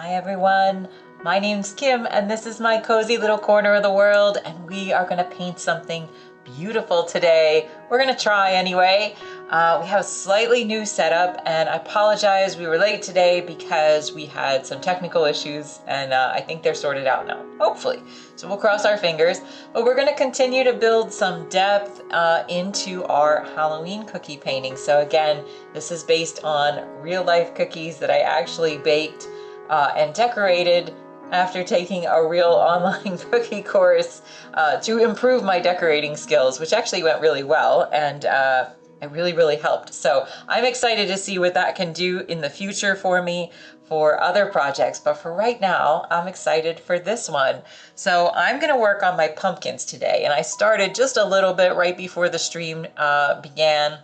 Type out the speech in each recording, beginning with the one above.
Hi everyone, my name's Kim and this is my cozy little corner of the world, and we are going to paint something beautiful today. We're going to try anyway. We have a slightly new setup and I apologize we were late today because we had some technical issues, and I think they're sorted out now, hopefully. So we'll cross our fingers, but we're going to continue to build some depth into our Halloween cookie painting. So again, this is based on real life cookies that I actually baked and decorated after taking a real online cookie course to improve my decorating skills, which actually went really well, and it really helped. So I'm excited to see what that can do in the future for me for other projects, but for right now I'm excited for this one. So I'm going to work on my pumpkins today, and I started just a little bit right before the stream began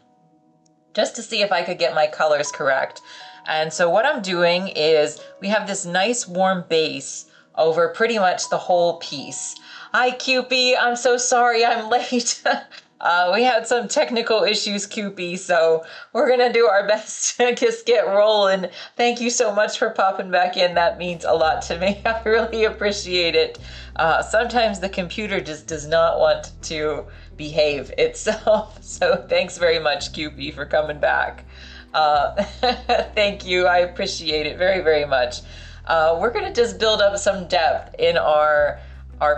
just to see if I could get my colors correct. And so what I'm doing is we have this nice warm base over pretty much the whole piece. Hi Cupie, I'm so sorry I'm late. We had some technical issues, Cupie, so we're gonna do our best to just get rolling. Thank you so much for popping back in. That means a lot to me. I really appreciate it. Sometimes the computer just does not want to behave itself. So thanks very much, Cupie, for coming back. Thank you. I appreciate it very much. We're going to just build up some depth in our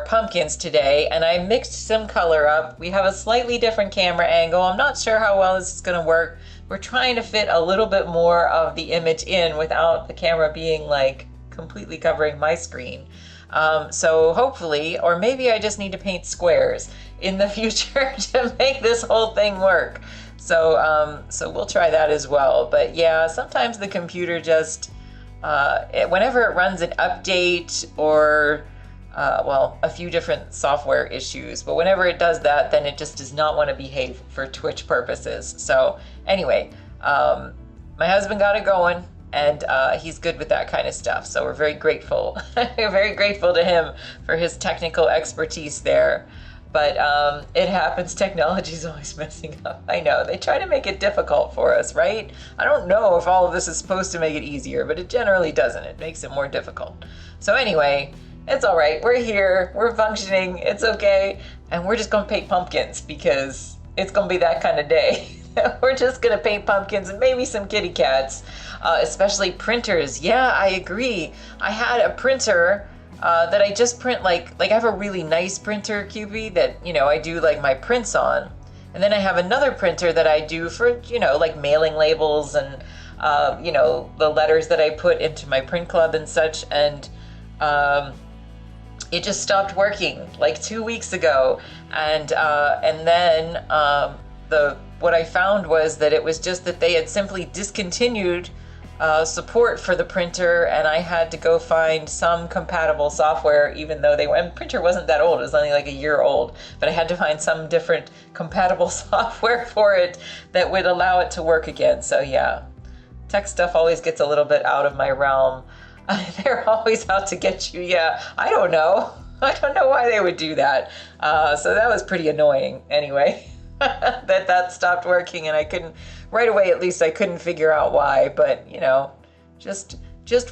pumpkins today, and I mixed some color up. We have a slightly different camera angle. I'm not sure how well this is going to work. We're trying to fit a little bit more of the image in without the camera being like completely covering my screen. So hopefully, or maybe I just need to paint squares in the future to make this whole thing work. So we'll try that as well. But yeah, sometimes the computer just, whenever it runs an update or, well, a few different software issues, but whenever it does that, then it just does not want to behave for Twitch purposes. So anyway, my husband got it going, and he's good with that kind of stuff. So we're very grateful. We're very grateful to him for his technical expertise there. But it happens. Technology is always messing up. I know. They try to make it difficult for us, right? I don't know if all of this is supposed to make it easier, but it generally doesn't. It makes it more difficult. So anyway, it's all right. We're here. We're functioning. It's okay. And we're just going to paint pumpkins because it's going to be that kind of day. We're just going to paint pumpkins and maybe some kitty cats, especially printers. Yeah, I agree. I had a printer that I just print like I have a really nice printer, Cupie, that, you know, I do like my prints on. And then I have another printer that I do for, you know, like mailing labels and, you know, the letters that I put into my print club and such. And it just stopped working like 2 weeks ago. And then what I found was that it was just that they had simply discontinued support for the printer, and I had to go find some compatible software, even though and printer wasn't that old, it was only like a year old, but I had to find some different compatible software for it that would allow it to work again. So yeah, tech stuff always gets a little bit out of my realm. They're always out to get you. Yeah, I don't know why they would do that. So that was pretty annoying anyway. that stopped working, and I couldn't, right away at least I couldn't figure out why, but you know, just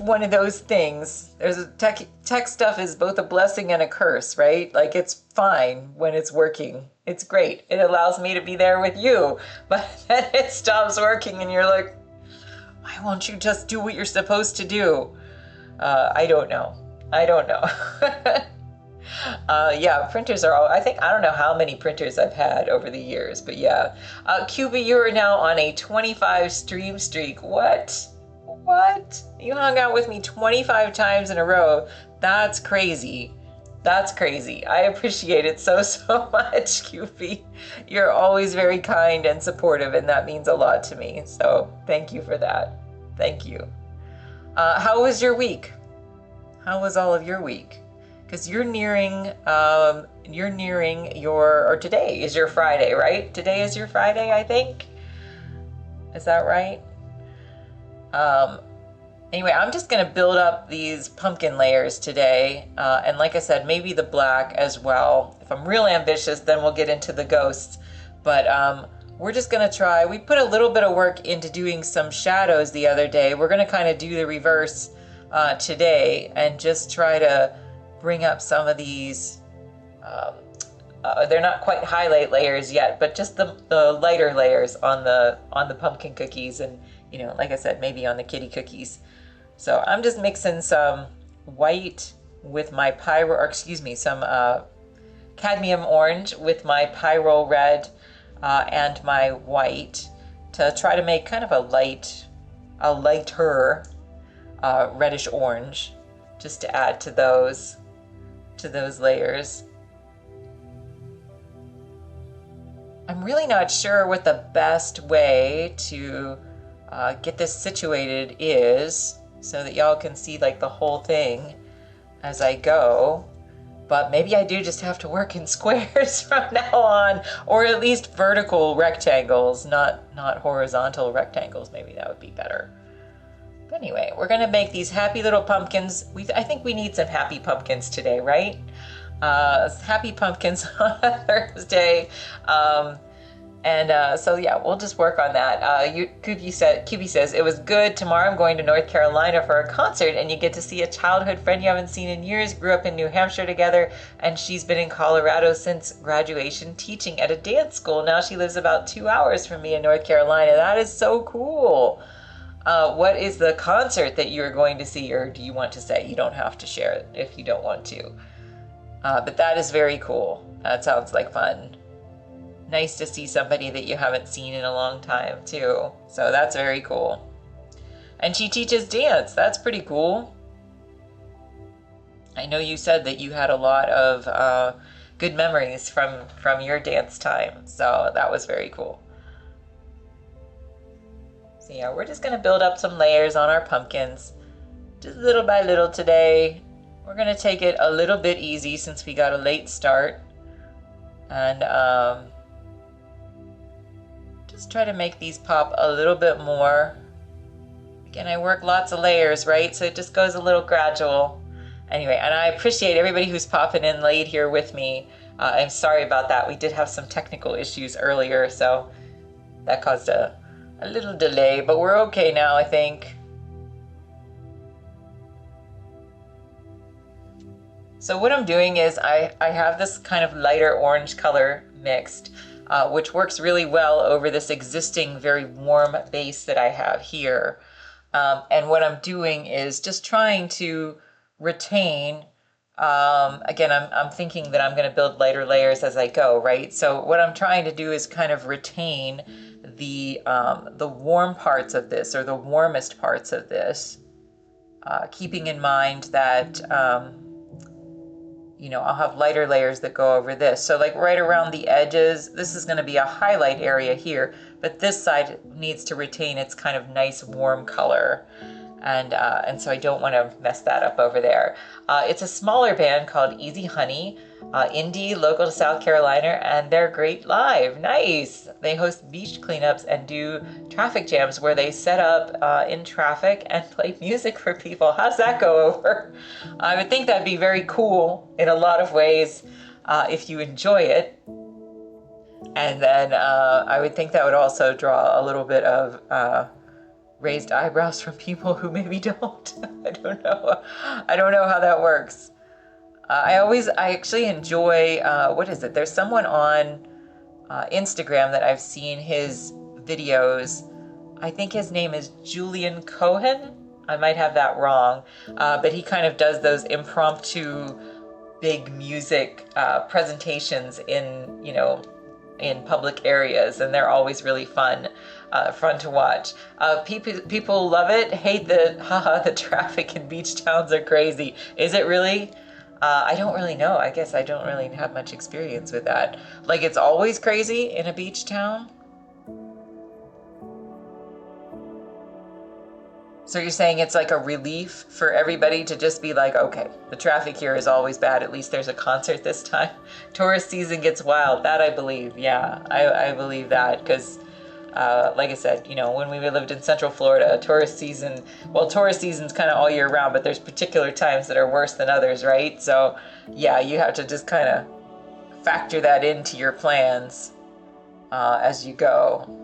one of those things. There's a tech stuff is both a blessing and a curse, right? Like, it's fine when it's working. It's great. It allows me to be there with you, but then it stops working and you're like, why won't you just do what you're supposed to do? I don't know. Yeah, printers are all, I don't know how many printers I've had over the years, but yeah. Cupie, you are now on a 25 stream streak. What? You hung out with me 25 times in a row. That's crazy. I appreciate it so much, Cupie. You're always very kind and supportive, and that means a lot to me. So thank you for that. Thank you. How was your week? How was all of your week? Because you're nearing or today is your Friday, right? Today is your Friday, I think. Is that right? Anyway, I'm just gonna build up these pumpkin layers today. And like I said, maybe the black as well. If I'm real ambitious, then we'll get into the ghosts. But we're just gonna try. We put a little bit of work into doing some shadows the other day. We're gonna kind of do the reverse today and just try to bring up some of these. They're not quite highlight layers yet, but just the lighter layers on the pumpkin cookies, and like I said, maybe on the kitty cookies. So I'm just mixing some white with my some cadmium orange with my pyro red and my white to try to make kind of a lighter reddish orange, just to add to those layers. I'm really not sure what the best way to get this situated is, so that y'all can see like the whole thing as I go. But maybe I do just have to work in squares from now on, or at least vertical rectangles, not horizontal rectangles. Maybe that would be better. But anyway, we're gonna make these happy little pumpkins. I think we need some happy pumpkins today, right? Happy pumpkins on a Thursday. So yeah, we'll just work on that. QB says, it was good. Tomorrow I'm going to North Carolina for a concert, and you get to see a childhood friend you haven't seen in years. Grew up in New Hampshire together, and she's been in Colorado since graduation teaching at a dance school. Now she lives about 2 hours from me in North Carolina. That is so cool. What is the concert that you're going to see, or do you want to say? You don't have to share it if you don't want to. But that is very cool. That sounds like fun. Nice to see somebody that you haven't seen in a long time too. So that's very cool. And she teaches dance. That's pretty cool. I know you said that you had a lot of good memories from your dance time. So that was very cool. So yeah, we're just gonna build up some layers on our pumpkins, just little by little today. We're gonna take it a little bit easy since we got a late start. And just try to make these pop a little bit more. Again, I work lots of layers, right? So it just goes a little gradual. Anyway, and I appreciate everybody who's popping in late here with me. I'm sorry about that. We did have some technical issues earlier, so that caused a little delay, but we're okay now, I think. So what I'm doing is I have this kind of lighter orange color mixed, which works really well over this existing very warm base that I have here. And what I'm doing is just trying to retain, again, I'm thinking that I'm going to build lighter layers as I go, right? So what I'm trying to do is kind of retain the warm parts of this, or the warmest parts of this, keeping in mind that I'll have lighter layers that go over this. So like right around the edges, this is going to be a highlight area here, but this side needs to retain its kind of nice warm color. And so I don't want to mess that up over there. It's a smaller band called Easy Honey, indie, local to South Carolina, and they're great live. Nice. They host beach cleanups and do traffic jams where they set up in traffic and play music for people. How's that go over? I would think that'd be very cool in a lot of ways if you enjoy it. And then I would think that would also draw a little bit of raised eyebrows from people who maybe don't. I don't know how that works. I actually enjoy, what is it? There's someone on Instagram that I've seen his videos. I think his name is Julian Cohen. I might have that wrong. But he kind of does those impromptu big music presentations in public areas, and they're always really fun to watch. People love it, hate the traffic in beach towns are crazy. Is it really? I don't really know. I guess I don't really have much experience with that. Like, it's always crazy in a beach town? So you're saying it's like a relief for everybody to just be like, okay, the traffic here is always bad. At least there's a concert this time. Tourist season gets wild. That I believe. Yeah, I believe that because, like I said, when we lived in Central Florida, tourist season's kind of all year round, but there's particular times that are worse than others, right? So yeah, you have to just kind of factor that into your plans as you go.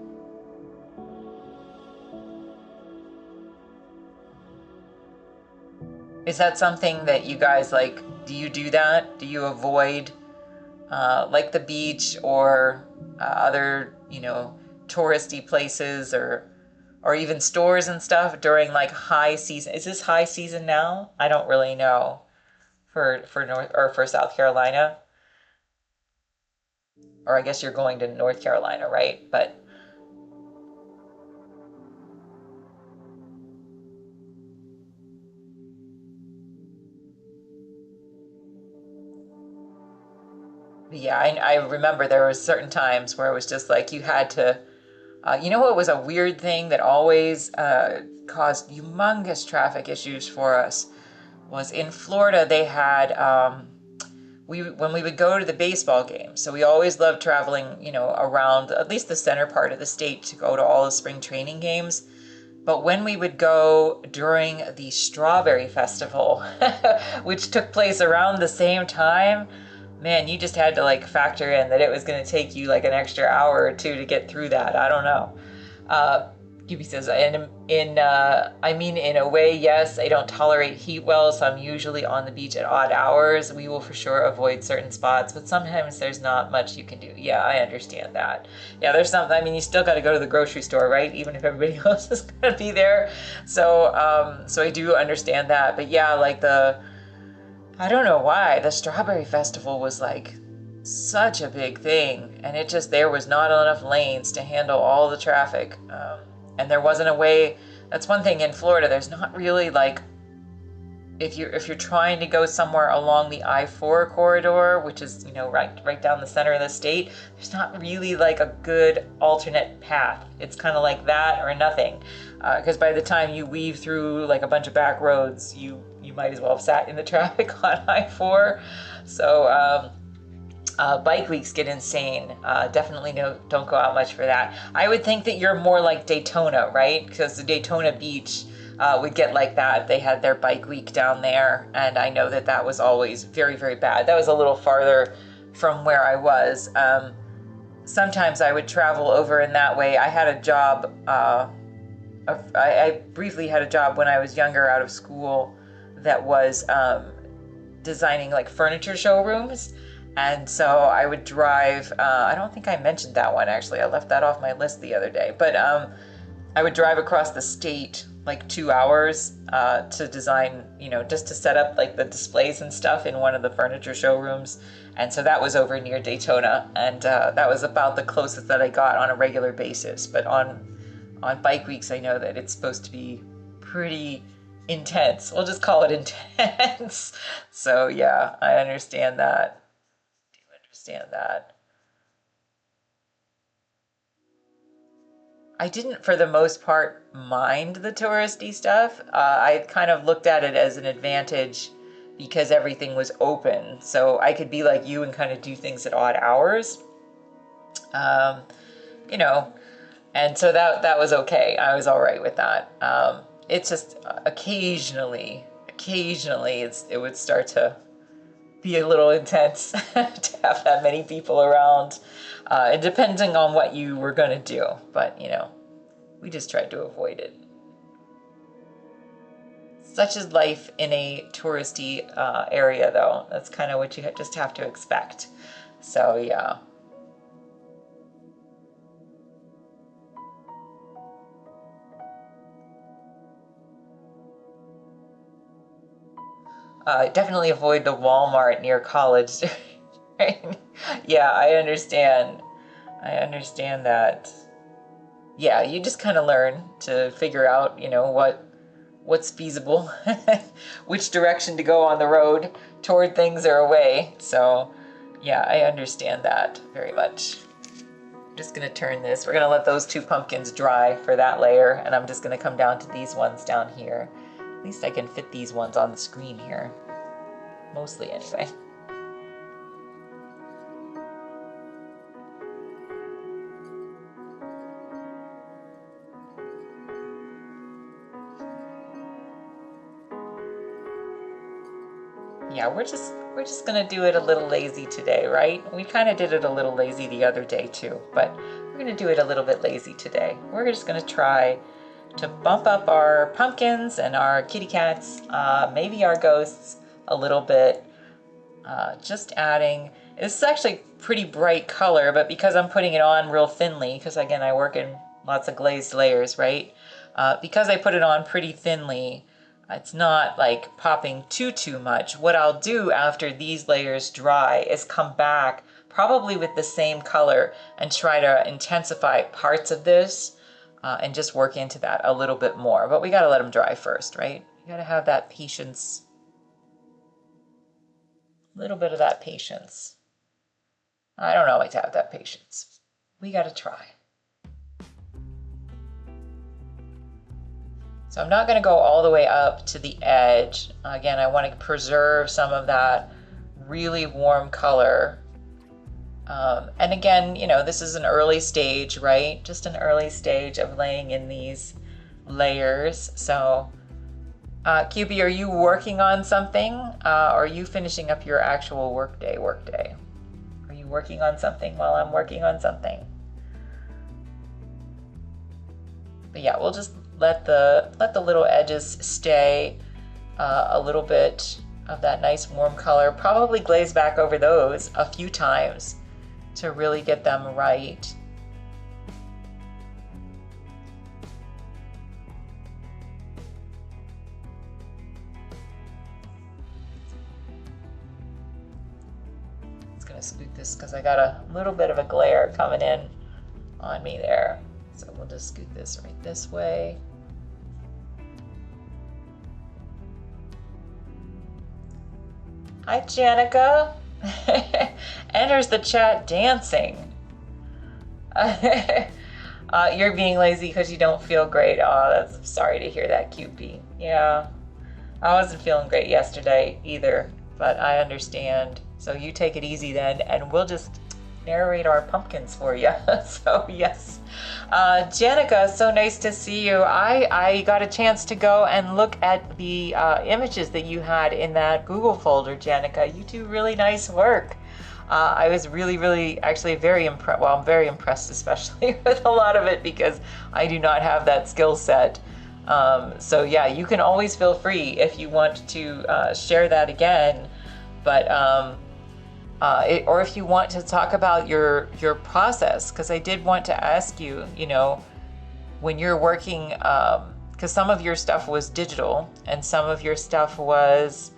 Is that something that you guys like? Do you do that? Do you avoid like the beach or other, touristy places or even stores and stuff during like high season? Is this high season now? I don't really know for North or for South Carolina. Or I guess you're going to North Carolina, right? But yeah, I remember there were certain times where it was just like you had to. You know what was a weird thing that always caused humongous traffic issues for us was in Florida. They had when we would go to the baseball games. So we always loved traveling, around at least the center part of the state to go to all the spring training games. But when we would go during the Strawberry Festival, which took place around the same time, man, you just had to like factor in that it was going to take you like an extra hour or two to get through that. I don't know. Gibby says, I mean, in a way, yes, I don't tolerate heat well, so I'm usually on the beach at odd hours. We will for sure avoid certain spots, but sometimes there's not much you can do. Yeah, I understand that. Yeah, there's something, I mean, you still got to go to the grocery store, right? Even if everybody else is going to be there. So I do understand that. But yeah, like I don't know why, the Strawberry Festival was like such a big thing, and there was not enough lanes to handle all the traffic. And there wasn't a way. That's one thing in Florida. There's not really like if you're trying to go somewhere along the I-4 corridor, which is right down the center of the state. There's not really like a good alternate path. It's kind of like that or nothing, because by the time you weave through like a bunch of back roads, you might as well have sat in the traffic on I-4. So. Bike weeks get insane. Definitely don't go out much for that. I would think that you're more like Daytona, right? Because the Daytona Beach would get like that. They had their bike week down there, and I know that was always very, very bad. That was a little farther from where I was. Sometimes I would travel over in that way. I had a job. I briefly had a job when I was younger out of school that was designing like furniture showrooms. And so I would drive, I don't think I mentioned that one actually. I left that off my list the other day. But I would drive across the state like 2 hours to design, just to set up like the displays and stuff in one of the furniture showrooms. And so that was over near Daytona. And that was about the closest that I got on a regular basis. But on bike weeks, I know that it's supposed to be pretty intense. We'll just call it intense. So yeah, I understand that. I didn't, for the most part, mind the touristy stuff. I kind of looked at it as an advantage because everything was open. So I could be like you and kind of do things at odd hours. You know, and so that was okay. I was all right with that. It's just occasionally it would start to be a little intense to have that many people around, and depending on what you were going to do. But, we just tried to avoid it. Such is life in a touristy area, though. That's kind of what you just have to expect. So, yeah. Definitely avoid the Walmart near college. Yeah, I understand. I understand that. Yeah, you just kind of learn to figure out, what's feasible, which direction to go on the road toward things or away. So, yeah, I understand that very much. I'm just gonna turn this. We're gonna let those two pumpkins dry for that layer, and I'm just gonna come down to these ones down here. At least I can fit these ones on the screen here. Mostly anyway. Yeah, we're just gonna do it a little lazy today, right? We kind of did it a little lazy the other day too, but we're gonna do it a little bit lazy today. We're just gonna try to bump up our pumpkins and our kitty cats, maybe our ghosts a little bit. Just adding, this is actually pretty bright color, but because I'm putting it on real thinly, because again, I work in lots of glazed layers, right? Because I put it on pretty thinly, it's not like popping too much. What I'll do after these layers dry is come back probably with the same color and try to intensify parts of this and just work into that a little bit more. But we got to let them dry first, right? You got to have that patience. A little bit of that patience. I don't always have that patience. We got to try. So I'm not going to go all the way up to the edge. Again, I want to preserve some of that really warm color. And again, you know, this is an early stage, right? Just an early stage of laying in these layers. So, QB, are you working on something? Or are you finishing up your actual workday? Are you working on something while I'm working on something? But yeah, we'll just let the little edges stay a little bit of that nice warm color. Probably glaze back over those a few times to really get them right. Just gonna scoot this because I got a little bit of a glare coming in on me there. So we'll just scoot this right this way. Hi, Janica. Enters the chat dancing. You're being lazy because you don't feel great. Oh, that's sorry to hear that, QP. Yeah, I wasn't feeling great yesterday either, but I understand. So you take it easy then, and we'll just narrate our pumpkins for you. So yes. Janica, so nice to see you. I got a chance to go and look at the images that you had in that Google folder, Janica. You do really nice work. I was really actually very impressed. Well, I'm very impressed, especially with a lot of it because I do not have that skill set. So yeah, you can always feel free if you want to share that again. But or if you want to talk about your process, because I did want to ask you, you know, when you're working, because some of your stuff was digital and some of your stuff was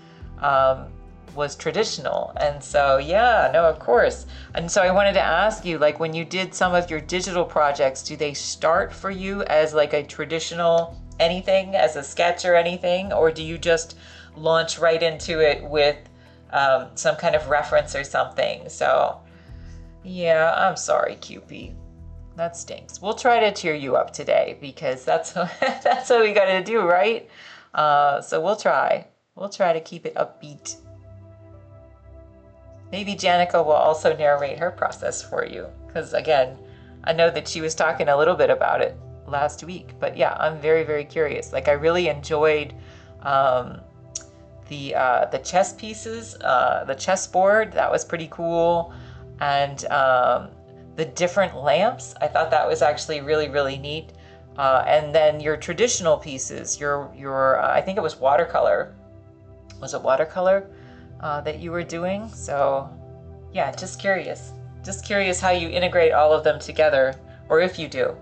traditional. And so, yeah, no, of course. And so I wanted to ask you, like, when you did some of your digital projects, do they start for you as like a traditional anything, as a sketch or anything, or do you just launch right into it with some kind of reference or something? So yeah, I'm sorry, QP. That stinks. We'll try to cheer you up today because that's that's what we got to do, right? So we'll try to keep it upbeat. Maybe Janica will also narrate her process for you because again, I know that she was talking a little bit about it last week, but yeah, I'm very curious. Like I really enjoyed the chess pieces, the chessboard, that was pretty cool. And the different lamps, I thought that was actually really neat. And then your traditional pieces, your I think it was watercolor. Was it watercolor that you were doing? So yeah, just curious how you integrate all of them together, or if you do.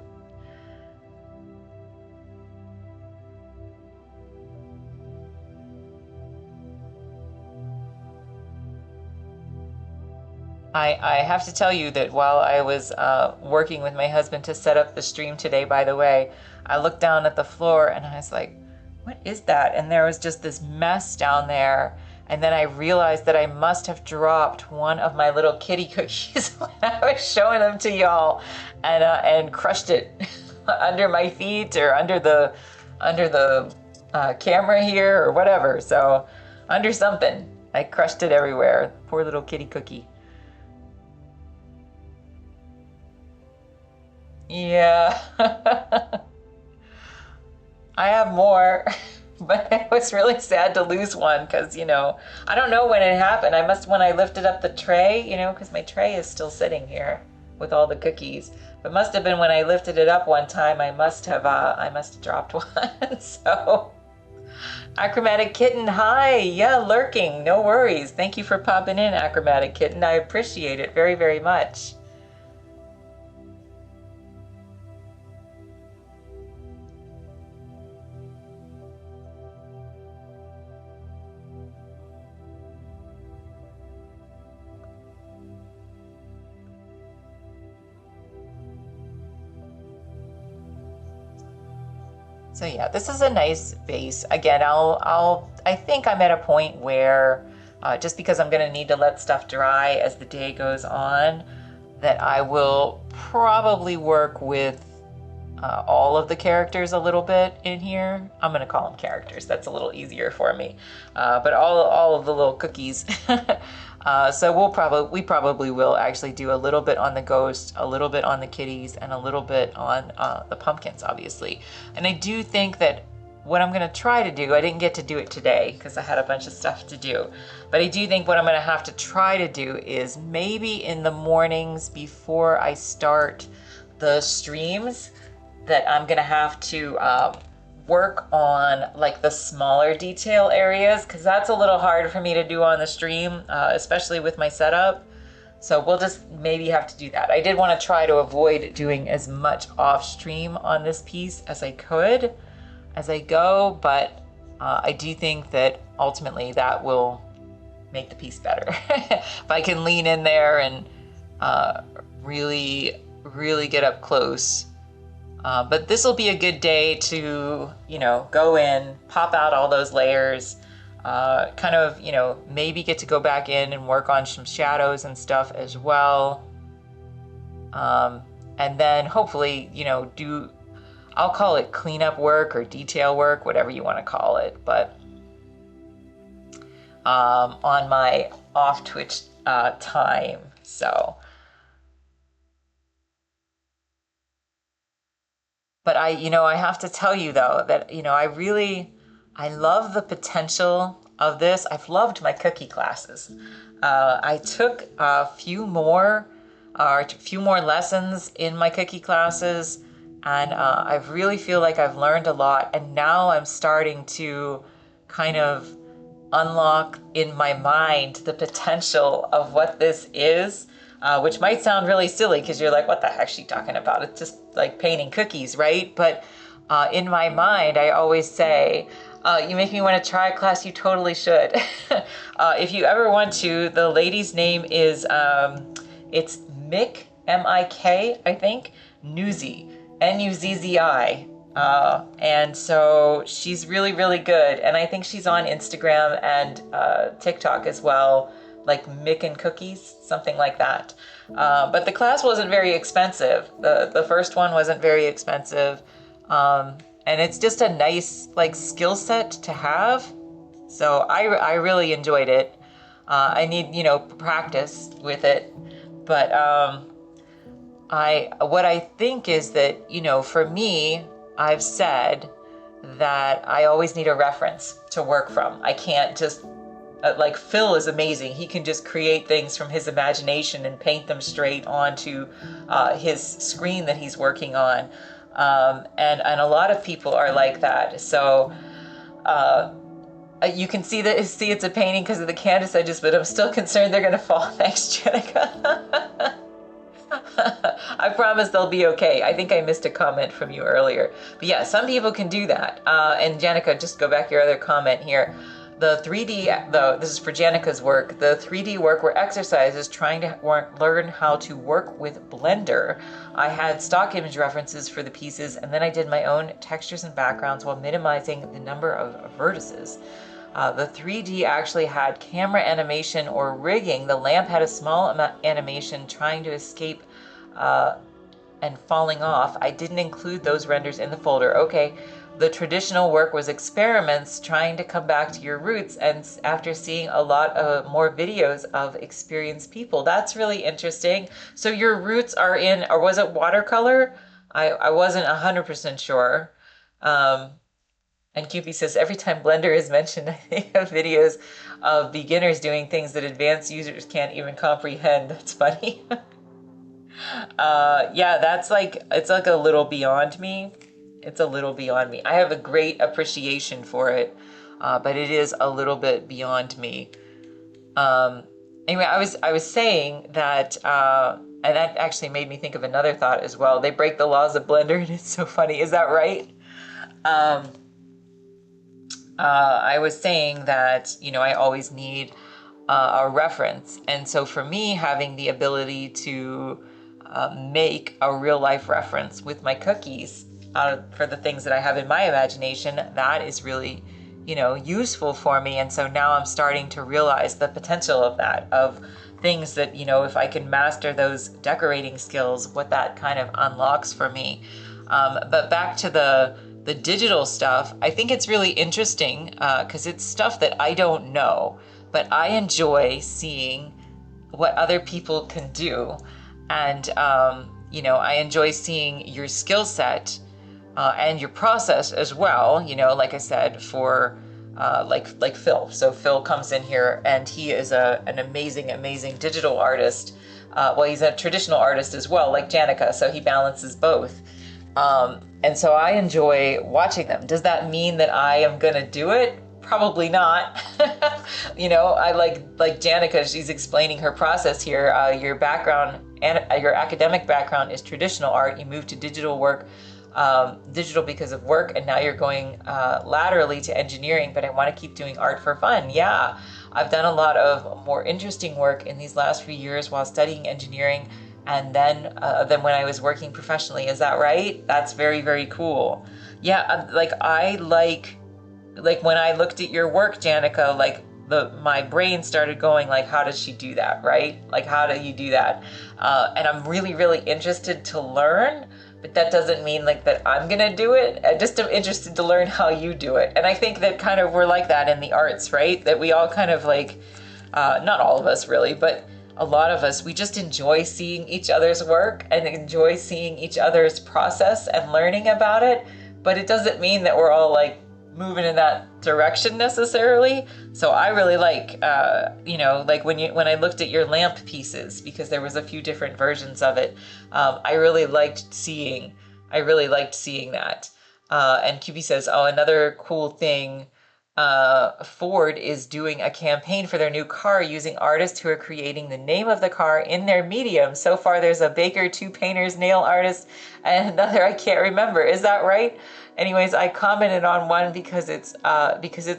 I have to tell you that while I was working with my husband to set up the stream today, by the way, I looked down at the floor and I was like, what is that? And there was just this mess down there. And then I realized that I must have dropped one of my little kitty cookies when I was showing them to y'all and crushed it under my feet or under the camera here or whatever. So under something, I crushed it everywhere. Poor little kitty cookie. Yeah, I have more, but it was really sad to lose one because, you know, I don't know when it happened. When I lifted up the tray, you know, because my tray is still sitting here. with all the cookies. It must have been when I lifted it up one time. I must have dropped one. So, Achromatic Kitten, hi. Yeah, lurking. No worries. Thank you for popping in, Achromatic Kitten. I appreciate it very, very much. So yeah, this is a nice base. Again, I think I'm at a point where just because I'm gonna need to let stuff dry as the day goes on, that I will probably work with all of the characters a little bit in here. I'm gonna call them characters. That's a little easier for me. But all of the little cookies. So we probably will actually do a little bit on the ghost, a little bit on the kitties, and a little bit on the pumpkins, obviously. And I do think that what I'm gonna try to do, I didn't get to do it today because I had a bunch of stuff to do, but I do think what I'm gonna have to try to do is maybe in the mornings before I start the streams, that I'm gonna have to work on like the smaller detail areas, because that's a little hard for me to do on the stream, especially with my setup. So we'll just maybe have to do that. I did want to try to avoid doing as much off stream on this piece as I could as I go, but I do think that ultimately that will make the piece better. If I can lean in there and really, really get up close. But this will be a good day to, go in, pop out all those layers, kind of, maybe get to go back in and work on some shadows and stuff as well. And then hopefully, I'll call it cleanup work or detail work, whatever you want to call it. But on my off Twitch time, so. But I have to tell you though that, I love the potential of this. I've loved my cookie classes. I took a few more lessons in my cookie classes, and I really feel like I've learned a lot. And now I'm starting to kind of unlock in my mind the potential of what this is. Which might sound really silly because you're like, what the heck is she talking about? It's just like painting cookies, right? But in my mind, I always say, you make me want to try a class, you totally should. If you ever want to, the lady's name is, it's Mick, M-I-K, I think, Nuzzi, N-U-Z-Z-I. And so she's really, really good. And I think she's on Instagram and TikTok as well, like Mick and Cookies, something like that. But the class wasn't very expensive. The first one wasn't very expensive. And it's just a nice like skill set to have. So I really enjoyed it. I need, practice with it. But what I think is that, for me, I've said that I always need a reference to work from. I can't just like Phil is amazing. He can just create things from his imagination and paint them straight onto his screen that he's working on. And a lot of people are like that. So you can see it's a painting because of the canvas edges, but I'm still concerned they're going to fall. Thanks, Jenica. I promise they'll be okay. I think I missed a comment from you earlier. But yeah, some people can do that. And Jenica, just go back to your other comment here. The 3D, this is for Janica's work, the 3D work were exercises trying to learn how to work with Blender. I had stock image references for the pieces, and then I did my own textures and backgrounds while minimizing the number of vertices. The 3D actually had camera animation or rigging. The lamp had a small animation trying to escape and falling off. I didn't include those renders in the folder. Okay. The traditional work was experiments trying to come back to your roots, and after seeing a lot of more videos of experienced people. That's really interesting. So your roots are in, or was it watercolor? I wasn't 100% sure. And QP says, every time Blender is mentioned, I think of videos of beginners doing things that advanced users can't even comprehend. That's funny. Yeah, that's like, it's like a little beyond me. It's a little beyond me. I have a great appreciation for it, but it is a little bit beyond me. Um, anyway, I was saying that, and that actually made me think of another thought as well. They break the laws of Blender, and it's so funny. Is that right? Um, I was saying that, I always need a reference. And so for me, having the ability to make a real life reference with my cookies for the things that I have in my imagination, that is really, useful for me. And so now I'm starting to realize the potential of that, of things that, if I can master those decorating skills, what that kind of unlocks for me. But back to the digital stuff, I think it's really interesting because it's stuff that I don't know, but I enjoy seeing what other people can do. And, I enjoy seeing your skill set and your process as well, like I said, for like Phil. So Phil comes in here and he is an amazing digital artist. Well, he's a traditional artist as well, like Janica, so he balances both. And so I enjoy watching them. Does that mean that I am gonna do it? Probably not. I like Janica, she's explaining her process here. Your background and your academic background is traditional art. You moved to digital work, digital because of work, and now you're going laterally to engineering, but I want to keep doing art for fun. Yeah, I've done a lot of more interesting work in these last few years while studying engineering, and then when I was working professionally. Is that right? That's very cool. Yeah, I like when I looked at your work, Janica, like my brain started going like, how does she do that, right? Like, how do you do that? And I'm really interested to learn, but that doesn't mean like that I'm gonna do it. I just am interested to learn how you do it. And I think that kind of we're like that in the arts, right? That we all kind of like, not all of us really, but a lot of us, we just enjoy seeing each other's work and enjoy seeing each other's process and learning about it. But it doesn't mean that we're all like moving in that direction necessarily. So I really like, like when I looked at your lamp pieces, because there was a few different versions of it, I really liked seeing that. And QB says, oh, another cool thing, Ford is doing a campaign for their new car using artists who are creating the name of the car in their medium. So far, there's a baker, 2 painters, nail artists, and another I can't remember. Is that right? Anyways, I commented on one because it's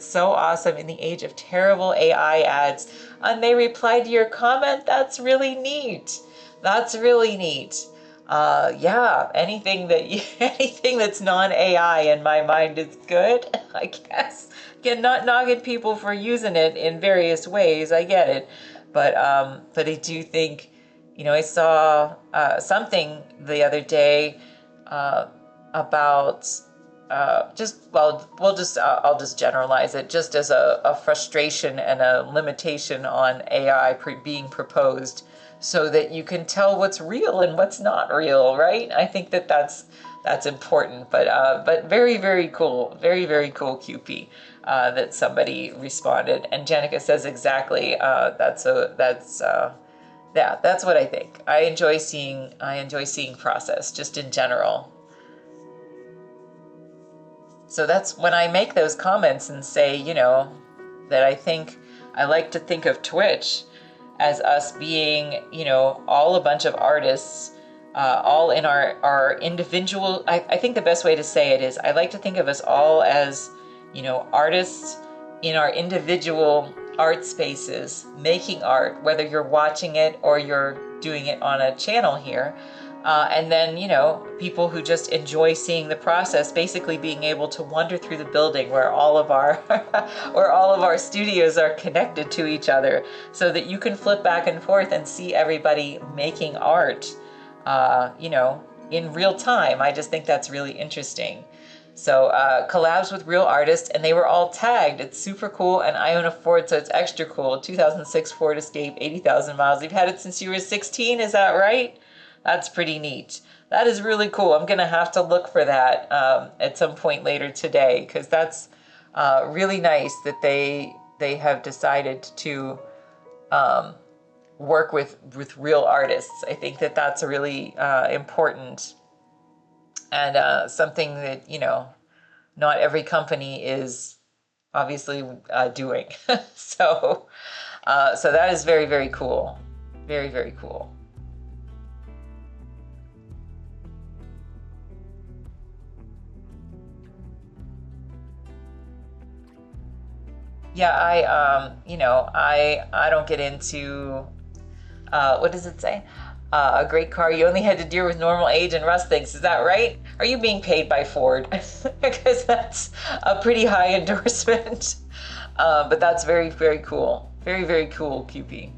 so awesome in the age of terrible AI ads. And they replied to your comment. That's really neat. That's really neat. Yeah, anything that's non-AI in my mind is good, I guess. Again, not knocking people for using it in various ways. I get it, but I do think, I saw something the other day about I'll just generalize it just as a frustration and a limitation on AI being proposed, so that you can tell what's real and what's not real, right? I think that's important, but very cool, very cool, QP. That somebody responded, and Janica says exactly. That's what I think. I enjoy seeing process just in general. So that's when I make those comments and say, that I like to think of Twitch as us being, all a bunch of artists, all in our individual. I think the best way to say it is I like to think of us all as, artists in our individual art spaces, making art, whether you're watching it or you're doing it on a channel here. And then, people who just enjoy seeing the process, basically being able to wander through the building where all of our where all of our studios are connected to each other, so that you can flip back and forth and see everybody making art, in real time. I just think that's really interesting. So collabs with real artists, and they were all tagged. It's super cool, and I own a Ford, so it's extra cool. 2006 Ford Escape, 80,000 miles. You've had it since you were 16, is that right? That's pretty neat. That is really cool. I'm going to have to look for that at some point later today, because that's really nice that they have decided to work with real artists. I think that that's really important, and something that, you know, not every company is obviously doing. So that is very, very cool. Very, very cool. Yeah, you know, I don't get into, what does it say? A great car you only had to deal with normal age and rust things. Is that right? Are you being paid by Ford? Because that's a pretty high endorsement. But that's very, very cool. Very, very cool, QP.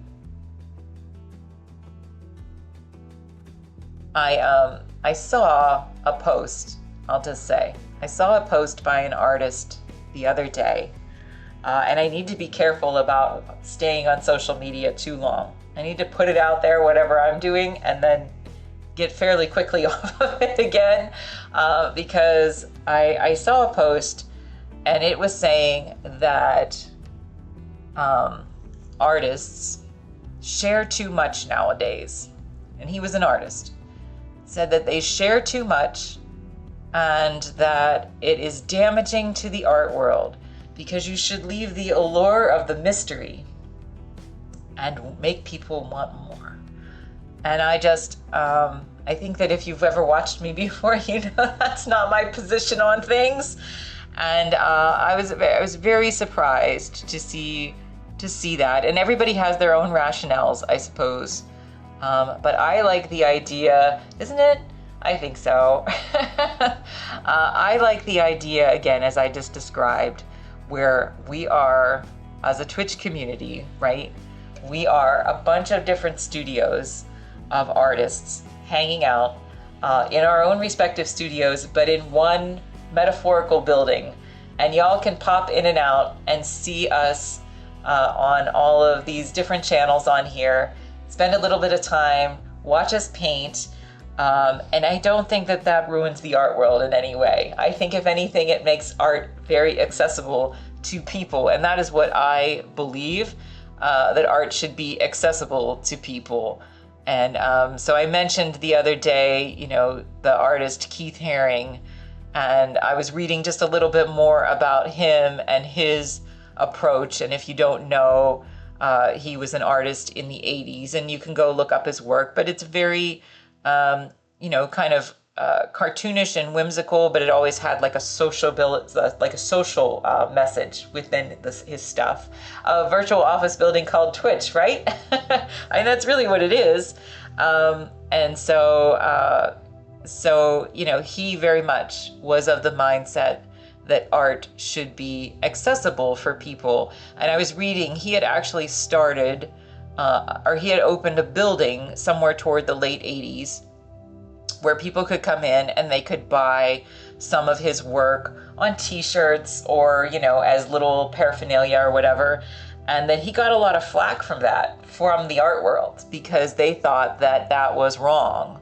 I saw a post, I'll just say. I saw a post by an artist the other day. And I need to be careful about staying on social media too long. I need to put it out there, whatever I'm doing, and then get fairly quickly off of it again, because I saw a post and it was saying that artists share too much nowadays. And he was an artist. Said that they share too much and that it is damaging to the art world, because you should leave the allure of the mystery and make people want more. And I just, I think that if you've ever watched me before, you know that's not my position on things. And I was very surprised to see that. And everybody has their own rationales, I suppose. But I like the idea, isn't it? I think so. I like the idea, again, as I just described, where we are, as a Twitch community, right? We are a bunch of different studios of artists hanging out in our own respective studios, but in one metaphorical building. And y'all can pop in and out and see us on all of these different channels on here, spend a little bit of time, watch us paint. And I don't think that that ruins the art world in any way. I think if anything, it makes art very accessible to people. And that is what I believe, that art should be accessible to people. And so I mentioned the other day, you know, the artist Keith Haring, and I was reading just a little bit more about him and his approach. And if you don't know, he was an artist in the 80s, and you can go look up his work, but it's very, you know, kind of cartoonish and whimsical, but it always had like a social message within his stuff. A virtual office building called Twitch, right? And that's really what it is. And so, you know, he very much was of the mindset that art should be accessible for people. And I was reading, he had actually started, or he had opened a building somewhere toward the late 80s where people could come in and they could buy some of his work on t-shirts or, you know, as little paraphernalia or whatever. And then he got a lot of flack from the art world, because they thought that that was wrong,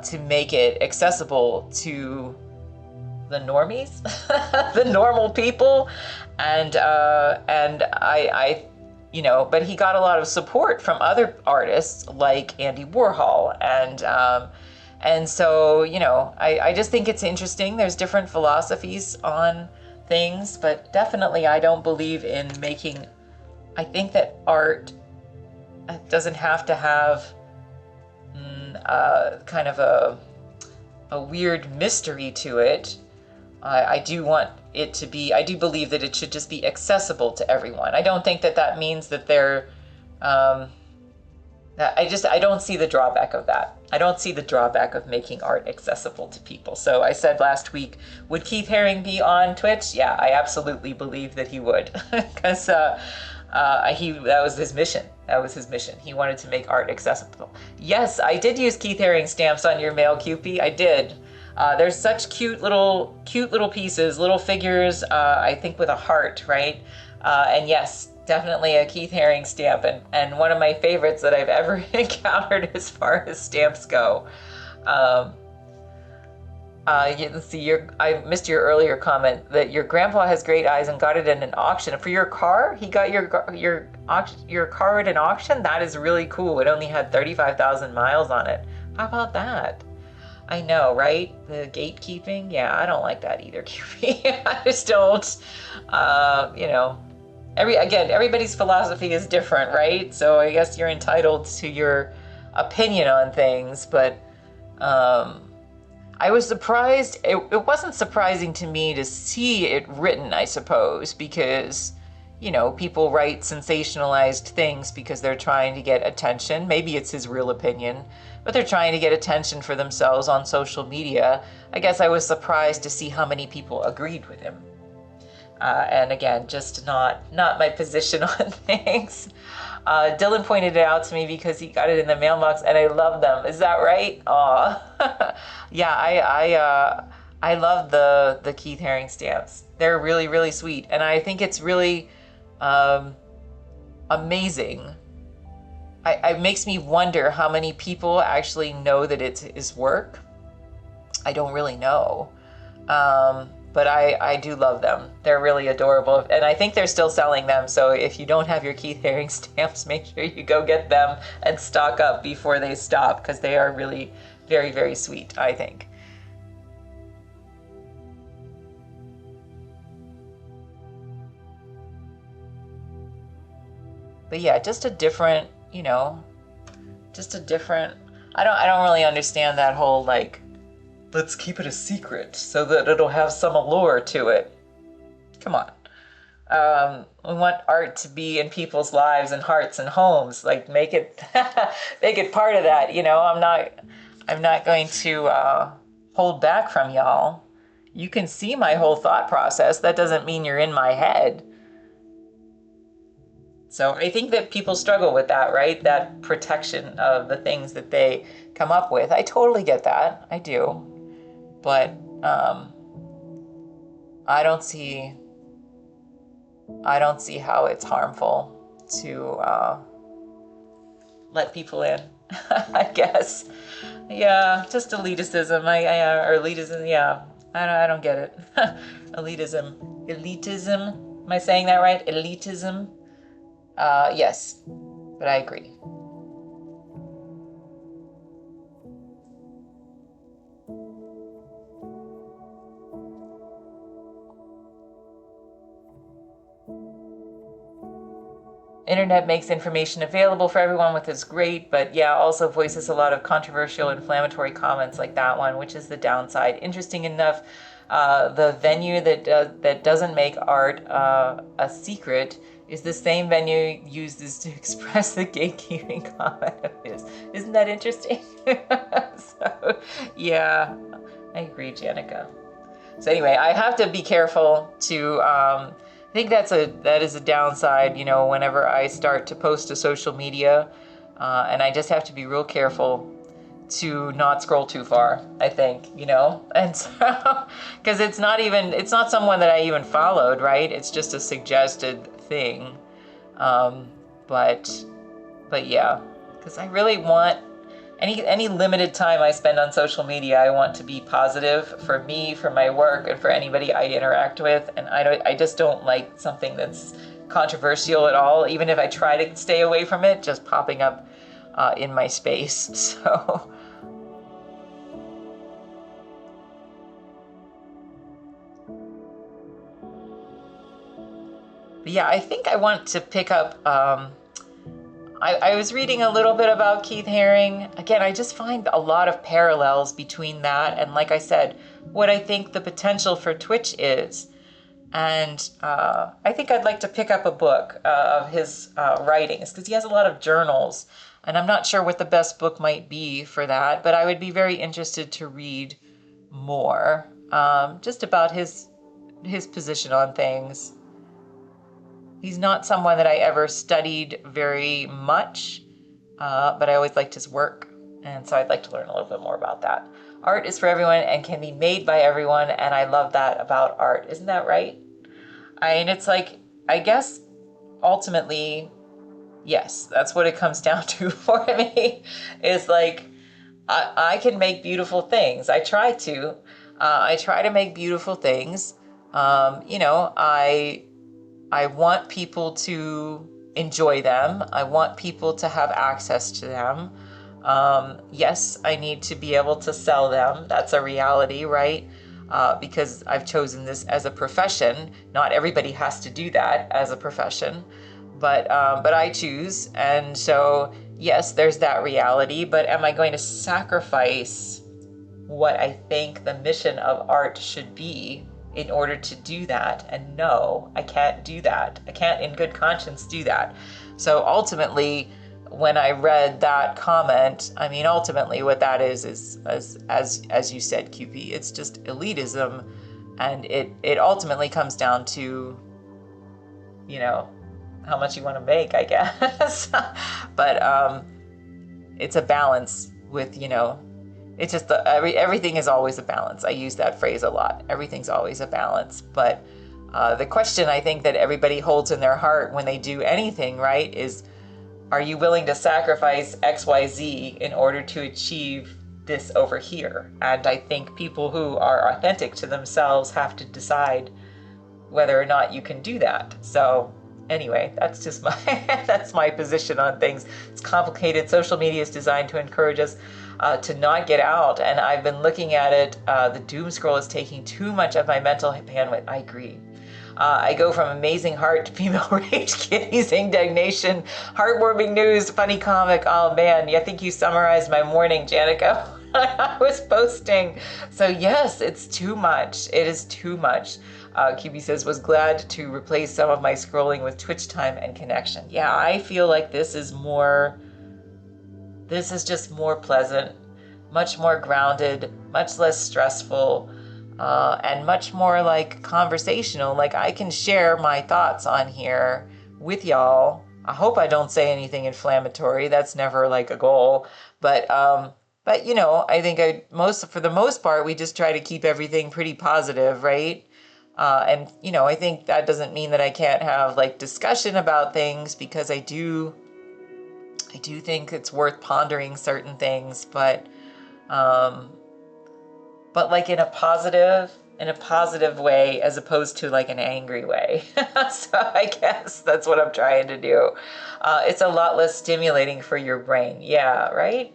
to make it accessible to the normies, the normal people. And I, you know, but he got a lot of support from other artists like Andy Warhol. And so, you know, I just think it's interesting. There's different philosophies on things, but definitely I don't believe in making, I think that art doesn't have to have kind of a weird mystery to it. I do want it to be, I do believe that it should just be accessible to everyone. I don't think that that means that they're, I don't see the drawback of that. I don't see the drawback of making art accessible to people. So I said last week, would Keith Haring be on Twitch? Yeah, I absolutely believe that he would, because that was his mission. That was his mission. He wanted to make art accessible. Yes, I did use Keith Haring stamps on your mail, Cupie. I did. There's such cute little pieces, little figures, I think with a heart, right? And yes, definitely a Keith Haring stamp, and one of my favorites that I've ever encountered as far as stamps go. Let's see, I missed your earlier comment that your grandpa has great eyes and got it in an auction. For your car, he got your car at an auction? That is really cool. It only had 35,000 miles on it. How about that? I know, right? The gatekeeping? Yeah, I don't like that either, QP. I just don't, you know, everybody's philosophy is different, right? So I guess you're entitled to your opinion on things, but I was surprised. It wasn't surprising to me to see it written, I suppose, because, you know, people write sensationalized things because they're trying to get attention. Maybe it's his real opinion, but they're trying to get attention for themselves on social media. I guess I was surprised to see how many people agreed with him. And again, just not my position on things. Dylan pointed it out to me because he got it in the mailbox, and I love them. Is that right? Aw. Yeah, I love the Keith Haring stamps. They're really, really sweet, and I think it's really amazing. It makes me wonder how many people actually know that it's his work. I don't really know. But I do love them. They're really adorable. And I think they're still selling them. So if you don't have your Keith Haring stamps, make sure you go get them and stock up before they stop, because they are really very, very sweet, I think. But yeah, just a different, you know, I don't really understand that whole, like, let's keep it a secret so that it'll have some allure to it. Come on. We want art to be in people's lives and hearts and homes. Like, make it make it part of that. You know, I'm not going to hold back from y'all. You can see my whole thought process. That doesn't mean you're in my head. So I think that people struggle with that, right? That protection of the things that they come up with. I totally get that. I do. But I don't see how it's harmful to let people in. I guess, yeah, just elitism. Or elitism. Yeah, I don't get it. Elitism. Am I saying that right? Elitism. Yes, but I agree. Internet makes information available for everyone, which is great, but yeah, also voices a lot of controversial, inflammatory comments like that one, which is the downside. Interesting enough, the venue that doesn't make art a secret is the same venue used to express the gatekeeping comment of his. Isn't that interesting? So, yeah, I agree, Janica. So anyway, I have to be careful to, I think that is a downside, you know, whenever I start to post to social media, and I just have to be real careful to not scroll too far, I think, you know, and so, because it's not someone that I even followed, right? It's just a suggested thing, but yeah, because I really want any limited time I spend on social media, I want to be positive for me, for my work, and for anybody I interact with. And I just don't like something that's controversial at all, even if I try to stay away from it, just popping up in my space. So. But yeah, I think I want to pick up. I was reading a little bit about Keith Haring. Again, I just find a lot of parallels between that and, like I said, what I think the potential for Twitch is. And I think I'd like to pick up a book of his writings, because he has a lot of journals. And I'm not sure what the best book might be for that, but I would be very interested to read more just about his position on things. He's not someone that I ever studied very much, but I always liked his work, and so I'd like to learn a little bit more about that. Art is for everyone and can be made by everyone, and I love that about art. Isn't that right? I mean, it's like, I guess, ultimately, yes, that's what it comes down to for me, is like, I can make beautiful things. I try to. I try to make beautiful things. You know, I want people to enjoy them. I want people to have access to them. Yes, I need to be able to sell them. That's a reality, right? Because I've chosen this as a profession. Not everybody has to do that as a profession, but I choose. And so, yes, there's that reality. But am I going to sacrifice what I think the mission of art should be in order to do that? And no, I can't do that. I can't in good conscience do that. So ultimately, when I read that comment, I mean, ultimately what that is as you said, QP, it's just elitism. And it ultimately comes down to, you know, how much you want to make, I guess. But it's a balance with, you know, it's just everything is always a balance. I use that phrase a lot. Everything's always a balance. But the question I think that everybody holds in their heart when they do anything, right, is, are you willing to sacrifice XYZ in order to achieve this over here? And I think people who are authentic to themselves have to decide whether or not you can do that. So anyway, that's just my that's my position on things. It's complicated. Social media is designed to encourage us to not get out. And I've been looking at it. The doom scroll is taking too much of my mental bandwidth. I agree. I go from amazing heart to female rage, kitties, indignation, heartwarming news, funny comic. Oh man, I think you summarized my morning, Janica. I was posting. So yes, it's too much. It is too much. QB says, was glad to replace some of my scrolling with Twitch time and connection. Yeah, I feel like this is just more pleasant, much more grounded, much less stressful, and much more like conversational. Like I can share my thoughts on here with y'all. I hope I don't say anything inflammatory. That's never like a goal. But you know, I think for the most part, we just try to keep everything pretty positive, right? And you know, I think that doesn't mean that I can't have like discussion about things, because I do think it's worth pondering certain things, but like in a positive way, as opposed to like an angry way. So I guess that's what I'm trying to do. It's a lot less stimulating for your brain. Yeah, right?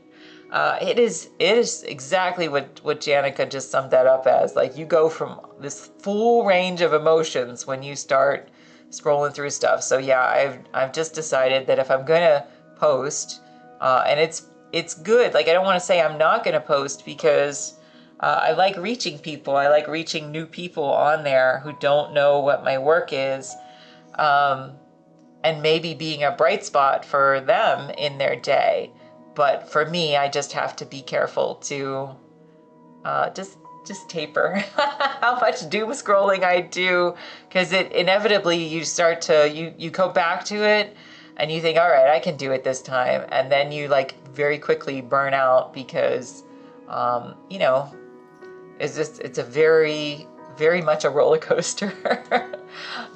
It is exactly what Janica just summed that up as. Like you go from this full range of emotions when you start scrolling through stuff. So yeah, I've just decided that if I'm gonna post, and it's good. Like I don't want to say I'm not gonna post, because I like reaching people. I like reaching new people on there who don't know what my work is, and maybe being a bright spot for them in their day. But for me, I just have to be careful to just taper how much doom scrolling I do, because it inevitably you start to you go back to it and you think, all right, I can do it this time, and then you like very quickly burn out, because you know, it's a very, very much a roller coaster.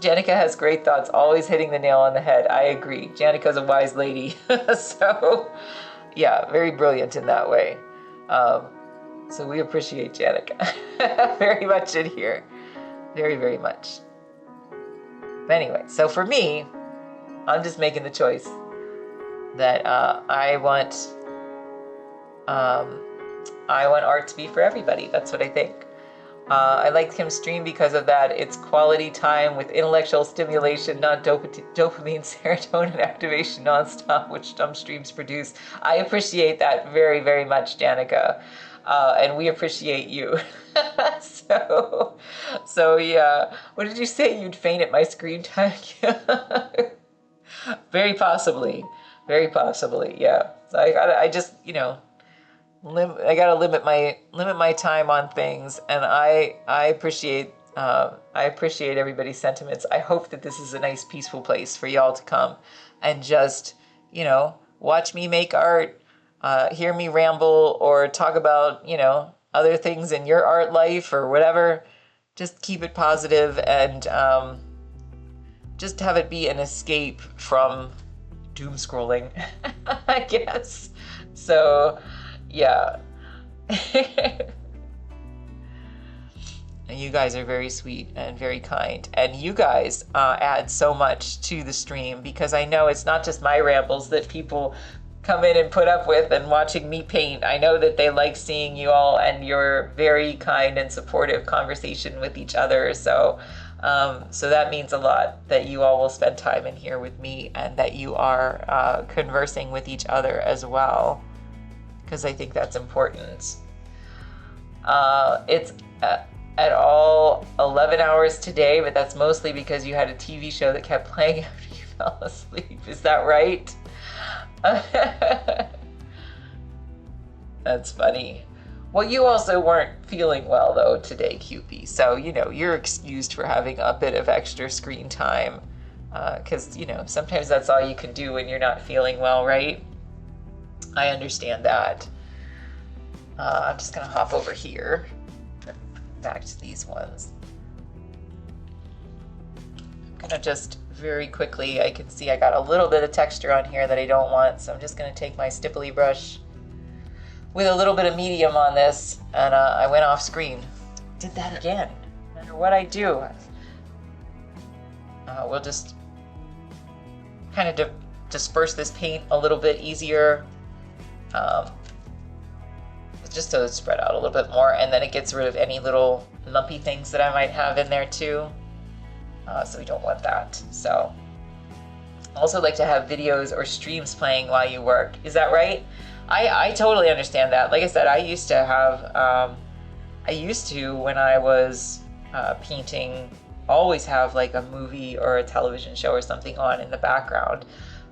Janica has great thoughts, always hitting the nail on the head. I agree. Janica's a wise lady. So yeah, very brilliant in that way. So we appreciate Janica very much in here. Very, very much. But anyway, so for me, I'm just making the choice that I want art to be for everybody. That's what I think. I like Kim's stream because of that. It's quality time with intellectual stimulation, not dopamine, serotonin activation nonstop, which some streams produce. I appreciate that very, very much, Danica. And we appreciate you. So yeah. What did you say? You'd faint at my screen time? Very possibly. Very possibly, yeah. So I just, you know, I gotta limit my time on things, and I appreciate everybody's sentiments. I hope that this is a nice, peaceful place for y'all to come and just, you know, watch me make art, hear me ramble, or talk about, you know, other things in your art life or whatever. Just keep it positive, and just have it be an escape from doom scrolling, I guess. So yeah. And you guys are very sweet and very kind. And you guys add so much to the stream, because I know it's not just my rambles that people come in and put up with and watching me paint. I know that they like seeing you all and your very kind and supportive conversation with each other. So so that means a lot that you all will spend time in here with me and that you are conversing with each other as well, because I think that's important. It's at all 11 hours today, but that's mostly because you had a TV show that kept playing after you fell asleep. Is that right? That's funny. Well, you also weren't feeling well though today, QP. So, you know, you're excused for having a bit of extra screen time. Because, you know, sometimes that's all you can do when you're not feeling well, right? I understand that. I'm just gonna hop over here, back to these ones. I'm gonna just very quickly, I can see I got a little bit of texture on here that I don't want, so I'm just gonna take my stipply brush with a little bit of medium on this, and I went off screen. Did that again. No matter what I do, we'll just kind of disperse this paint a little bit easier, just so it's spread out a little bit more, and then it gets rid of any little lumpy things that I might have in there too. So we don't want that. So I also like to have videos or streams playing while you work. Is that right? I totally understand that. Like I said, I used to have, when I was painting, always have like a movie or a television show or something on in the background.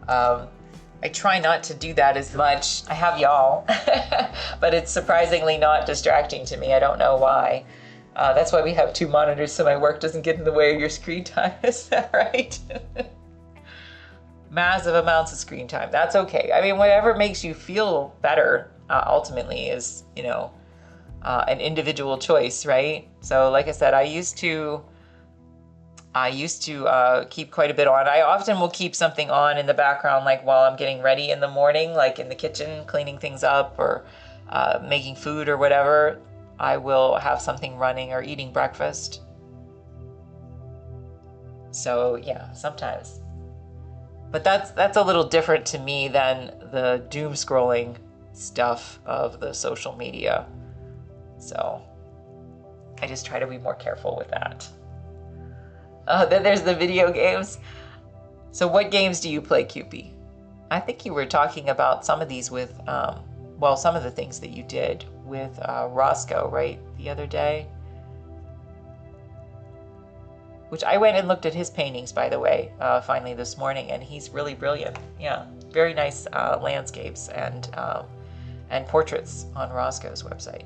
I try not to do that as much. I have y'all, but it's surprisingly not distracting to me. I don't know why. That's why we have two monitors, so my work doesn't get in the way of your screen time. Is that right? Massive amounts of screen time. That's okay. I mean, whatever makes you feel better, ultimately is, you know, an individual choice, right? So like I said, I used to keep quite a bit on. I often will keep something on in the background, like while I'm getting ready in the morning, like in the kitchen, cleaning things up or making food or whatever. I will have something running or eating breakfast. So yeah, sometimes. But that's a little different to me than the doom scrolling stuff of the social media. So I just try to be more careful with that. Then there's the video games. So what games do you play, QP? I think you were talking about some of these with, well, some of the things that you did with Roscoe, right, the other day? Which I went and looked at his paintings, by the way, finally this morning, and he's really brilliant. Yeah, very nice landscapes and portraits on Roscoe's website.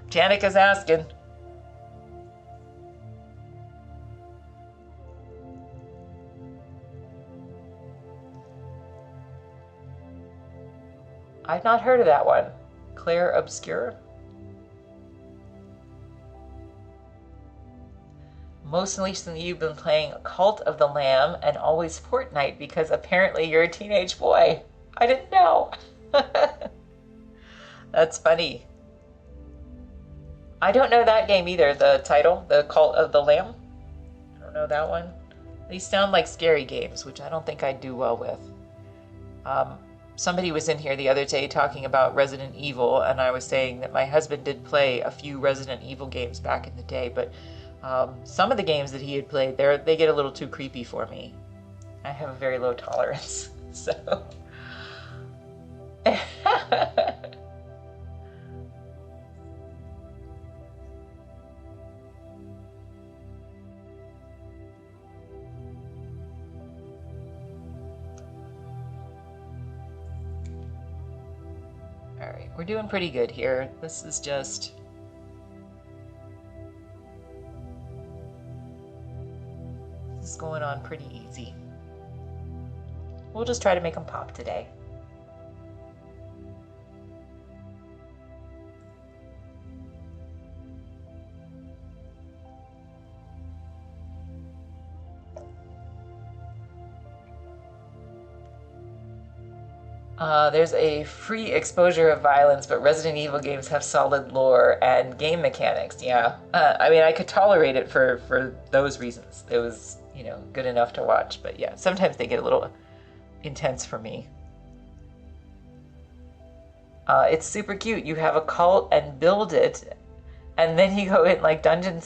Janika's asking. I've not heard of that one. Claire Obscure? Most recently you've been playing Cult of the Lamb and always Fortnite because apparently you're a teenage boy. I didn't know. That's funny. I don't know that game either, the title, the Cult of the Lamb. I don't know that one. These sound like scary games, which I don't think I'd do well with. Somebody was in here the other day talking about Resident Evil, and I was saying that my husband did play a few Resident Evil games back in the day, but some of the games that he had played, they get a little too creepy for me. I have a very low tolerance, so... Alright, we're doing pretty good here. This is just... This is going on pretty easy. We'll just try to make them pop today. There's a free exposure of violence, but Resident Evil games have solid lore and game mechanics. Yeah, I mean, I could tolerate it for those reasons. It was, you know, good enough to watch. But yeah, sometimes they get a little intense for me. It's super cute. You have a cult and build it, and then you go in like dungeon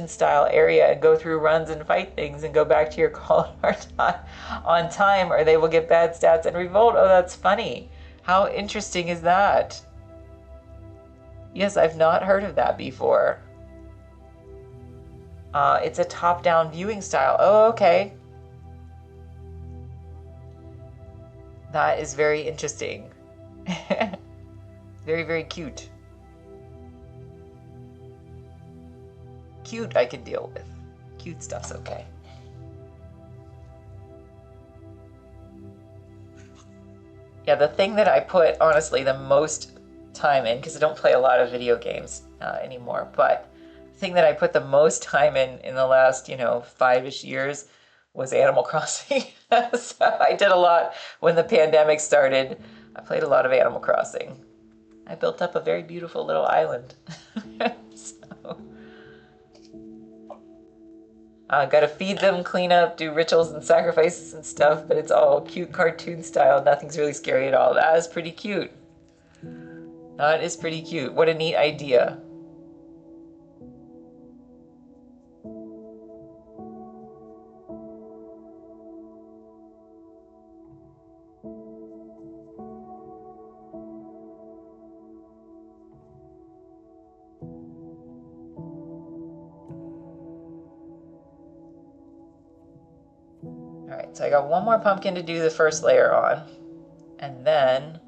style area and go through runs and fight things and go back to your cult on time, or they will get bad stats and revolt. Oh, that's funny. How interesting is that? Yes, I've not heard of that before. It's a top-down viewing style. Oh, okay. That is very interesting. Very, very cute. Cute I can deal with. Cute stuff's okay. Yeah, the thing that I put, honestly, the most time in, because I don't play a lot of video games anymore, but the thing that I put the most time in the last, you know, 5-ish years was Animal Crossing. So I did a lot when the pandemic started. I played a lot of Animal Crossing. I built up a very beautiful little island. Gotta feed them, clean up, do rituals and sacrifices and stuff, but it's all cute cartoon style. Nothing's really scary at all. That is pretty cute. That is pretty cute. What a neat idea. Alright, so I got one more pumpkin to do the first layer on, and then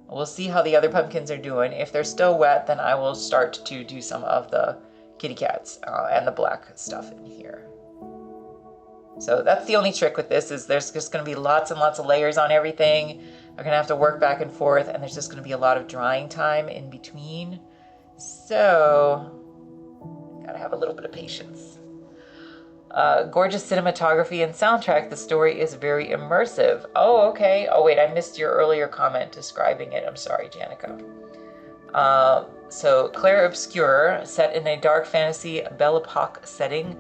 we'll see how the other pumpkins are doing. If they're still wet, then I will start to do some of the kitty cats and the black stuff in here. So that's the only trick with this, is there's just going to be lots and lots of layers on everything. We're going to have to work back and forth, and there's just going to be a lot of drying time in between. So, gotta have a little bit of patience. Gorgeous cinematography and soundtrack. The story is very immersive. Oh, okay. Oh, wait, I missed your earlier comment describing it. I'm sorry, Janica. So, Clair Obscur, set in a dark fantasy Belle Epoque setting.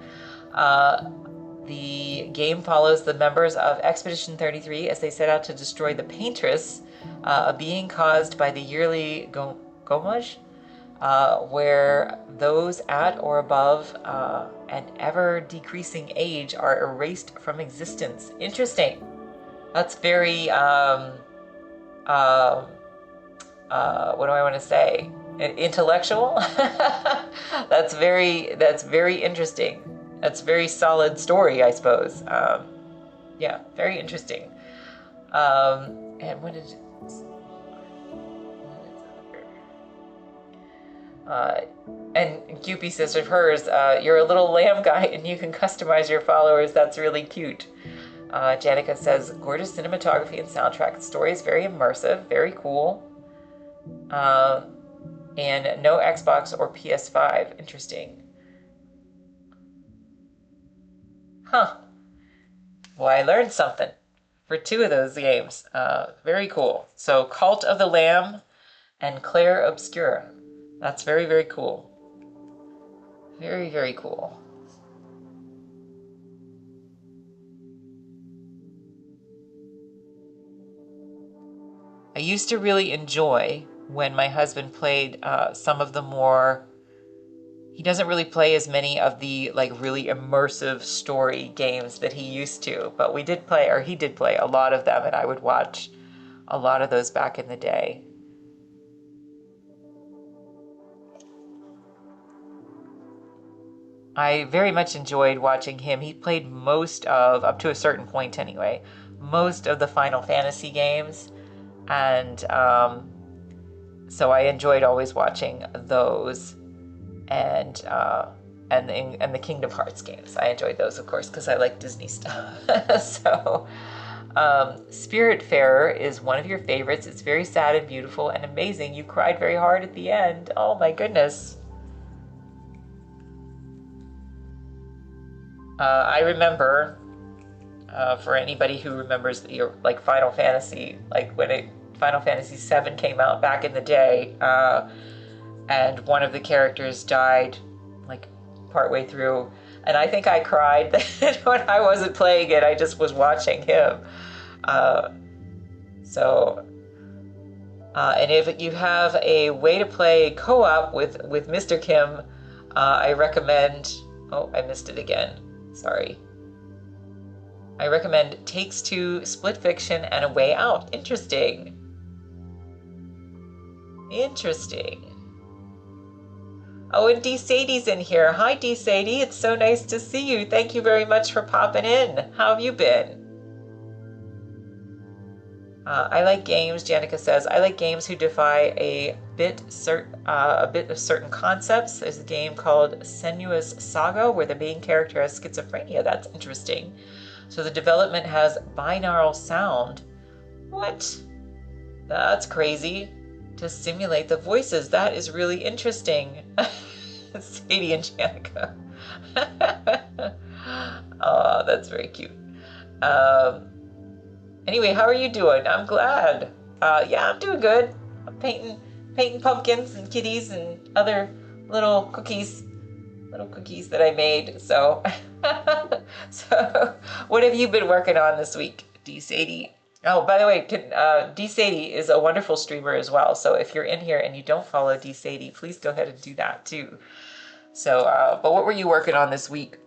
The game follows the members of Expedition 33 as they set out to destroy the Paintress, a being caused by the yearly Gomage, where those at or above an ever-decreasing age are erased from existence. Interesting. That's very, what do I want to say? Intellectual? That's very interesting. That's a very solid story, I suppose. Yeah, very interesting. And what did... and Cupie says of hers, you're a little lamb guy and you can customize your followers. That's really cute. Janica says, gorgeous cinematography and soundtrack. The story is very immersive, very cool. And no Xbox or PS5. Interesting. Huh. Well, I learned something for 2 of those games. Very cool. So, Cult of the Lamb and Clair Obscur. That's very, very cool. Very, very cool. I used to really enjoy when my husband played some of the more... He doesn't really play as many of the like really immersive story games that he used to, but he did play a lot of them, and I would watch a lot of those back in the day. I very much enjoyed watching him. He played most of, up to a certain point anyway, most of the Final Fantasy games, and so I enjoyed always watching those, and the Kingdom Hearts games. I enjoyed those, of course, because I like Disney stuff. So, Spiritfarer is one of your favorites. It's very sad and beautiful and amazing. You cried very hard at the end. Oh my goodness. I remember For anybody who remembers like Final Fantasy, like when Final Fantasy VII came out back in the day, and one of the characters died like partway through, and I think I cried when I wasn't playing it. I just was watching him. And if you have a way to play co-op with Mr. Kim, I recommend. Oh, I missed it again. Sorry. I recommend Takes Two, Split Fiction, and A Way Out. Interesting. Interesting. Oh, and D. Sadie's in here. Hi, D. Sadie. It's so nice to see you. Thank you very much for popping in. How have you been? I like games, Janica says. I like games who defy a bit of certain concepts. There's a game called Senua's Saga where the main character has schizophrenia. That's interesting. So the development has binaural sound. What? That's crazy. To simulate the voices. That is really interesting. Sadie and Janica. Oh, that's very cute. Anyway, how are you doing? I'm glad. Yeah, I'm doing good. I'm painting pumpkins and kitties and other little cookies that I made. So, so what have you been working on this week, D. Sadie? Oh, by the way, D. Sadie is a wonderful streamer as well. So if you're in here and you don't follow D. Sadie, please go ahead and do that too. So, but what were you working on this week?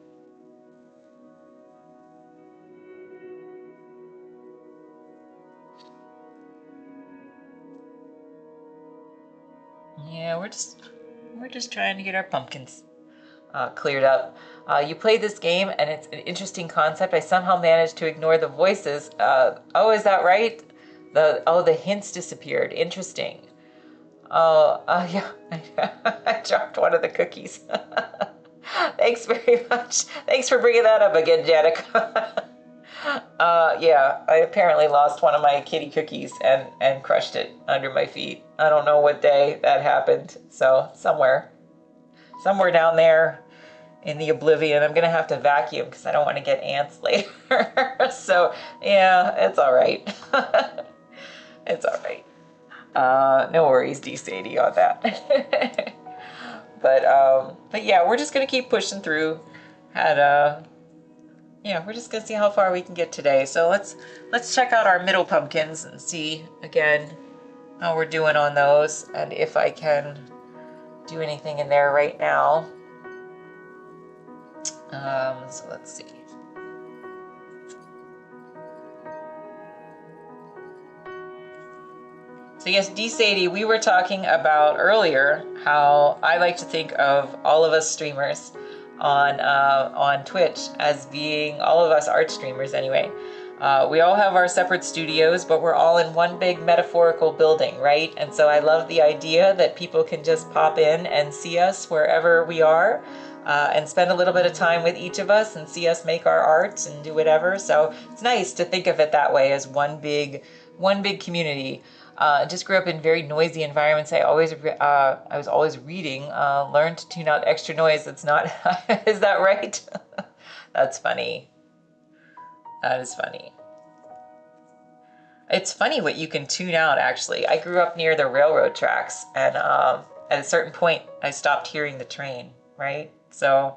Yeah, we're just trying to get our pumpkins cleared up. You played this game and it's an interesting concept. I somehow managed to ignore the voices. Oh, is that right? The hints disappeared. Interesting. Oh, yeah, I dropped one of the cookies. Thanks very much. Thanks for bringing that up again, Janica. Yeah, I apparently lost one of my kitty cookies and crushed it under my feet. I don't know what day that happened. So somewhere down there in the oblivion, I'm gonna have to vacuum because I don't want to get ants later. So yeah, it's all right. It's all right. No worries, D. Sadie, on that. But yeah, we're just gonna keep pushing through. Yeah, we're just gonna see how far we can get today. So let's check out our middle pumpkins and see again how we're doing on those and if I can do anything in there right now. So let's see. So yes, D. Sadie, we were talking about earlier how I like to think of all of us streamers on Twitch as being, all of us art streamers anyway. We all have our separate studios, but we're all in one big metaphorical building, right? And so I love the idea that people can just pop in and see us wherever we are, and spend a little bit of time with each of us and see us make our art and do whatever. So it's nice to think of it that way, as one big community. Just grew up in very noisy environments. I was always reading, learn to tune out extra noise. That's not, is that right? That's funny. That is funny. It's funny what you can tune out, actually. I grew up near the railroad tracks, and at a certain point, I stopped hearing the train, right? So,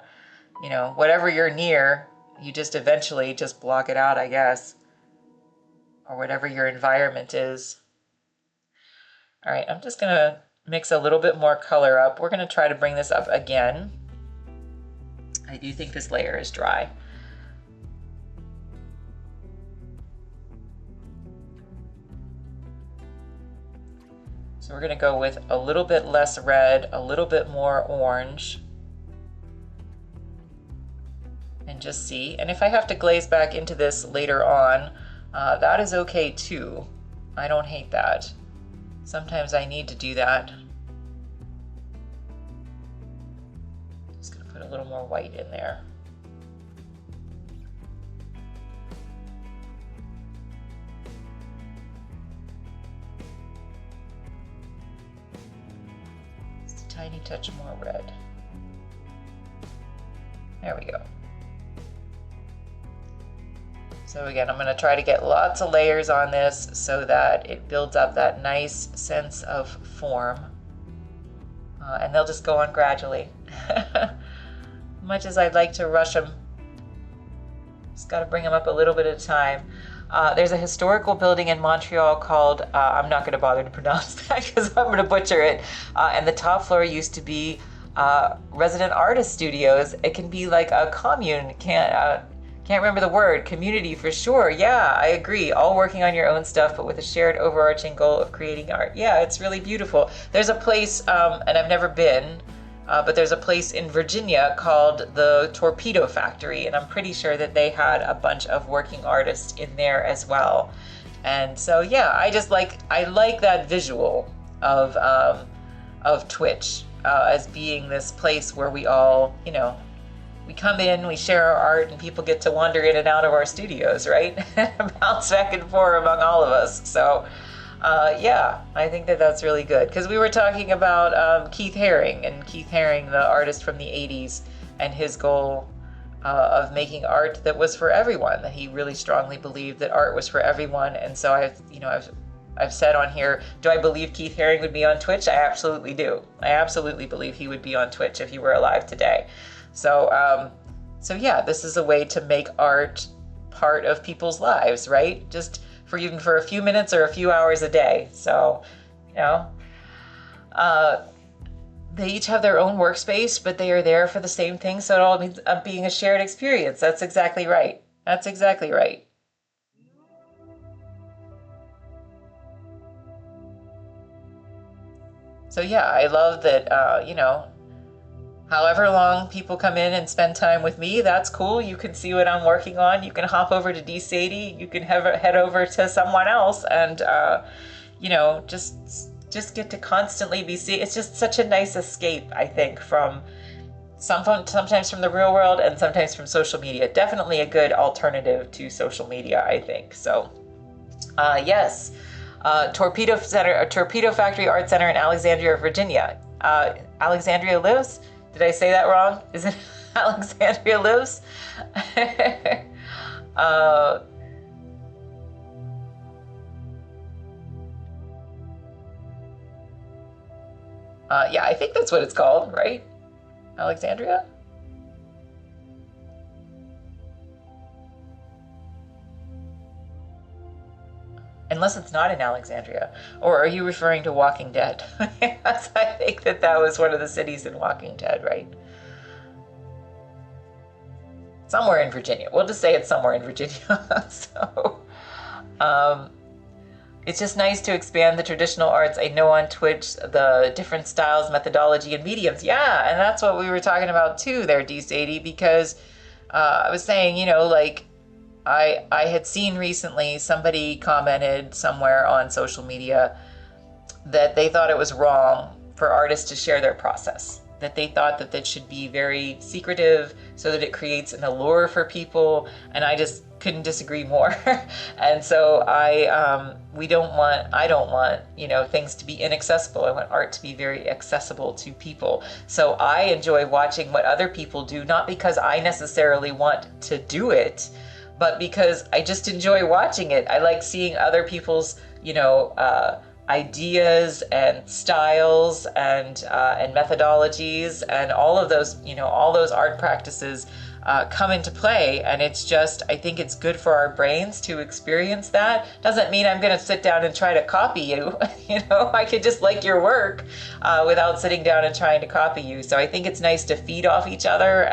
you know, whatever you're near, you just eventually just block it out, I guess, or whatever your environment is. All right, I'm just gonna mix a little bit more color up. We're gonna try to bring this up again. I do think this layer is dry. So we're gonna go with a little bit less red, a little bit more orange, and just see. And if I have to glaze back into this later on, that is okay too. I don't hate that. Sometimes I need to do that. Just gonna put a little more white in there. Just a tiny touch more red. There we go. So again, I'm going to try to get lots of layers on this so that it builds up that nice sense of form. And they'll just go on gradually. Much as I'd like to rush them, just got to bring them up a little bit at a time. There's a historical building in Montreal called, I'm not going to bother to pronounce that because I'm going to butcher it. And the top floor used to be resident artist studios. It can be like a commune. Can't remember the word, community for sure. Yeah, I agree. All working on your own stuff, but with a shared overarching goal of creating art. Yeah, it's really beautiful. There's a place, and I've never been, but there's a place in Virginia called the Torpedo Factory, and I'm pretty sure that they had a bunch of working artists in there as well. And so yeah, I like that visual of Twitch as being this place where we all, we come in, we share our art, and people get to wander in and out of our studios, right? Bounce back and forth among all of us. So yeah, I think that that's really good. Because we were talking about Keith Haring, the artist from the 80s, and his goal of making art that was for everyone, that he really strongly believed that art was for everyone. And so I've said on here, do I believe Keith Haring would be on Twitch? I absolutely do. I absolutely believe he would be on Twitch if he were alive today. So yeah, this is a way to make art part of people's lives, right? Just even for a few minutes or a few hours a day. So, they each have their own workspace, but they are there for the same thing. So it all means being a shared experience. That's exactly right. That's exactly right. So yeah, I love that, however long people come in and spend time with me, that's cool. You can see what I'm working on. You can hop over to D-Sadie. You can head over to someone else and, just get to constantly be seen. It's just such a nice escape, I think, from sometimes from the real world and sometimes from social media. Definitely a good alternative to social media, I think. So, yes, Torpedo Factory Art Center in Alexandria, Virginia. Alexandria lives? Did I say that wrong? Is it Alexandria lives? Yeah, I think that's what it's called, right? Alexandria? Unless it's not in Alexandria. Or are you referring to Walking Dead? Yes, I think that was one of the cities in Walking Dead, right? Somewhere in Virginia. We'll just say it's somewhere in Virginia. So, it's just nice to expand the traditional arts. I know on Twitch, the different styles, methodology, and mediums. Yeah, and that's what we were talking about too there, D-Sadie, because I was saying, I had seen recently somebody commented somewhere on social media that they thought it was wrong for artists to share their process, that they thought that should be very secretive so that it creates an allure for people, and I just couldn't disagree more. And so I don't want things to be inaccessible. I want art to be very accessible to people. So I enjoy watching what other people do, not because I necessarily want to do it, but because I just enjoy watching it. I like seeing other people's, ideas and styles and methodologies and all of those, all those art practices come into play. And it's just, I think it's good for our brains to experience that. Doesn't mean I'm going to sit down and try to copy you. I could just like your work without sitting down and trying to copy you. So I think it's nice to feed off each other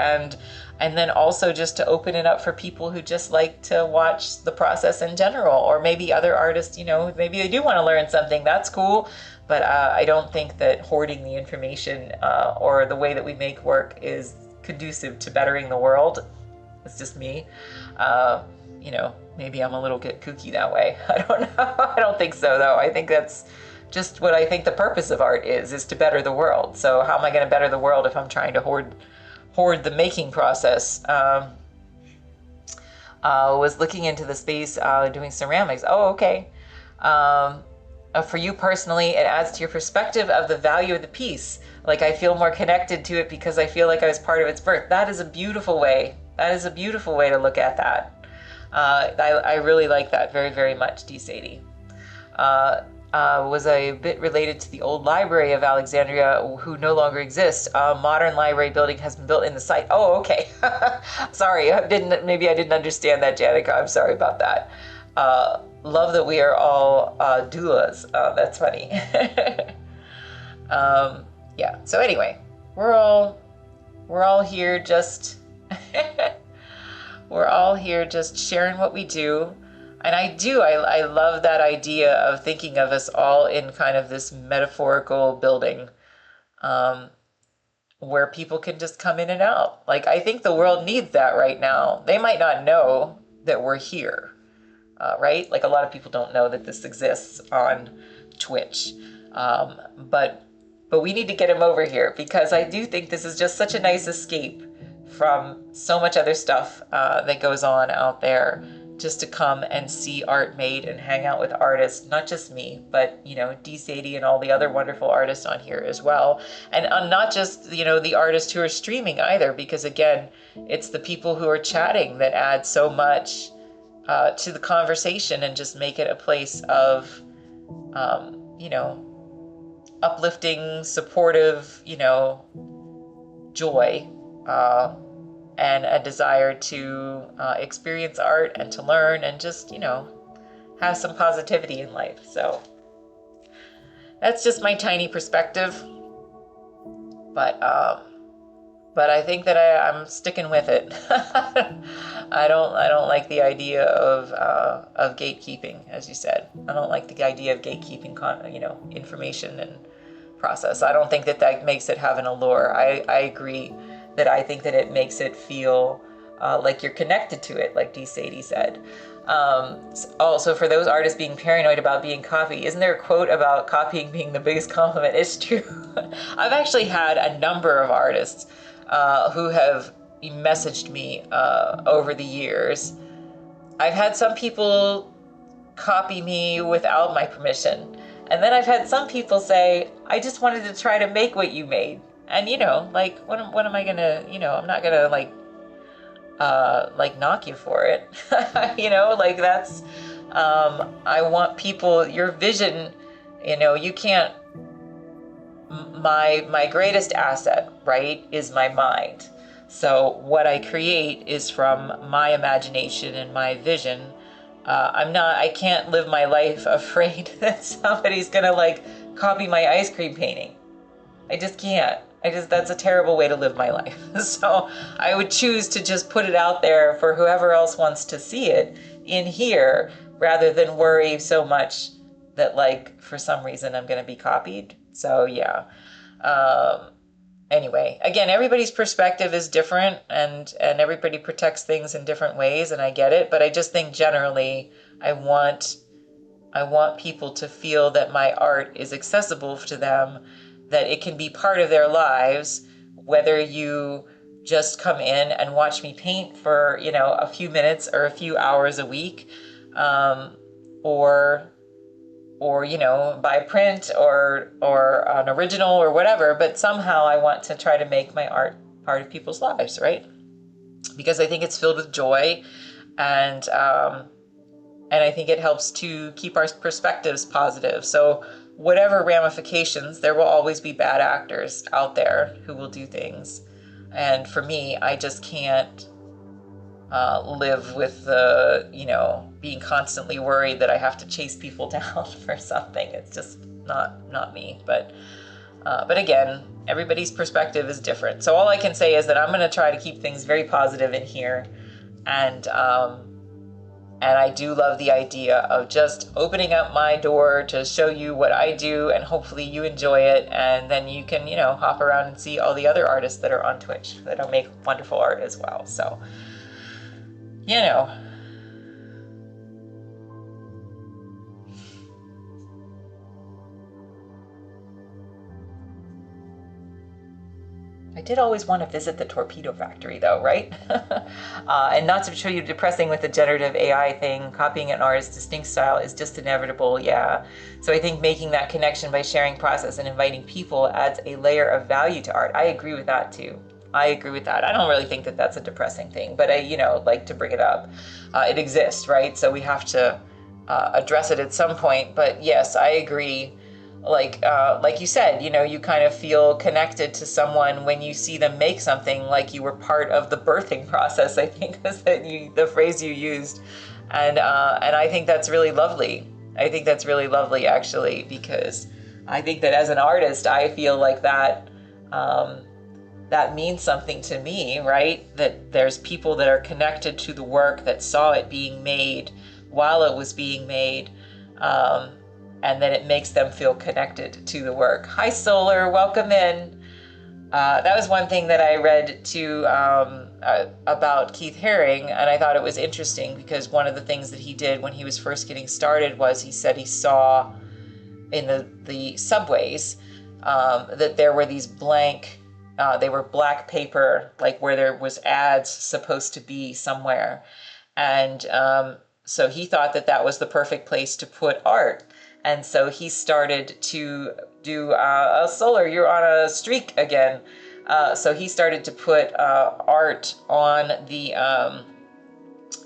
and then also just to open it up for people who just like to watch the process in general, or maybe other artists, maybe they do want to learn something. That's cool. But I don't think that hoarding the information or the way that we make work is conducive to bettering the world. It's just me. Maybe I'm a little bit kooky that way. I don't know. I don't think so, though. I think that's just what I think the purpose of art is to better the world. So how am I going to better the world if I'm trying to hoard the making process? Was looking into the space doing ceramics. Oh, okay. For you personally, it adds to your perspective of the value of the piece. Like I feel more connected to it because I feel like I was part of its birth. That is a beautiful way. That is a beautiful way to look at that. I really like that very, very much, D. Sadie. Was a bit related to the old library of Alexandria, who no longer exists. A modern library building has been built in the site. Oh, okay. Sorry, maybe I didn't understand that, Janica. I'm sorry about that. Love that we are all doulas. That's funny. Yeah. So anyway, we're all here just we're all here just sharing what we do. And I love that idea of thinking of us all in kind of this metaphorical building, where people can just come in and out. Like, I think the world needs that right now. They might not know that we're here, right? Like, a lot of people don't know that this exists on Twitch. But we need to get them over here, because I do think this is just such a nice escape from so much other stuff that goes on out there, just to come and see art made and hang out with artists, not just me, but, you know, D. Sadie and all the other wonderful artists on here as well. And not just, you know, the artists who are streaming either, because again, it's the people who are chatting that add so much to the conversation and just make it a place of, you know, uplifting, supportive, you know, joy, and a desire to experience art and to learn and just, you know, have some positivity in life. So that's just my tiny perspective. But I think that I'm sticking with it. I don't like the idea of gatekeeping, as you said. I don't like the idea of gatekeeping, you know, information and process. I don't think that makes it have an allure. I agree that I think that it makes it feel like you're connected to it, like D. Sadie said. Also, for those artists being paranoid about being copied, isn't there a quote about copying being the biggest compliment? It's true. I've actually had a number of artists who have messaged me over the years. I've had some people copy me without my permission. And then I've had some people say, I just wanted to try to make what you made. And, you know, like, what am I gonna, you know, I'm not gonna, like knock you for it. You know, like, that's, I want people, your vision, you know, you can't, my greatest asset, right, is my mind. So what I create is from my imagination and my vision. I can't live my life afraid that somebody's gonna, like, copy my ice cream painting. I just can't. That's a terrible way to live my life. So I would choose to just put it out there for whoever else wants to see it in here, rather than worry so much that, like, for some reason I'm going to be copied. So yeah. Anyway, again, everybody's perspective is different, and everybody protects things in different ways, and I get it. But I just think generally I want people to feel that my art is accessible to them, that it can be part of their lives, whether you just come in and watch me paint for, you know, a few minutes or a few hours a week, or, you know, buy print or an original or whatever, but somehow I want to try to make my art part of people's lives, right? Because I think it's filled with joy, and I think it helps to keep our perspectives positive. So whatever ramifications, there will always be bad actors out there who will do things. And for me, I just can't live with you know, being constantly worried that I have to chase people down for something. It's just not me. But again, everybody's perspective is different. So all I can say is that I'm going to try to keep things very positive in here. And I do love the idea of just opening up my door to show you what I do, and hopefully you enjoy it. And then you can, you know, hop around and see all the other artists that are on Twitch that make wonderful art as well. So, you know. I did always want to visit the torpedo factory, though, right? And not to show you depressing with the generative AI thing, copying an artist's distinct style is just inevitable, yeah. So I think making that connection by sharing process and inviting people adds a layer of value to art. I agree with that, too. I agree with that. I don't really think that that's a depressing thing, but I, like to bring it up. It exists, right? So we have to address it at some point. But yes, I agree. Like you said, you kind of feel connected to someone when you see them make something, like you were part of the birthing process, I think was the phrase you used. And I think that's really lovely. I think that's really lovely, actually, because I think that as an artist, I feel like that that means something to me, right? That there's people that are connected to the work, that saw it being made while it was being made, and then it makes them feel connected to the work. Hi, Solar, welcome in. That was one thing that I read too about Keith Haring, and I thought it was interesting because one of the things that he did when he was first getting started was he said he saw in the subways that there were these blank, they were black paper, like where there was ads supposed to be somewhere. And so he thought that that was the perfect place to put art. And so he started to do Solar, you're on a streak again. So he started to put art on the,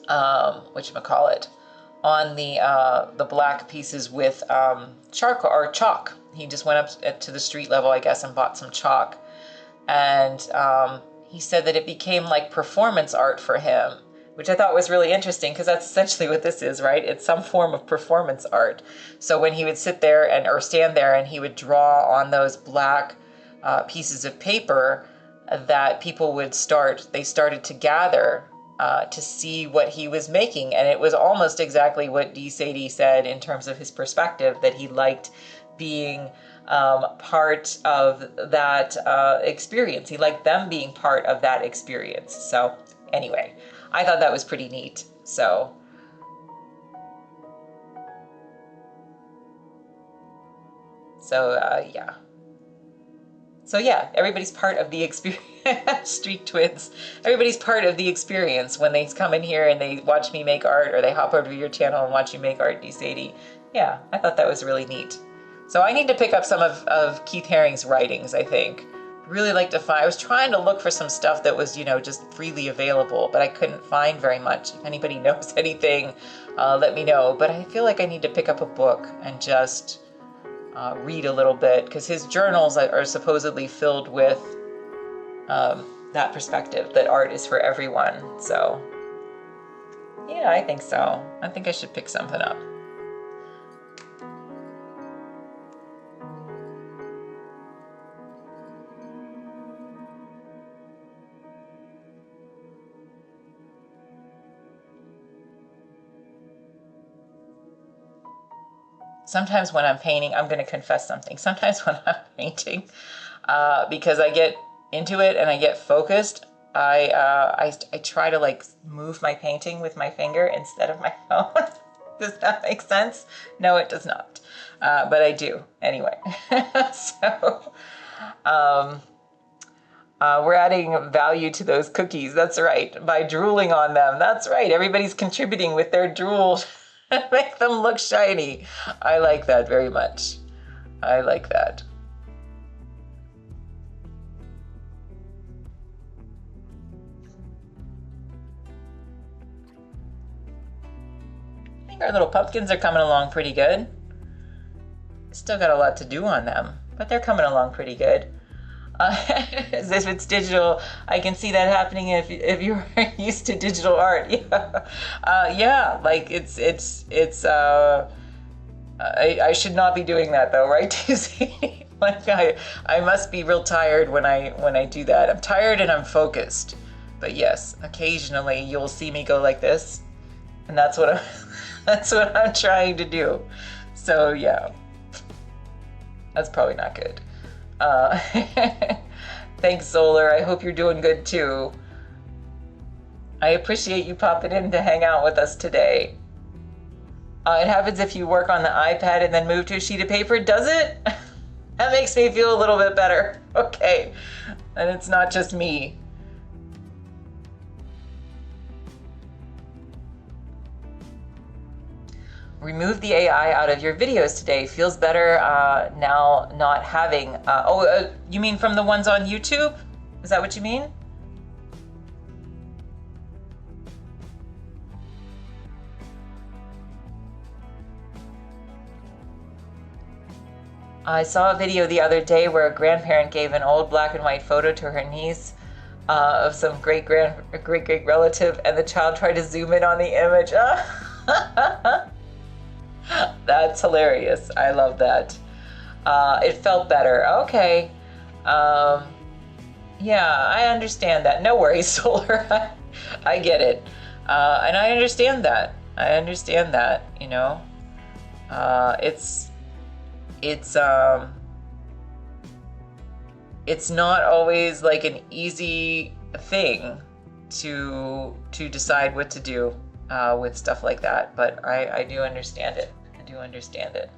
whatchamacallit, on the black pieces with charcoal or chalk. He just went up to the street level, I guess, and bought some chalk. And he said that it became like performance art for him, which I thought was really interesting because that's essentially what this is, right? It's some form of performance art. So when he would sit there or stand there and he would draw on those black pieces of paper, that people would they started to gather to see what he was making. And it was almost exactly what D. Sadie said in terms of his perspective, that he liked being part of that experience. He liked them being part of that experience. So anyway, I thought that was pretty neat. So yeah. So yeah, everybody's part of the experience. Street twins. Everybody's part of the experience when they come in here and they watch me make art, or they hop over to your channel and watch you make art, D. Sadie. Yeah, I thought that was really neat. So I need to pick up some of Keith Haring's writings, I think. Really like to find, I was trying to look for some stuff that was, just freely available, but I couldn't find very much. If anybody knows anything, let me know. But I feel like I need to pick up a book and just read a little bit, because his journals are supposedly filled with that perspective, that art is for everyone. So yeah, I think so. I think I should pick something up. Sometimes when I'm painting, I'm going to confess something. Sometimes when I'm painting, because I get into it and I get focused, I try to like move my painting with my finger instead of my phone. Does that make sense? No, it does not. But I do anyway. So we're adding value to those cookies. That's right. By drooling on them. That's right. Everybody's contributing with their drool. Make them look shiny. I like that very much. I like that. I think our little pumpkins are coming along pretty good. Still got a lot to do on them, but they're coming along pretty good. As if it's digital, I can see that happening if you're used to digital art. Yeah, yeah. Like I should not be doing that though, right? Like I must be real tired when I do that. I'm tired and I'm focused. But yes, occasionally you'll see me go like this, and that's what I'm trying to do. So yeah, that's probably not good. Thanks, Solar. I hope you're doing good too. I appreciate you popping in to hang out with us today. It happens if you work on the iPad and then move to a sheet of paper, does it? That makes me feel a little bit better. Okay, and it's not just me. Remove the AI out of your videos today. Feels better now not having. You mean from the ones on YouTube? Is that what you mean? I saw a video the other day where a grandparent gave an old black and white photo to her niece of some great relative, and the child tried to zoom in on the image. That's hilarious. I love that. It felt better. Okay. Yeah, I understand that. No worries, Solar. I get it. And I understand that. I understand that, you know. It's not always like an easy thing to decide what to do with stuff like that, but I do understand it. I do understand it.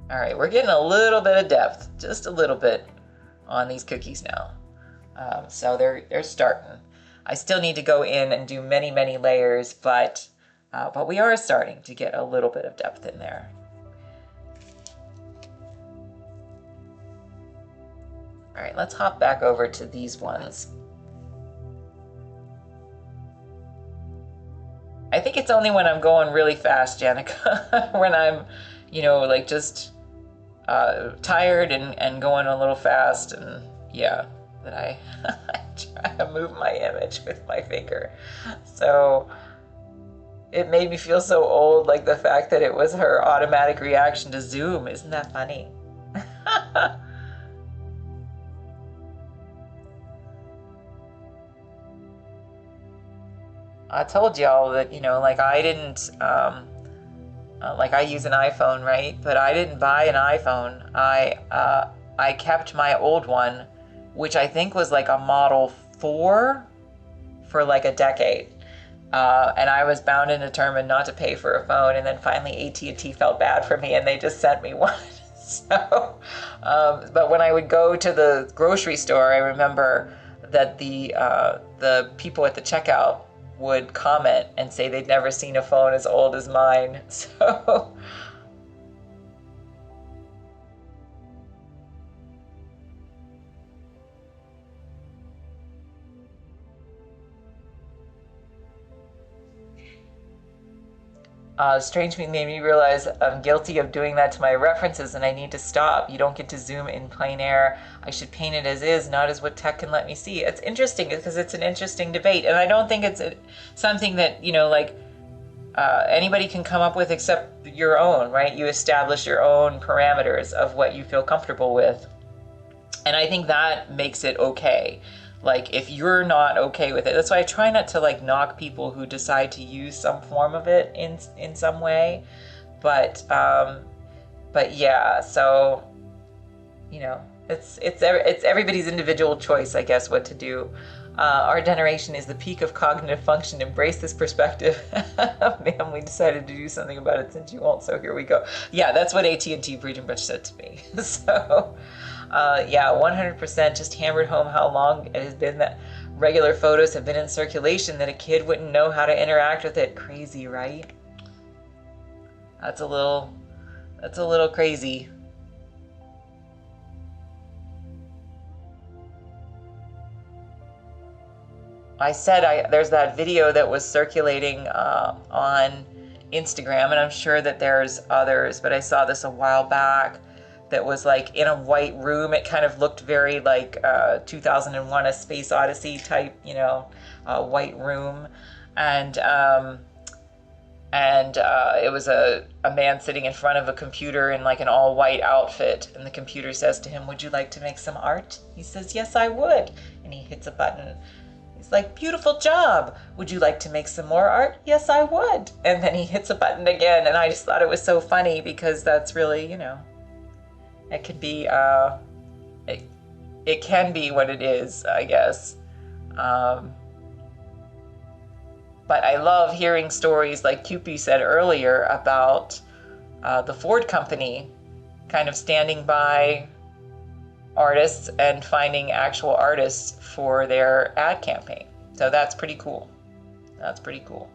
All right, we're getting a little bit of depth, just a little bit on these cookies now. So they're starting. I still need to go in and do many, many layers, but we are starting to get a little bit of depth in there. All right, let's hop back over to these ones. I think it's only when I'm going really fast, Janica, when I'm, you know, like just tired and going a little fast, and yeah, that I try to move my image with my finger. So it made me feel so old, like the fact that it was her automatic reaction to zoom. Isn't that funny? I told y'all that, you know, like I didn't, like I use an iPhone, right? But I didn't buy an iPhone. I kept my old one, which I think was like a Model 4 for like a decade. And I was bound and determined not to pay for a phone. And then finally AT&T felt bad for me and they just sent me one. So, but when I would go to the grocery store, I remember that the people at the checkout would comment and say they'd never seen a phone as old as mine. So Strange made me realize I'm guilty of doing that to my references and I need to stop. You don't get to zoom in plain air. I should paint it as is, not as what tech can let me see. It's interesting because it's an interesting debate, and I don't think it's something that, you know, like anybody can come up with except your own, right? You establish your own parameters of what you feel comfortable with. And I think that makes it okay. Like if you're not okay with it, that's why I try not to like knock people who decide to use some form of it in some way. But yeah, so you know, it's everybody's individual choice, I guess, what to do. Our generation is the peak of cognitive function. Embrace this perspective. Man, we decided to do something about it since you won't, so here we go. Yeah, that's what AT&T pretty much said to me. So yeah, 100% just hammered home how long it has been that regular photos have been in circulation that a kid wouldn't know how to interact with it. Crazy, right? That's a little crazy. I said there's that video that was circulating on Instagram, and I'm sure that there's others, but I saw this a while back that was like in a white room. It kind of looked very like 2001 A Space Odyssey type, you know, white room. And it was a man sitting in front of a computer in like an all white outfit. And the computer says to him, "Would you like to make some art?" He says, "Yes, I would." And he hits a button. He's like, "Beautiful job. Would you like to make some more art?" "Yes, I would." And then he hits a button again. And I just thought it was so funny because that's really, you know, it could be, it can be what it is, I guess. But I love hearing stories like Kewpie said earlier about the Ford company kind of standing by artists and finding actual artists for their ad campaign. So that's pretty cool. That's pretty cool.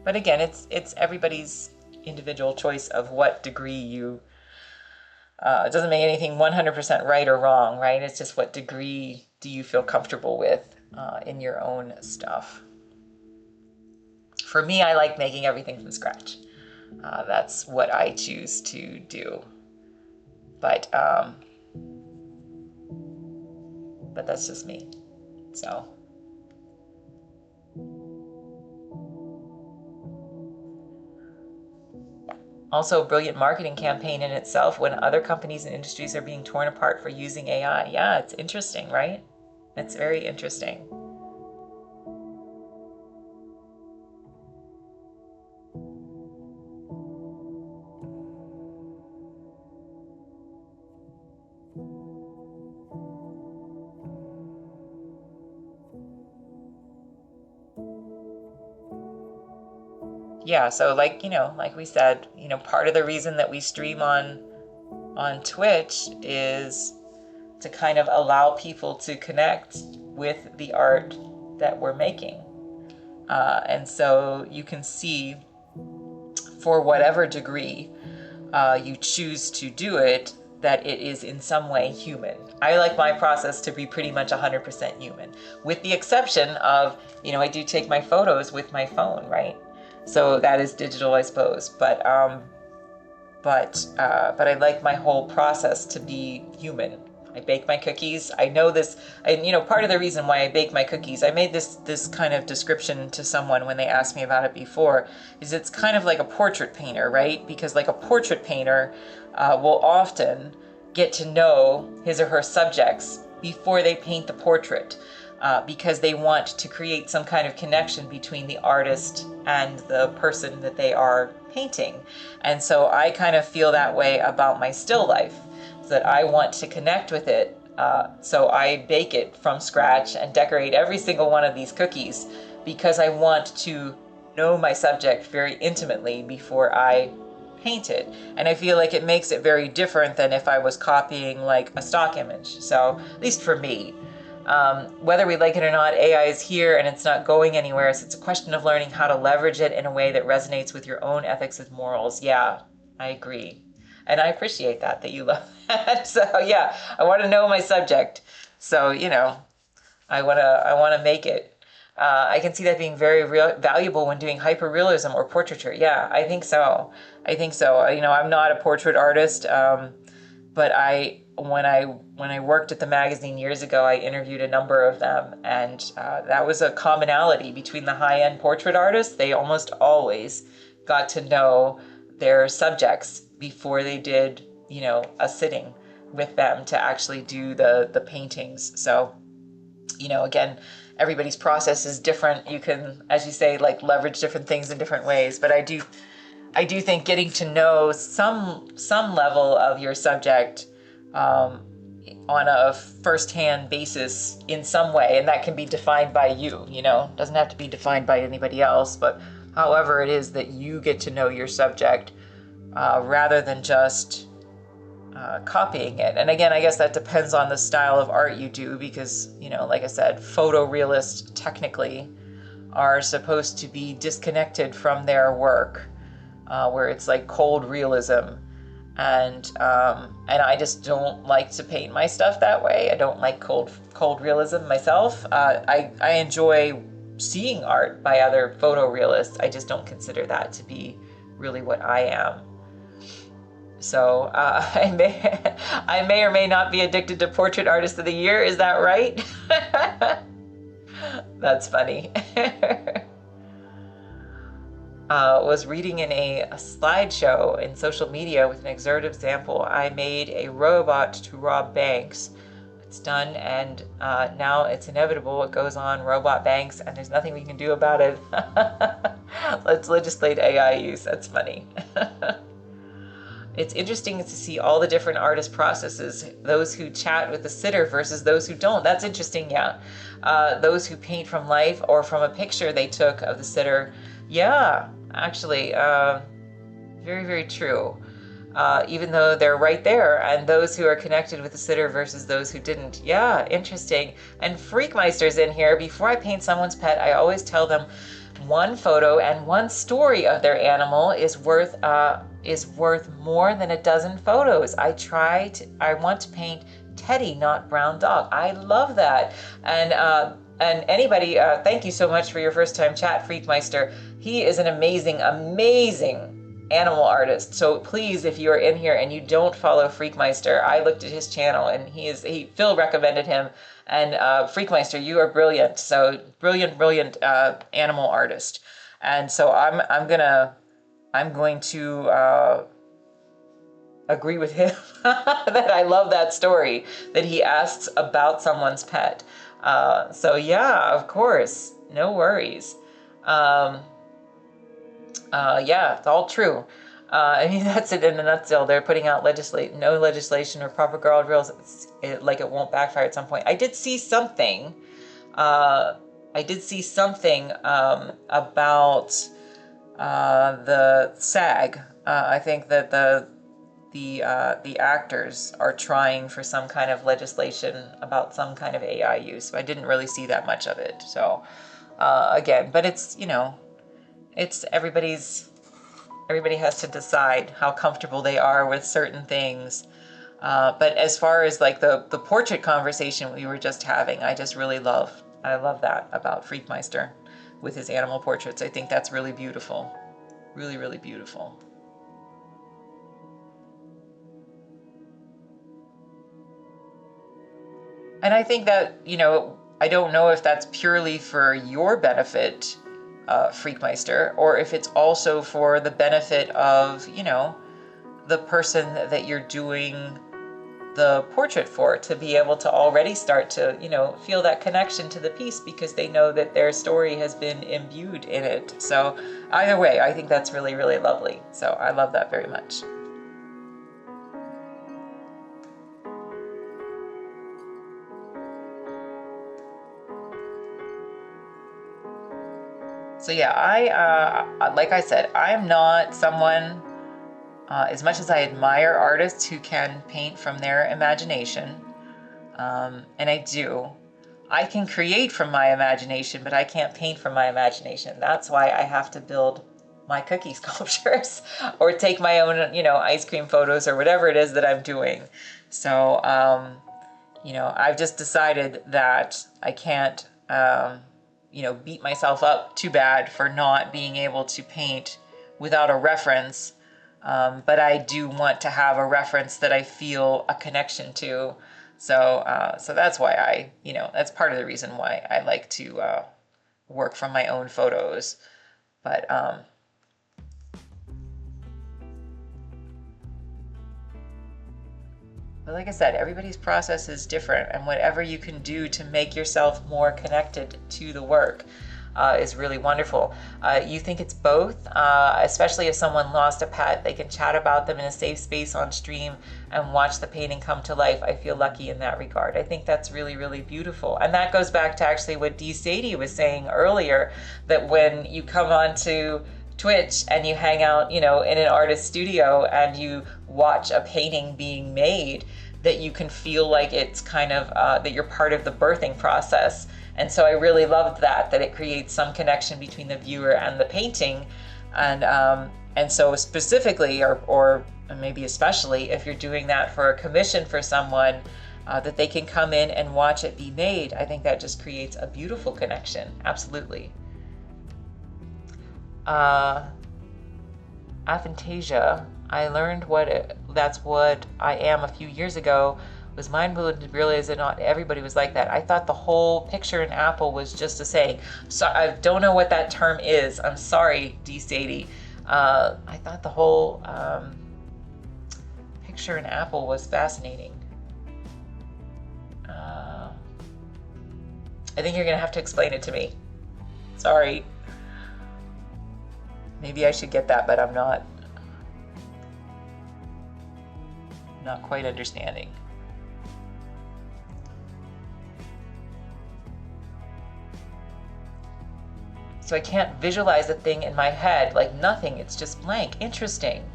But again, it's everybody's individual choice of what degree you, it doesn't make anything 100% right or wrong, right? It's just what degree do you feel comfortable with in your own stuff. For me, I like making everything from scratch. That's what I choose to do. But that's just me. So. Also a brilliant marketing campaign in itself when other companies and industries are being torn apart for using AI. Yeah, it's interesting, right? It's very interesting. Yeah, so like, like we said, part of the reason that we stream on Twitch is to kind of allow people to connect with the art that we're making. And so you can see, for whatever degree you choose to do it, that it is in some way human. I like my process to be pretty much 100% human, with the exception of, I do take my photos with my phone, right? So that is digital, I suppose. But I like my whole process to be human. I bake my cookies. I know this, and part of the reason why I bake my cookies, I made this kind of description to someone when they asked me about it before, is it's kind of like a portrait painter, right? Because like a portrait painter will often get to know his or her subjects before they paint the portrait, because they want to create some kind of connection between the artist and the person that they are painting. And so I kind of feel that way about my still life, that I want to connect with it. So I bake it from scratch and decorate every single one of these cookies because I want to know my subject very intimately before I paint it. And I feel like it makes it very different than if I was copying like a stock image. So at least for me, whether we like it or not, AI is here and it's not going anywhere. So it's a question of learning how to leverage it in a way that resonates with your own ethics and morals. Yeah, I agree. And I appreciate that you love that. So yeah, I want to know my subject. So, I want to make it. I can see that being very valuable when doing hyperrealism or portraiture. Yeah, I think so. I'm not a portrait artist, but when I worked at the magazine years ago, I interviewed a number of them, and that was a commonality between the high-end portrait artists. They almost always got to know their subjects before they did, a sitting with them to actually do the paintings. So, again, everybody's process is different. You can, as you say, like leverage different things in different ways. But I do think getting to know some level of your subject on a first-hand basis in some way, and that can be defined by you, doesn't have to be defined by anybody else, but however it is that you get to know your subject, rather than just copying it. And again, I guess that depends on the style of art you do, because, like I said, photorealists technically are supposed to be disconnected from their work, where it's like cold realism. And I just don't like to paint my stuff that way. I don't like cold realism myself. I enjoy seeing art by other photorealists. I just don't consider that to be really what I am. So I may or may not be addicted to Portrait Artist of the Year. Is that right? That's funny. Was reading in a slideshow in social media with an excerpt example. I made a robot to rob banks. It's done, and now it's inevitable. It goes on, robot banks, and there's nothing we can do about it. Let's legislate AI use. That's funny. It's interesting to see all the different artist processes, those who chat with the sitter versus those who don't. That's interesting, yeah. Those who paint from life or from a picture they took of the sitter. Yeah, actually, very, very true. Even though they're right there, and those who are connected with the sitter versus those who didn't. Yeah, interesting. And Freakmeister's in here. Before I paint someone's pet, I always tell them one photo and one story of their animal is worth more than a dozen photos. I want to paint Teddy, not brown dog. I love that. And anybody, thank you so much for your first time chat, Freakmeister. He is an amazing, amazing animal artist. So please, if you are in here and you don't follow Freakmeister, I looked at his channel and Phil recommended him. And Freakmeister, you are brilliant. So brilliant animal artist. And so I'm going to agree with him that I love that story that he asks about someone's pet. So yeah, of course, no worries. Yeah, it's all true. I mean, that's it in a nutshell. They're putting out no legislation or proper guardrails. Like it won't backfire at some point. I did see something. About the SAG. I think that the actors are trying for some kind of legislation about some kind of AI use. I didn't really see that much of it. So again, but it's, it's everybody has to decide how comfortable they are with certain things. But as far as like the portrait conversation we were just having, I love that about Freakmeister with his animal portraits. I think that's really beautiful. Really, really beautiful. And I think that, I don't know if that's purely for your benefit, Freakmeister, or if it's also for the benefit of, the person that you're doing the portrait for, to be able to already start to, feel that connection to the piece because they know that their story has been imbued in it. So either way, I think that's really, really lovely. So I love that very much. So yeah, like I said, I'm not someone, as much as I admire artists who can paint from their imagination, and I can create from my imagination, but I can't paint from my imagination. That's why I have to build my cookie sculptures or take my own, ice cream photos or whatever it is that I'm doing. So, I've just decided that I can't, beat myself up too bad for not being able to paint without a reference. But I do want to have a reference that I feel a connection to. So that's why that's part of the reason why I like to work from my own photos. But like I said, everybody's process is different, and whatever you can do to make yourself more connected to the work is really wonderful. You think it's both, especially if someone lost a pet, they can chat about them in a safe space on stream and watch the painting come to life. I feel lucky in that regard. I think that's really, really beautiful. And that goes back to actually what Dee Sadie was saying earlier, that when you come onto Twitch and you hang out, in an artist studio and you watch a painting being made, that you can feel like it's kind of, that you're part of the birthing process. And so I really loved that it creates some connection between the viewer and the painting. And so specifically, or maybe especially, if you're doing that for a commission for someone, that they can come in and watch it be made, I think that just creates a beautiful connection. Absolutely. Aphantasia, I learned that's what I am a few years ago. Was mind-blown to realize that not everybody was like that. I thought the whole picture in Apple was just a saying. So I don't know what that term is. I'm sorry, Dee Sadie. I thought the whole picture in Apple was fascinating. I think you're gonna have to explain it to me. Sorry. Maybe I should get that, but I'm not quite understanding. So I can't visualize a thing in my head, like nothing, it's just blank. Interesting.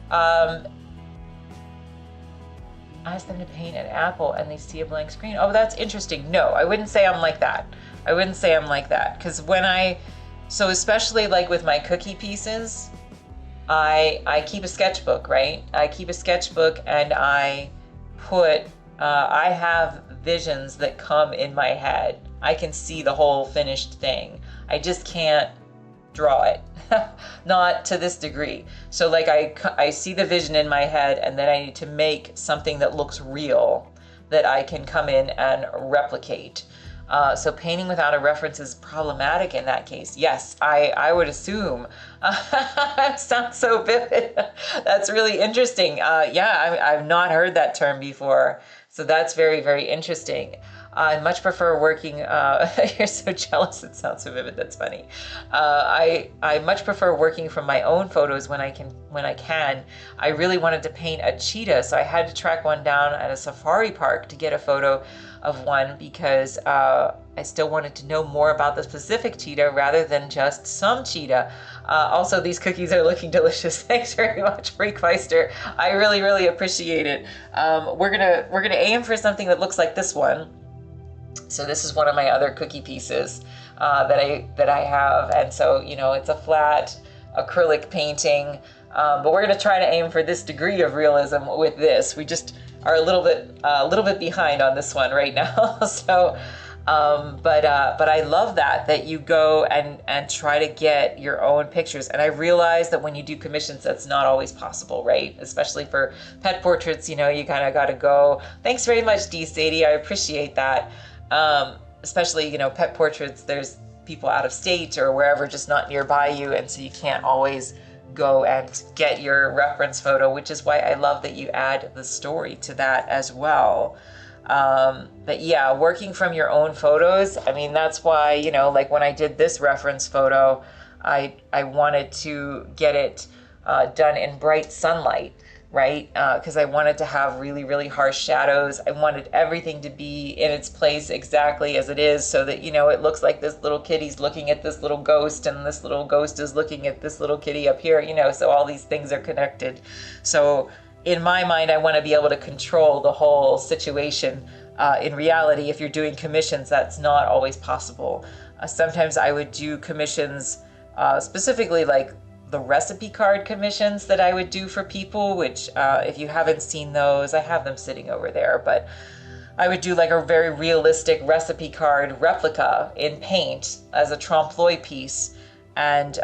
Ask them to paint an apple and they see a blank screen. Oh, that's interesting. No, I wouldn't say I'm like that. Because when I So especially like with my cookie pieces, I keep a sketchbook, right? I keep a sketchbook and I have visions that come in my head. I can see the whole finished thing. I just can't draw it. Not to this degree. So like I see the vision in my head, and then I need to make something that looks real that I can come in and replicate. So painting without a reference is problematic in that case. Yes, I would assume. Sounds so vivid. That's really interesting. Yeah, I've not heard that term before. So that's very, very interesting. I much prefer working, you're so jealous, it sounds so vivid, that's funny. I much prefer working from my own photos when I can. I really wanted to paint a cheetah, so I had to track one down at a safari park to get a photo of one because I still wanted to know more about the specific cheetah rather than just some cheetah. Also, these cookies are looking delicious. Thanks very much, Freakmeister. I really, really appreciate it. We're gonna aim for something that looks like this one. So this is one of my other cookie pieces that I have, and so it's a flat acrylic painting, but we're going to try to aim for this degree of realism with this. We just are a little bit behind on this one right now. So, but I love that you go and try to get your own pictures. And I realize that when you do commissions, that's not always possible, right? Especially for pet portraits, you kind of got to go. Thanks very much, D. Sadie. I appreciate that. Especially, pet portraits, there's people out of state or wherever, just not nearby you. And so you can't always go and get your reference photo, which is why I love that you add the story to that as well. But yeah, working from your own photos, I mean, that's why, like when I did this reference photo, I wanted to get it done in bright sunlight, right? Because I wanted to have really, really harsh shadows. I wanted everything to be in its place exactly as it is so that, it looks like this little kitty's looking at this little ghost and this little ghost is looking at this little kitty up here, so all these things are connected. So in my mind, I want to be able to control the whole situation. In reality, if you're doing commissions, that's not always possible. Sometimes I would do commissions specifically like the recipe card commissions that I would do for people, which if you haven't seen those, I have them sitting over there, but I would do like a very realistic recipe card replica in paint as a trompe-l'oeil piece. And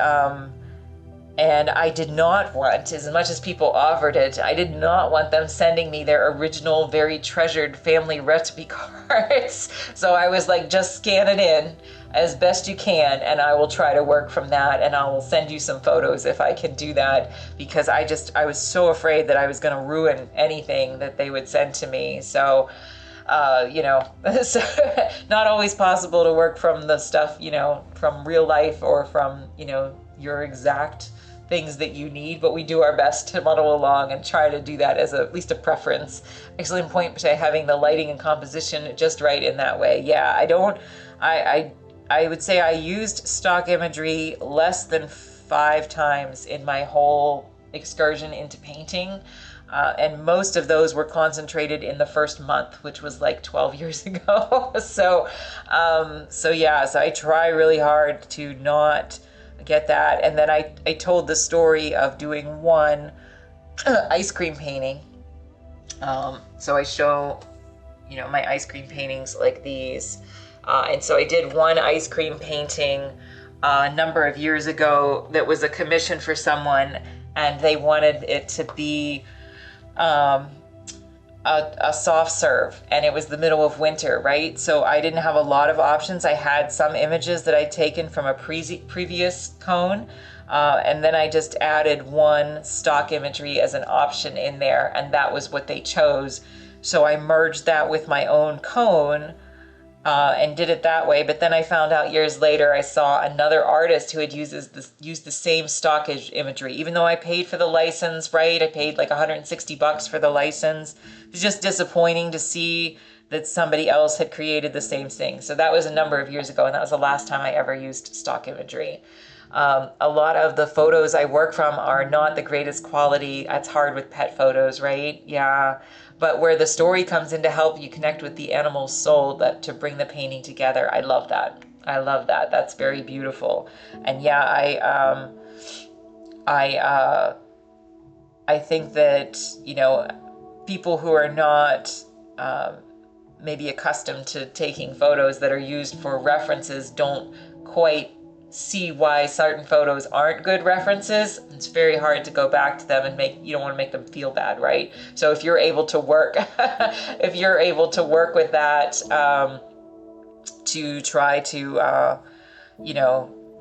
I did not want, as much as people offered it, I did not want them sending me their original, very treasured family recipe cards. So I was like, just scan it in as best you can, and I will try to work from that, and I will send you some photos if I can do that, because I was so afraid that I was going to ruin anything that they would send to me. So, so not always possible to work from the stuff, from real life or from, your exact things that you need, but we do our best to muddle along and try to do that as at least a preference. Excellent point by having the lighting and composition just right in that way. Yeah, I would say I used stock imagery less than 5 times in my whole excursion into painting. And most of those were concentrated in the first month, which was like 12 years ago. So I try really hard to not get that. And then I told the story of doing one ice cream painting. So I show, my ice cream paintings like these. And so I did one ice cream painting a number of years ago that was a commission for someone, and they wanted it to be a soft serve, and it was the middle of winter, right? So I didn't have a lot of options. I had some images that I'd taken from a previous cone, and then I just added one stock imagery as an option in there, and that was what they chose. So I merged that with my own cone and did it that way. But then I found out years later, I saw another artist who had used the same stock imagery, even though I paid for the license, right? I paid like $160 for the license. It was just disappointing to see that somebody else had created the same thing. So that was a number of years ago, and that was the last time I ever used stock imagery. A lot of the photos I work from are not the greatest quality. It's hard with pet photos, right? Yeah. But where the story comes in to help you connect with the animal's soul, that to bring the painting together, I love that. I love that. That's very beautiful. And yeah, I I think that, people who are not maybe accustomed to taking photos that are used for references don't quite see why certain photos aren't good references. It's very hard to go back to them and you don't want to make them feel bad, right? So if you're able to work, if you're able to work with that, to try to,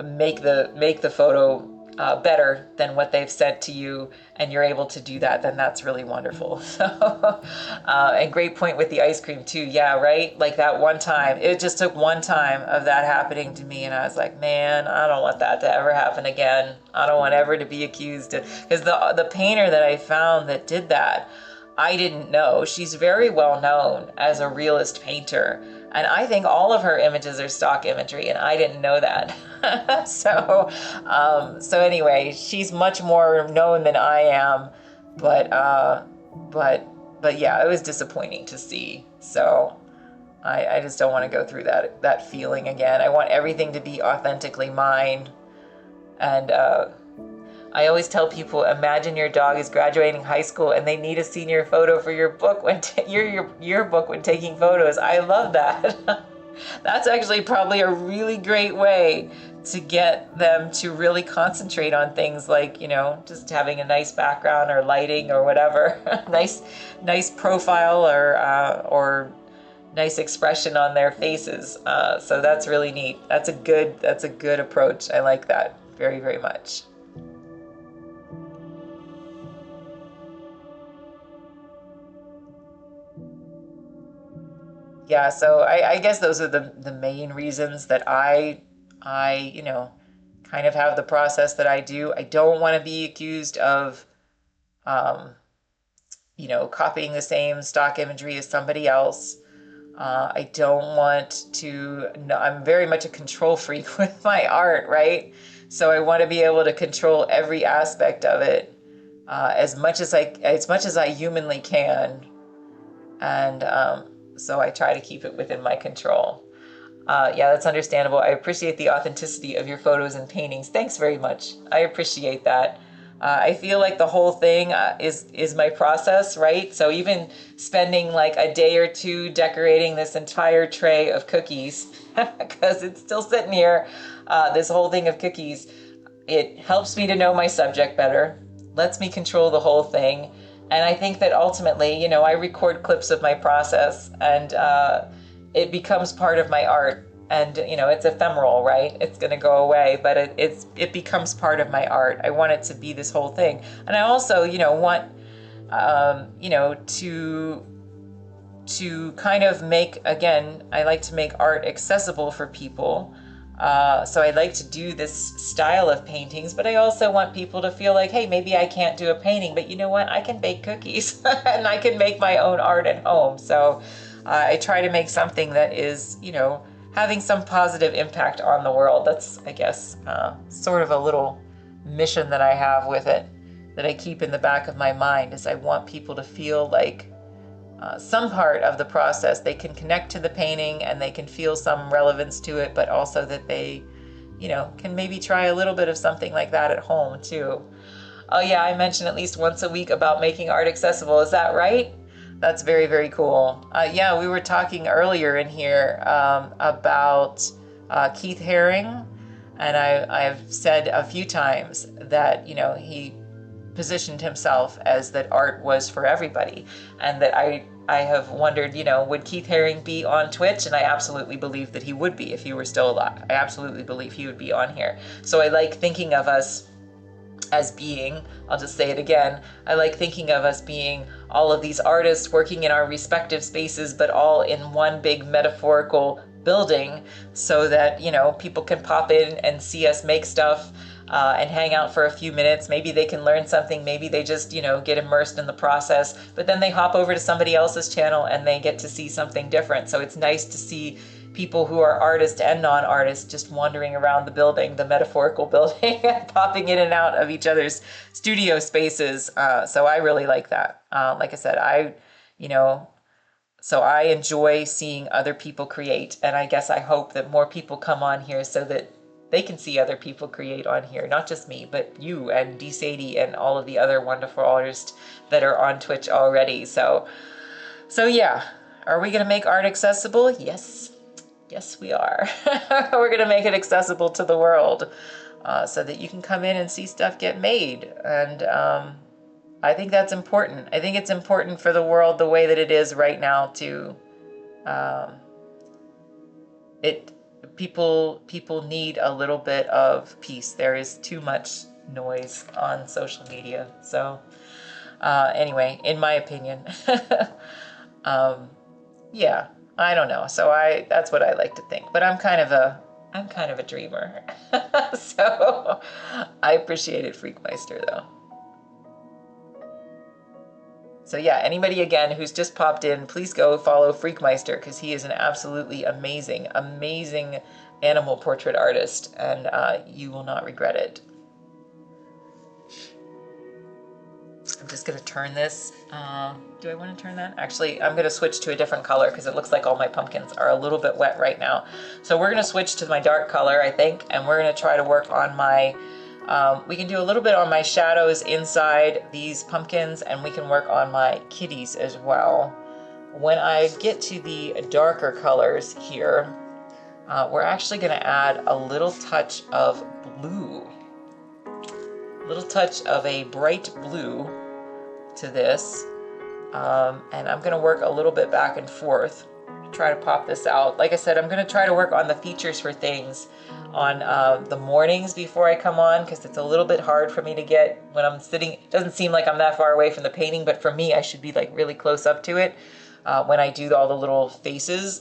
make the photo better than what they've said to you, and you're able to do that, then that's really wonderful. So, and great point with the ice cream too. Yeah, right? Like that one time, it just took one time of that happening to me, and I was like, man, I don't want that to ever happen again. I don't want ever to be accused of, because the painter that I found that did that, I didn't know. She's very well known as a realist painter. And I think all of her images are stock imagery, and I didn't know that. So anyway, she's much more known than I am, but yeah, it was disappointing to see. So I just don't want to go through that feeling again. I want everything to be authentically mine. And I always tell people, imagine your dog is graduating high school and they need a senior photo for your book your yearbook when taking photos. I love that. That's actually probably a really great way to get them to really concentrate on things like, just having a nice background or lighting or whatever, nice profile or nice expression on their faces. So that's really neat. That's a good approach. I like that very, very much. Yeah, so I guess those are the main reasons that I kind of have the process that I do. I don't want to be accused of um, copying the same stock imagery as somebody else. I don't want to, no, I'm very much a control freak with my art, right? So I want to be able to control every aspect of it, as much as I humanly can. And so I try to keep it within my control. Yeah, that's understandable. I appreciate the authenticity of your photos and paintings. Thanks very much. I appreciate that. I feel like the whole thing is my process, right? So even spending like a day or two decorating this entire tray of cookies, because it's still sitting here, this whole thing of cookies, it helps me to know my subject better, lets me control the whole thing. And I think that ultimately, I record clips of my process, and it becomes part of my art. And, it's ephemeral, right? It's going to go away, but it becomes part of my art. I want it to be this whole thing. And I also, want, to kind of make, again, I like to make art accessible for people. So I like to do this style of paintings, but I also want people to feel like, hey, maybe I can't do a painting, but you know what? I can bake cookies and I can make my own art at home. So I try to make something that is, having some positive impact on the world. That's, I guess, sort of a little mission that I have with it, that I keep in the back of my mind, is I want people to feel like some part of the process they can connect to the painting and they can feel some relevance to it, but also that they, can maybe try a little bit of something like that at home too. Oh yeah, I mentioned at least once a week about making art accessible. Is that right? That's very, very cool. Yeah, we were talking earlier in here about Keith Haring, and I've said a few times that, he positioned himself as that art was for everybody, and that I have wondered, would Keith Haring be on Twitch? And I absolutely believe that he would be if he were still alive. I absolutely believe he would be on here. So I like thinking of us as being, I'll just say it again, I like thinking of us being all of these artists working in our respective spaces, but all in one big metaphorical building, so that, people can pop in and see us make stuff and hang out for a few minutes. Maybe they can learn something. Maybe they just, get immersed in the process, but then they hop over to somebody else's channel and they get to see something different. So it's nice to see people who are artists and non-artists just wandering around the building, the metaphorical building, popping in and out of each other's studio spaces. So I really like that. Like I said, So I enjoy seeing other people create, and I guess I hope that more people come on here so that they can see other people create on here, not just me, but you and D-Sadie and all of the other wonderful artists that are on Twitch already. So yeah, are we gonna make art accessible? Yes, yes we are. We're gonna make it accessible to the world so that you can come in and see stuff get made. And I think that's important. I think it's important for the world the way that it is right now to, people need a little bit of peace. There is too much noise on social media. So anyway, in my opinion, yeah, I don't know. So that's what I like to think, but I'm kind of a dreamer. So I appreciate it, Freakmeister, though. So yeah, anybody again who's just popped in, please go follow Freakmeister, because he is an absolutely amazing, amazing animal portrait artist, and you will not regret it. I'm just gonna turn this. Do I want to turn that? Actually, I'm gonna switch to a different color because it looks like all my pumpkins are a little bit wet right now. So we're gonna switch to my dark color, I think, and we're gonna try to work on my, we can do a little bit on my shadows inside these pumpkins, and we can work on my kitties as well. When I get to the darker colors here, we're actually gonna add a little touch of blue. A little touch of a bright blue to this. And I'm gonna work a little bit back and forth to try to pop this out. Like I said, I'm gonna try to work on the features for things on the mornings before I come on, because it's a little bit hard for me to get when I'm sitting. It doesn't seem like I'm that far away from the painting, but for me, I should be like really close up to it when I do all the little faces.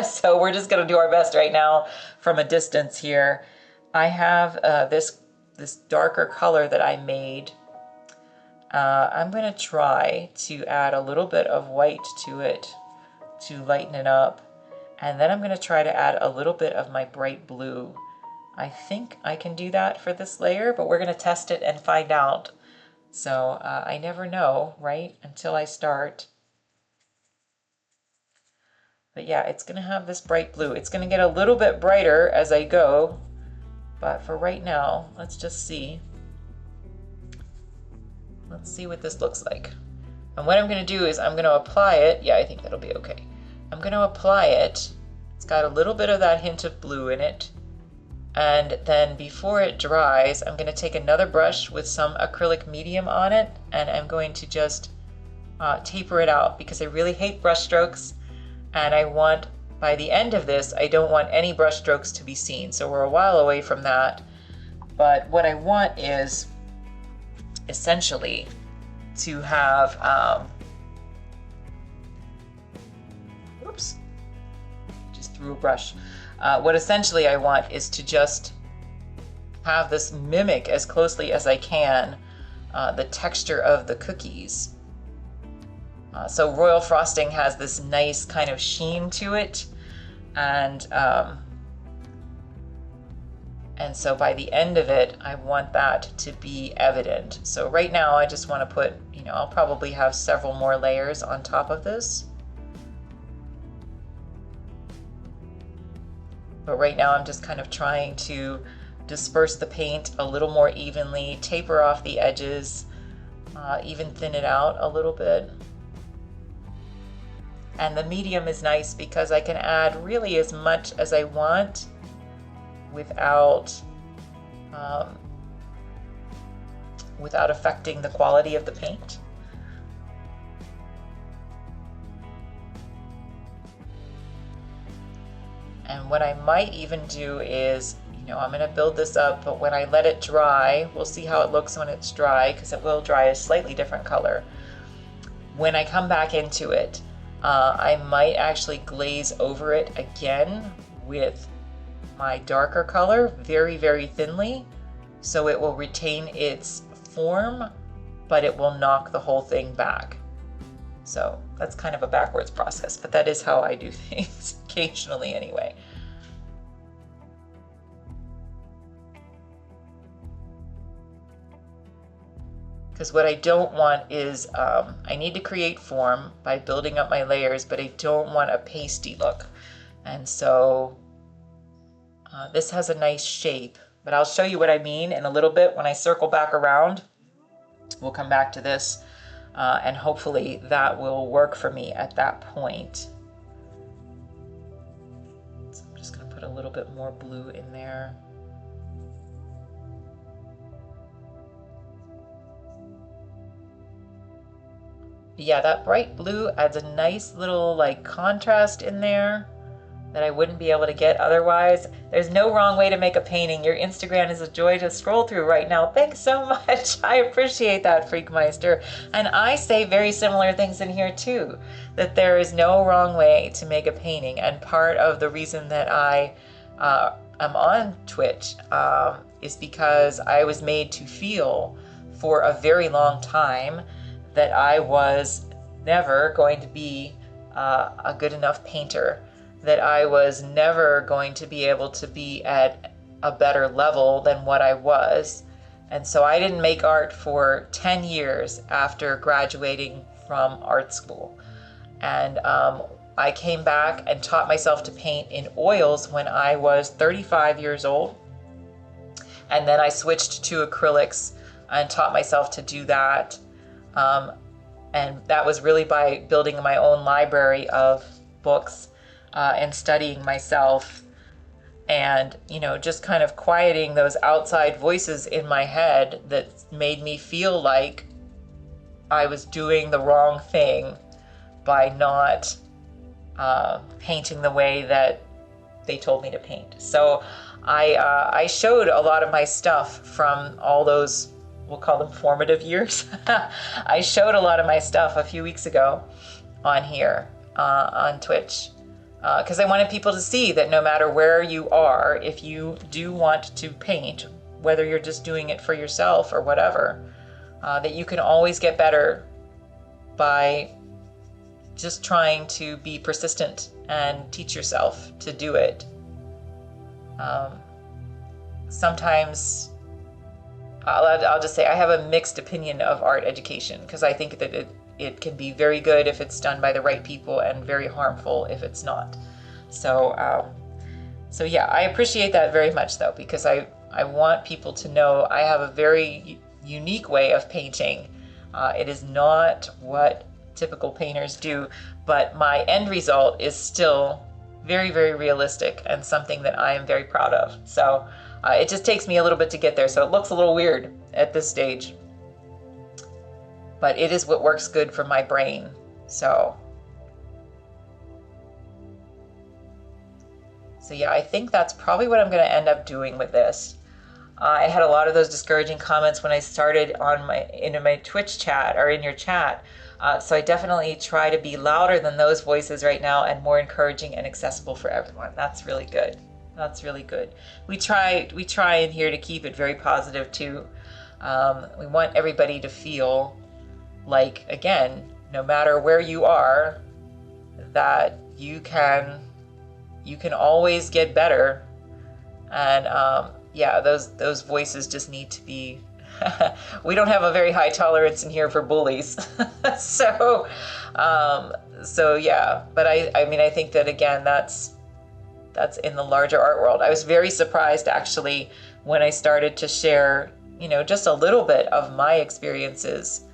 So we're just gonna do our best right now from a distance here. I have this darker color that I made. I'm going to try to add a little bit of white to it to lighten it up. And then I'm going to try to add a little bit of my bright blue. I think I can do that for this layer, but we're going to test it and find out. So I never know, right, until I start. But yeah, it's going to have this bright blue. It's going to get a little bit brighter as I go. But for right now, let's just see. Let's see what this looks like. And what I'm going to do is I'm going to apply it. Yeah, I think that'll be okay. I'm going to apply it. It's got a little bit of that hint of blue in it. And then before it dries, I'm going to take another brush with some acrylic medium on it, and I'm going to just taper it out, because I really hate brush strokes, and I want, by the end of this, I don't want any brush strokes to be seen. So we're a while away from that. But what I want is essentially to have, whoops, just threw a brush. What essentially I want is to just have this mimic as closely as I can the texture of the cookies. So royal frosting has this nice kind of sheen to it, and so by the end of it, I want that to be evident. So right now, I just want to put, I'll probably have several more layers on top of this. But right now, I'm just kind of trying to disperse the paint a little more evenly, taper off the edges, even thin it out a little bit. And the medium is nice because I can add really as much as I want without affecting the quality of the paint. And what I might even do is, I'm going to build this up, but when I let it dry, we'll see how it looks when it's dry, because it will dry a slightly different color. When I come back into it, I might actually glaze over it again with my darker color very, very thinly, so it will retain its form, but it will knock the whole thing back. So that's kind of a backwards process, but that is how I do things occasionally anyway. Because what I don't want is, I need to create form by building up my layers, but I don't want a pasty look. And so this has a nice shape, but I'll show you what I mean in a little bit when I circle back around. We'll come back to this, and hopefully that will work for me at that point. So I'm just going to put a little bit more blue in there. Yeah, that bright blue adds a nice little like contrast in there that I wouldn't be able to get otherwise. There's no wrong way to make a painting. Your Instagram is a joy to scroll through right now. Thanks so much. I appreciate that, Freakmeister. And I say very similar things in here too, that there is no wrong way to make a painting. And part of the reason that I am on Twitch is because I was made to feel for a very long time that I was never going to be a good enough painter, that I was never going to be able to be at a better level than what I was. And so I didn't make art for 10 years after graduating from art school. And I came back and taught myself to paint in oils when I was 35 years old. And then I switched to acrylics and taught myself to do that. And that was really by building my own library of books and studying myself, and just kind of quieting those outside voices in my head that made me feel like I was doing the wrong thing by not painting the way that they told me to paint. So I showed a lot of my stuff from all those, we'll call them formative years. I showed a lot of my stuff a few weeks ago on here on Twitch, because I wanted people to see that no matter where you are, if you do want to paint, whether you're just doing it for yourself or whatever, that you can always get better by just trying to be persistent and teach yourself to do it. Sometimes I'll just say I have a mixed opinion of art education, because I think that it can be very good if it's done by the right people and very harmful if it's not. So yeah, I appreciate that very much though, because I want people to know I have a very unique way of painting. It is not what typical painters do, but my end result is still very, very realistic and something that I am very proud of. So it just takes me a little bit to get there. So it looks a little weird at this stage, but it is what works good for my brain. So yeah, I think that's probably what I'm going to end up doing with this. I had a lot of those discouraging comments when I started on in my Twitch chat or in your chat. So I definitely try to be louder than those voices right now and more encouraging and accessible for everyone. That's really good. That's really good. We try in here to keep it very positive too. We want everybody to feel like, again, no matter where you are, that you can always get better. And yeah, those voices just need to be we don't have a very high tolerance in here for bullies. so yeah, but I mean, I think that again, that's in the larger art world. I was very surprised actually when I started to share, just a little bit of my experiences,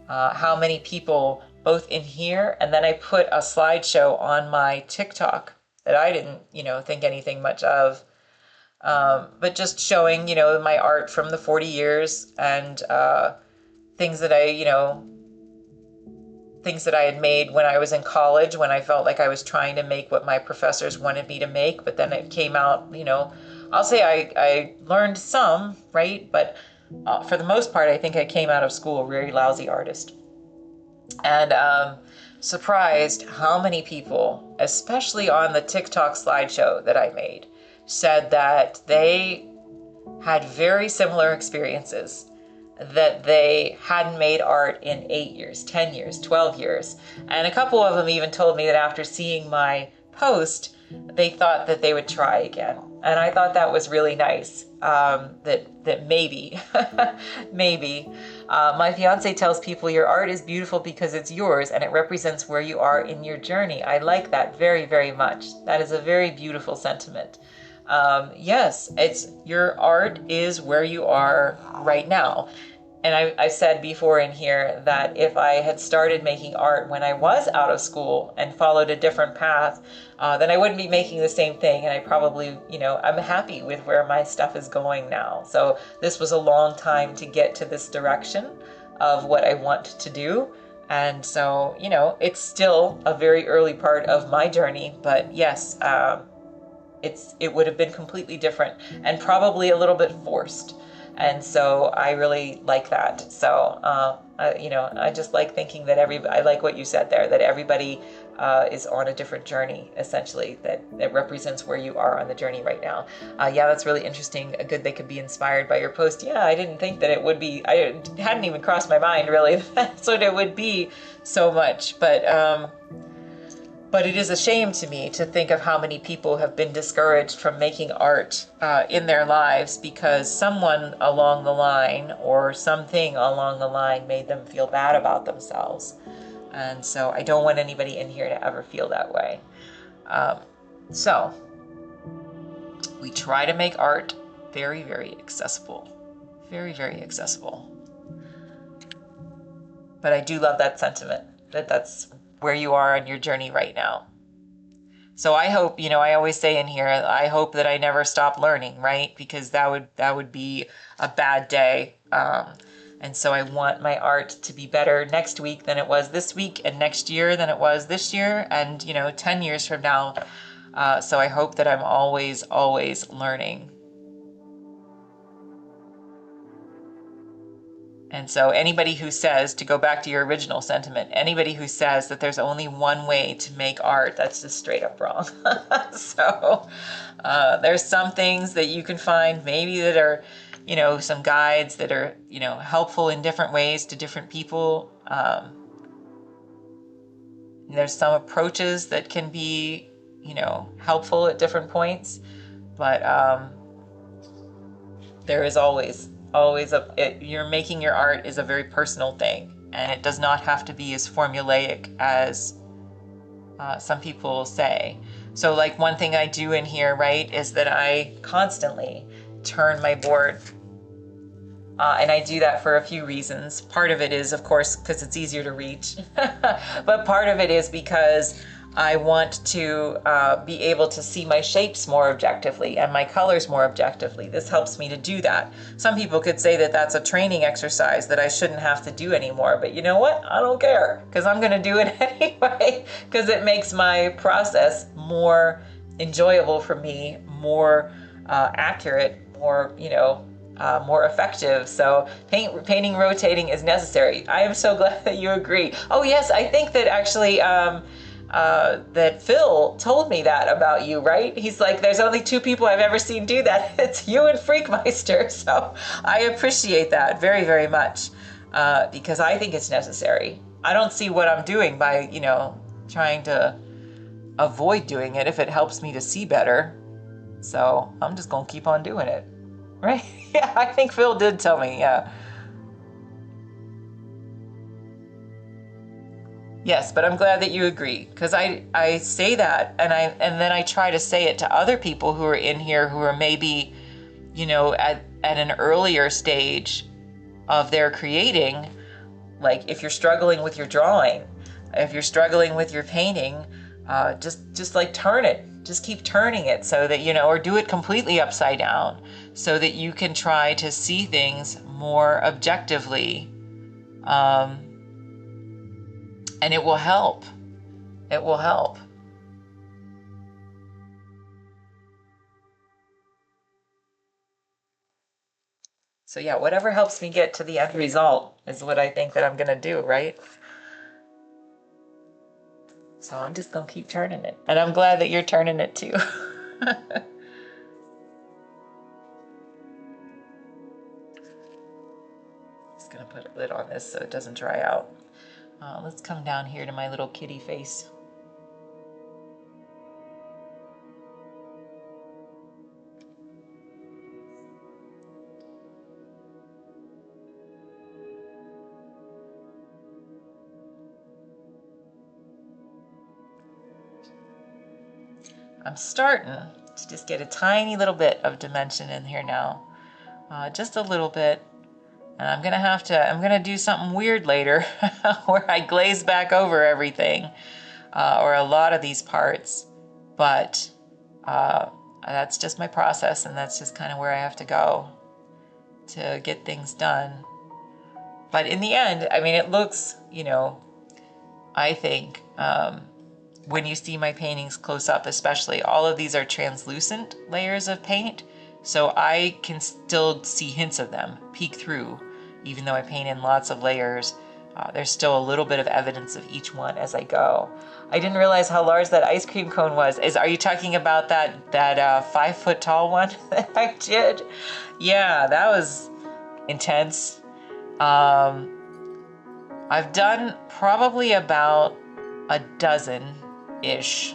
how many people both in here, and then I put a slideshow on my TikTok that I didn't, think anything much of. But just showing, my art from the 40 years and things that I had made when I was in college, when I felt like I was trying to make what my professors wanted me to make, but then it came out, I'll say I learned some, right? But for the most part, I think I came out of school a very lousy artist. And surprised how many people, especially on the TikTok slideshow that I made, said that they had very similar experiences, that they hadn't made art in 8 years, 10 years, 12 years. And a couple of them even told me that after seeing my post, they thought that they would try again. And I thought that was really nice, that maybe, maybe. My fiance tells people your art is beautiful because it's yours and it represents where you are in your journey. I like that very, very much. That is a very beautiful sentiment. Yes, it's your art is where you are right now. And I've said before in here that if I had started making art when I was out of school and followed a different path, then I wouldn't be making the same thing. And I probably, I'm happy with where my stuff is going now. So this was a long time to get to this direction of what I want to do. And so, it's still a very early part of my journey. But yes, it would have been completely different and probably a little bit forced. And so I really like that. So, I just like thinking that I like what you said there, that everybody is on a different journey, essentially, that represents where you are on the journey right now. Yeah, that's really interesting. Good, they could be inspired by your post. Yeah, I didn't think that it would be, I hadn't even crossed my mind, really. That's what it would be so much. But it is a shame to me to think of how many people have been discouraged from making art in their lives because someone along the line or something along the line made them feel bad about themselves. And so I don't want anybody in here to ever feel that way. So we try to make art very, very accessible. Very, very accessible. But I do love that sentiment, that's where you are on your journey right now. So I hope, I always say in here, I hope that I never stop learning, right? Because that would be a bad day. And so I want my art to be better next week than it was this week, and next year than it was this year, and 10 years from now. So I hope that I'm always, always learning. And so anybody who says, to go back to your original sentiment, anybody who says that there's only one way to make art, that's just straight up wrong. So there's some things that you can find maybe that are, some guides that are, helpful in different ways to different people. There's some approaches that can be, helpful at different points, but there is always you're making your art is a very personal thing, and it does not have to be as formulaic as some people say. So like one thing I do in here, right, is that I constantly turn my board, and I do that for a few reasons. Part of it is, of course, because it's easier to reach, but part of it is because I want to be able to see my shapes more objectively and my colors more objectively. This helps me to do that. Some people could say that that's a training exercise that I shouldn't have to do anymore, but you know what? I don't care, because I'm going to do it anyway, because it makes my process more enjoyable for me, more accurate, more, more effective. So painting rotating is necessary. I am so glad that you agree. Oh yes, I think that actually that Phil told me that about you, right? He's like, there's only two people I've ever seen do that. It's you and Freakmeister. So I appreciate that very, very much, because I think it's necessary. I don't see what I'm doing by, trying to avoid doing it if it helps me to see better. So I'm just gonna keep on doing it, right? Yeah, I think Phil did tell me, yeah. Yes, but I'm glad that you agree, because I say that and then I try to say it to other people who are in here who are maybe, at an earlier stage of their creating. Like if you're struggling with your drawing, if you're struggling with your painting, just like turn it. Just keep turning it so that, or do it completely upside down so that you can try to see things more objectively. And it will help. It will help. So yeah, whatever helps me get to the end result is what I think that I'm gonna do, right? So I'm just gonna keep turning it. And I'm glad that you're turning it too. Just gonna put a lid on this so it doesn't dry out. Let's come down here to my little kitty face. I'm starting to just get a tiny little bit of dimension in here now. Just a little bit. And I'm gonna do something weird later where I glaze back over everything, or a lot of these parts. But that's just my process, and that's just kind of where I have to go to get things done. But in the end, I mean, it looks, I think, when you see my paintings close up especially, all of these are translucent layers of paint, so I can still see hints of them peek through. Even though I paint in lots of layers, there's still a little bit of evidence of each one as I go. I didn't realize how large that ice cream cone was. Are you talking about that 5 foot tall one that I did? Yeah, that was intense. I've done probably about a dozen-ish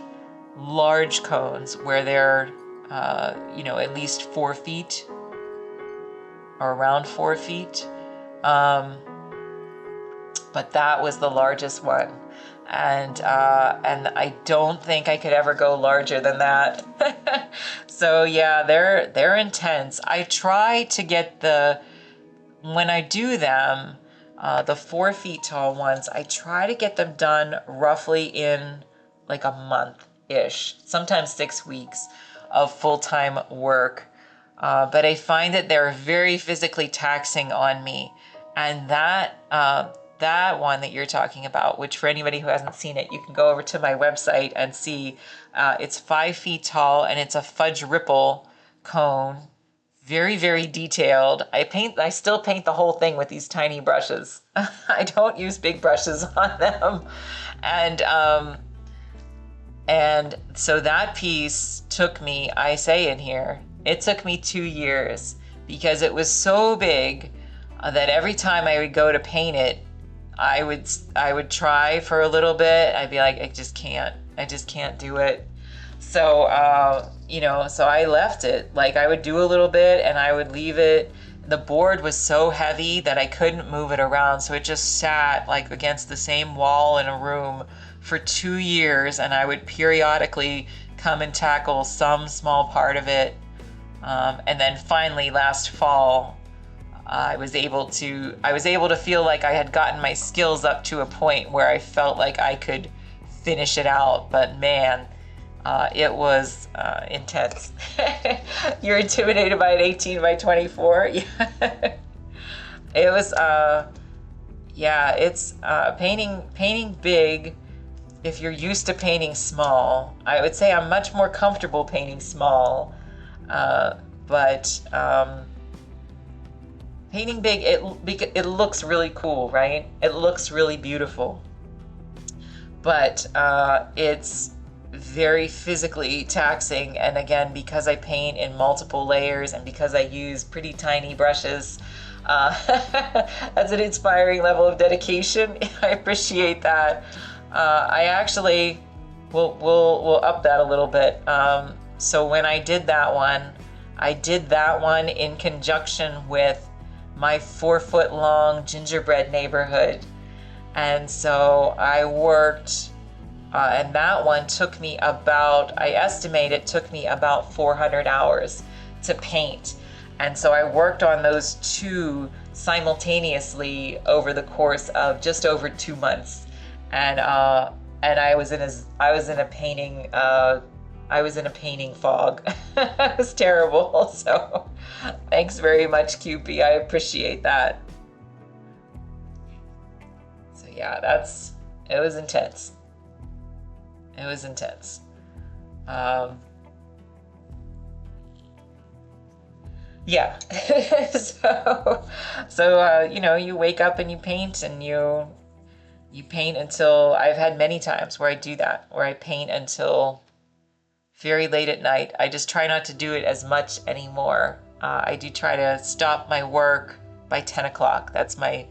large cones where they're, at least 4 feet or around 4 feet. But that was the largest one. And I don't think I could ever go larger than that. So yeah, they're intense. I try to get when I do them, the 4 feet tall ones, I try to get them done roughly in like a month-ish, sometimes 6 weeks of full-time work. But I find that they're very physically taxing on me. And that one that you're talking about, which for anybody who hasn't seen it, you can go over to my website and see. It's 5 feet tall, and it's a fudge ripple cone. Very, very detailed. I still paint the whole thing with these tiny brushes. I don't use big brushes on them. And so that piece took me, I say in here, it took me 2 years, because it was so big that every time I would go to paint it, I would try for a little bit. I'd be like, I just can't do it. So, so I left it. Like, I would do a little bit and I would leave it. The board was so heavy that I couldn't move it around. So it just sat like against the same wall in a room for 2 years. And I would periodically come and tackle some small part of it. And then finally last fall, I was able to feel like I had gotten my skills up to a point where I felt like I could finish it out. But man, it was intense. You're intimidated by an 18 by 24? Yeah. It was, it's painting big. If you're used to painting small, I would say I'm much more comfortable painting small. But painting big, it looks really cool, right? It looks really beautiful. But it's very physically taxing, and again, because I paint in multiple layers and because I use pretty tiny brushes, that's an inspiring level of dedication. I appreciate that. I actually we'll up that a little bit. So when I did that one in conjunction with my 4 foot long gingerbread neighborhood. And so I worked, and that one took me I estimate it took me about 400 hours to paint. And so I worked on those two simultaneously over the course of just over 2 months. And I was in a painting fog. It was terrible. So thanks very much, QP. I appreciate that. So yeah, it was intense. It was intense. Yeah. So you wake up and you paint, and you paint until, I've had many times where I do that, where I paint until very late at night. I just try not to do it as much anymore. I do try to stop my work by 10 o'clock. That's my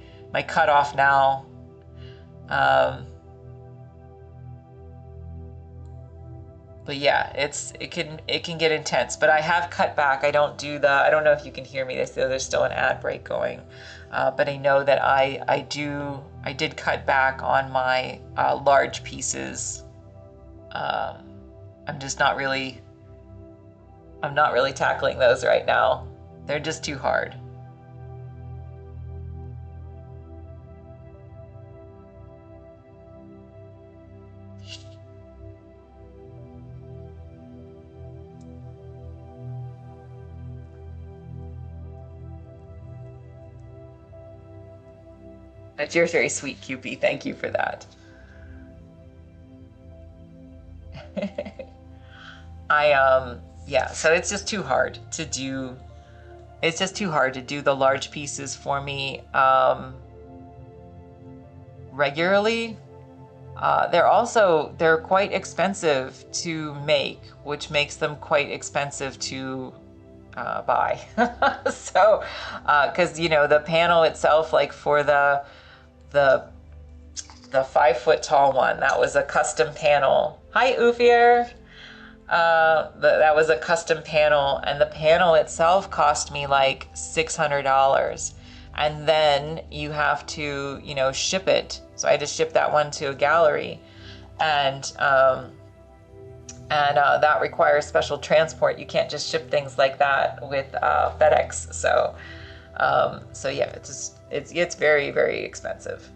cutoff now. But yeah, it can get intense. But I have cut back. I don't know if you can hear me. There's still an ad break going. But I know that I did cut back on my large pieces. I'm not really tackling those right now. They're just too hard. But you're very sweet, Cupie. Thank you for that. Yeah, so it's just too hard to do. It's just too hard to do the large pieces for me regularly. They're quite expensive to make, which makes them quite expensive to buy. So, because you know the panel itself, like for the 5-foot tall one, that was a custom panel. Hi, Ufier. That was a custom panel, and the panel itself cost me like $600. And then you have to, you know, ship it. So I had to ship that one to a gallery, and that requires special transport. You can't just ship things like that with FedEx. So yeah, it's very, very expensive.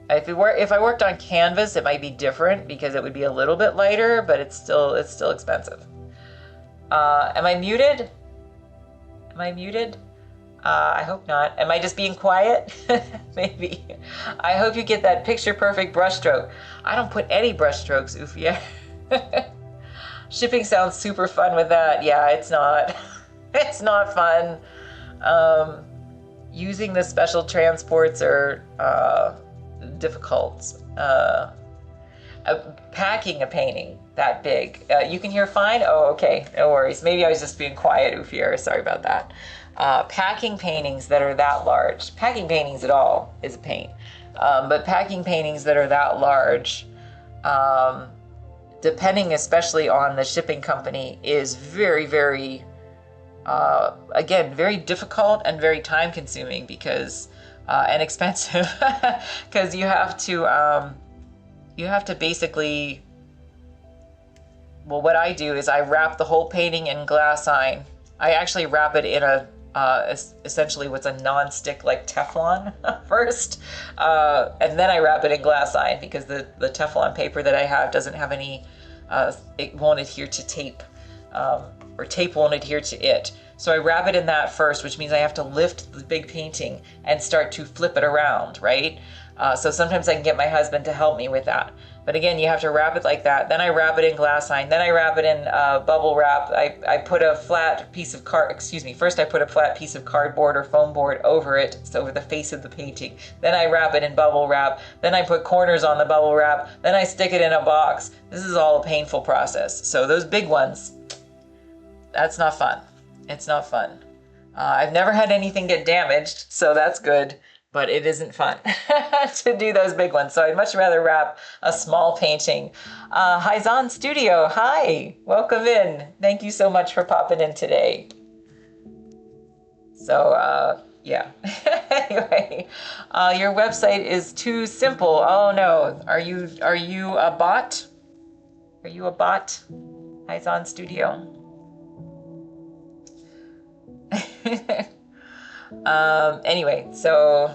If I worked on canvas, it might be different because it would be a little bit lighter, but it's still expensive. Am I muted? Am I muted? I hope not. Am I just being quiet? Maybe. I hope you get that picture perfect brush stroke. I don't put any brush strokes, Ufia. Shipping sounds super fun with that. Yeah, it's not. It's not fun. Using the special transports are difficult. Packing a painting that big. You can hear fine? Oh, okay. No worries. Maybe I was just being quiet, Ufier. Sorry about that. Packing paintings that are that large, packing paintings at all is a pain. But packing paintings that are that large, depending especially on the shipping company, is very, very, again, very difficult and very time consuming because, and expensive because you have to basically, well, what I do is I wrap the whole painting in glassine. I actually wrap it in essentially what's a non-stick like Teflon first, and then I wrap it in glassine because the Teflon paper that I have doesn't have any, it won't adhere to tape, or tape won't adhere to it. So I wrap it in that first, which means I have to lift the big painting and start to flip it around, right? So sometimes I can get my husband to help me with that. But again, you have to wrap it like that. Then I wrap it in glassine. Then I wrap it in bubble wrap. I put a flat piece of first I put a flat piece of cardboard or foam board over it, so over the face of the painting. Then I wrap it in bubble wrap. Then I put corners on the bubble wrap. Then I stick it in a box. This is all a painful process. So those big ones, that's not fun. It's not fun. I've never had anything get damaged, so that's good. But it isn't fun to do those big ones. So I'd much rather wrap a small painting. Hi, Zon Studio. Hi, welcome in. Thank you so much for popping in today. So yeah, anyway, your website is too simple. Oh no, are you a bot? Are you a bot? Hi, Zon Studio. Anyway, so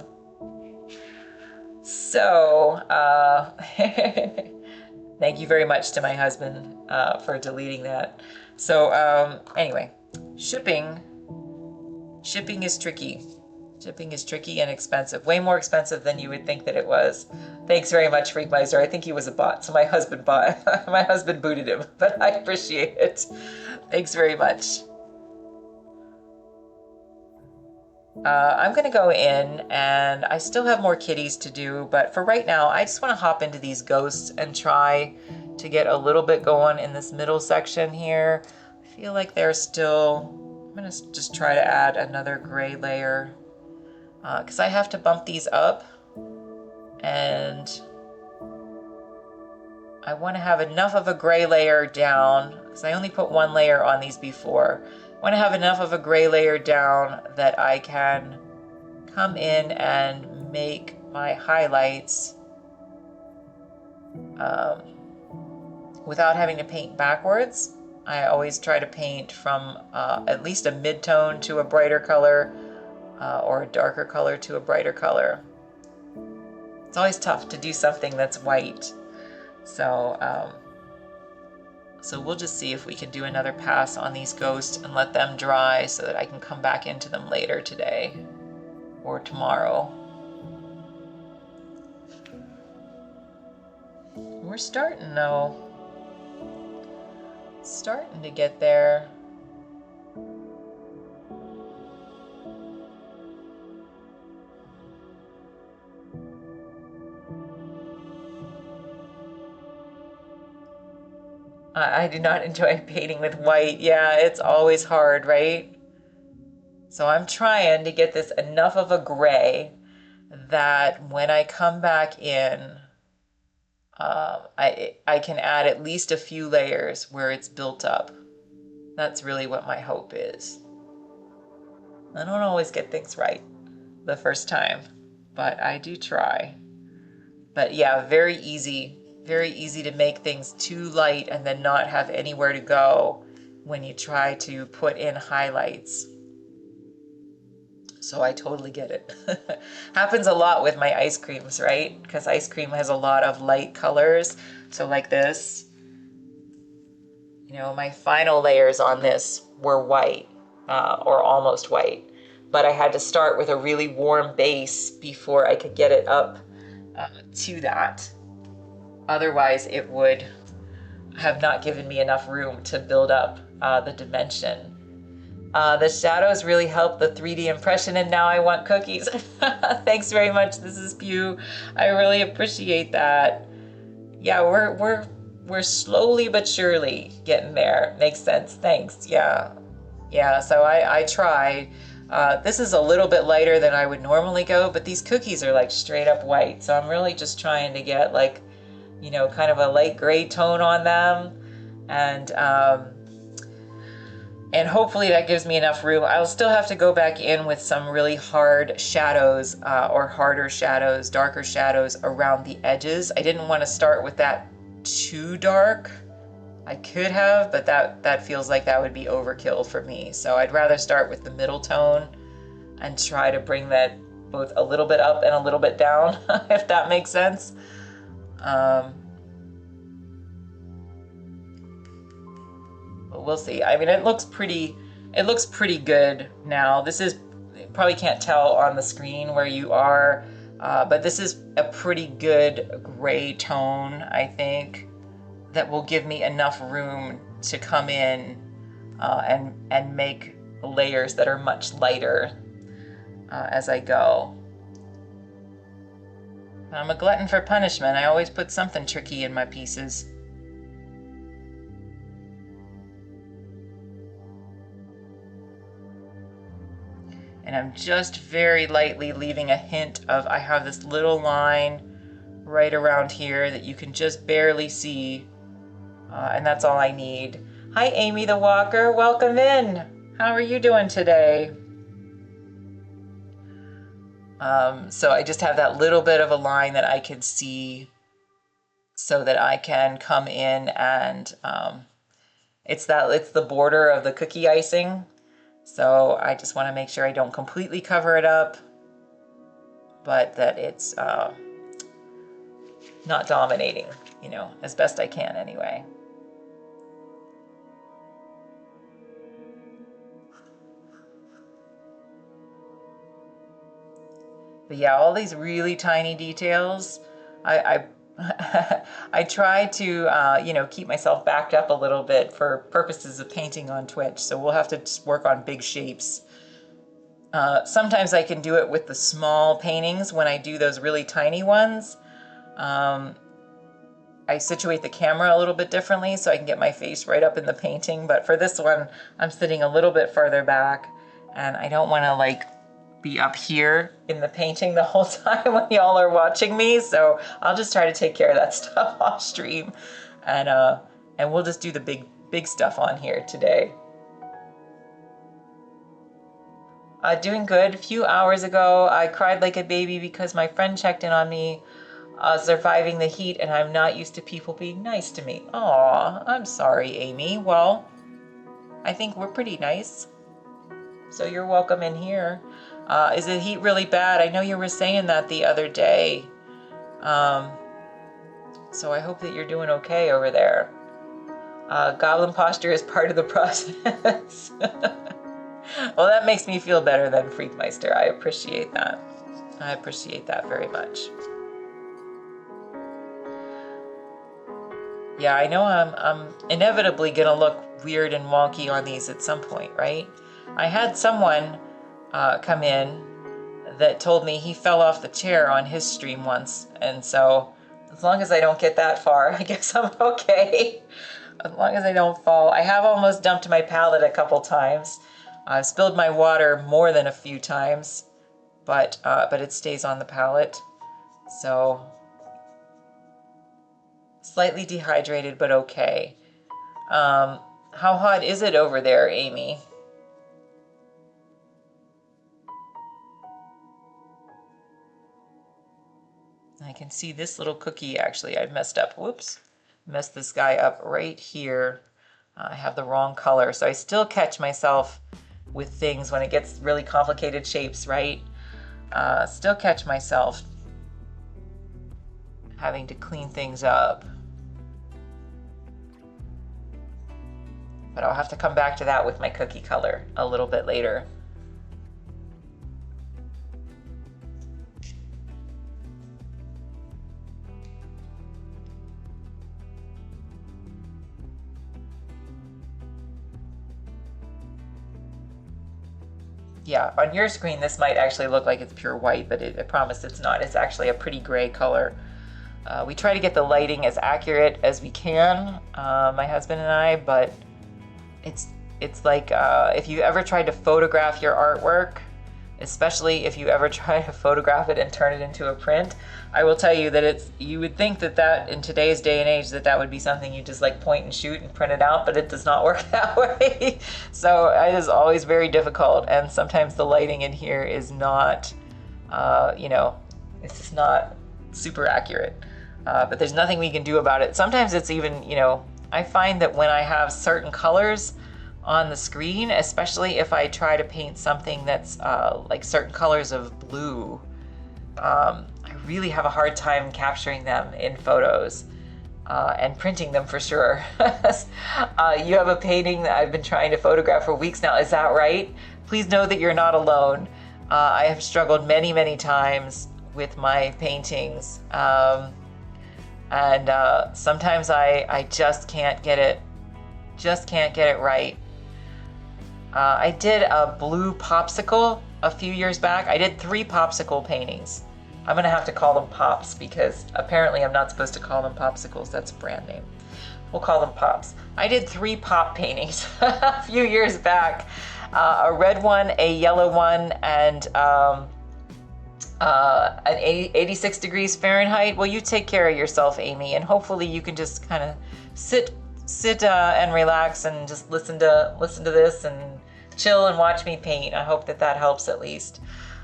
thank you very much to my husband for deleting that. So anyway, shipping is tricky. Shipping is tricky and expensive, way more expensive than you would think that it was. Thanks very much, Freakmeister. I think he was a bot, so my husband booted him, but I appreciate it. Thanks very much. I'm going to go in, and I still have more kitties to do, but for right now, I just want to hop into these ghosts and try to get a little bit going in this middle section here. I feel like they're still, I'm going to just try to add another gray layer, because I have to bump these up, and I want to have enough of a gray layer down, because I only put one layer on these before. I want to have enough of a gray layer down that I can come in and make my highlights without having to paint backwards. I always try to paint from at least a mid-tone to a brighter color or a darker color to a brighter color. It's always tough to do something that's white. So, so we'll just see if we can do another pass on these ghosts and let them dry so that I can come back into them later today or tomorrow. We're starting though. Starting to get there. I do not enjoy painting with white. Yeah, it's always hard, right? So I'm trying to get this enough of a gray that when I come back in, I can add at least a few layers where it's built up. That's really what my hope is. I don't always get things right the first time, but I do try. But yeah, very easy to make things too light and then not have anywhere to go when you try to put in highlights. So I totally get it. Happens a lot with my ice creams, right? Because ice cream has a lot of light colors. So like this, you know, my final layers on this were white or almost white. But I had to start with a really warm base before I could get it up to that. Otherwise, it would have not given me enough room to build up the dimension. The shadows really help the 3D impression, and now I want cookies. Thanks very much. This is Pew. I really appreciate that. Yeah, we're slowly but surely getting there. Makes sense. Thanks. Yeah. So I try. This is a little bit lighter than I would normally go, but these cookies are like straight up white. So I'm really just trying to get like, you know, kind of a light gray tone on them, and hopefully that gives me enough room. I'll still have to go back in with some really hard shadows or harder shadows, darker shadows around the edges. I didn't want to start with that too dark. I could have, but that feels like that would be overkill for me. So I'd rather start with the middle tone and try to bring that both a little bit up and a little bit down, if that makes sense. But we'll see. I mean, it looks pretty good now. This is, you probably can't tell on the screen where you are, but this is a pretty good gray tone, I think, that will give me enough room to come in and make layers that are much lighter as I go. I'm a glutton for punishment. I always put something tricky in my pieces. And I'm just very lightly leaving a hint of, I have this little line right around here that you can just barely see. And that's all I need. Hi, Amy the Walker. Welcome in. How are you doing today? So I just have that little bit of a line that I can see so that I can come in and it's the border of the cookie icing. So I just want to make sure I don't completely cover it up, but that it's not dominating, you know, as best I can anyway. But yeah, all these really tiny details, I I try to, you know, keep myself backed up a little bit for purposes of painting on Twitch. So we'll have to work on big shapes. Sometimes I can do it with the small paintings when I do those really tiny ones. I situate the camera a little bit differently so I can get my face right up in the painting. But for this one, I'm sitting a little bit further back and I don't want to like be up here in the painting the whole time when y'all are watching me. So I'll just try to take care of that stuff off stream, and we'll just do the big stuff on here today. Doing good. A few hours ago, I cried like a baby because my friend checked in on me surviving the heat, and I'm not used to people being nice to me. Aw, I'm sorry, Amy. Well, I think we're pretty nice. So you're welcome in here. Is the heat really bad? I know you were saying that the other day. So I hope that you're doing okay over there. Goblin posture is part of the process. Well, that makes me feel better than Freakmeister. I appreciate that. I appreciate that very much. Yeah, I know I'm inevitably gonna look weird and wonky on these at some point, right? I had someone come in that told me he fell off the chair on his stream once, and so as long as I don't get that far, I guess I'm okay. As long as I don't fall. I have almost dumped my palette a couple times. I've spilled my water more than a few times, but it stays on the palette. So slightly dehydrated, but okay. How hot is it over there, Amy? I can see this little cookie, actually, I messed up. Whoops. Messed this guy up right here. I have the wrong color, so I still catch myself with things when it gets really complicated shapes, right? Still catch myself having to clean things up. But I'll have to come back to that with my cookie color a little bit later. Yeah, on your screen this might actually look like it's pure white, but I promise it's not. It's actually a pretty gray color. We try to get the lighting as accurate as we can, my husband and I, but it's like if you ever tried to photograph your artwork, especially if you ever try to photograph it and turn it into a print, I will tell you that you would think that in today's day and age that would be something you just like point and shoot and print it out, but it does not work that way. So it is always very difficult, and sometimes the lighting in here is not, it's just not super accurate. But there's nothing we can do about it. Sometimes it's even, I find that when I have certain colors on the screen, especially if I try to paint something that's like certain colors of blue, I really have a hard time capturing them in photos and printing them for sure. You have a painting that I've been trying to photograph for weeks now, is that right? Please know that you're not alone. I have struggled many, many times with my paintings. And sometimes I just can't get it right. I did a blue popsicle a few years back. I did 3 popsicle paintings. I'm gonna have to call them pops because apparently I'm not supposed to call them popsicles. That's a brand name. We'll call them pops. I did 3 pop paintings a few years back. A red one, a yellow one, and an 86 degrees Fahrenheit. Well, you take care of yourself, Amy, and hopefully you can just kind of sit and relax and just listen to this and chill and watch me paint. I hope that helps at least.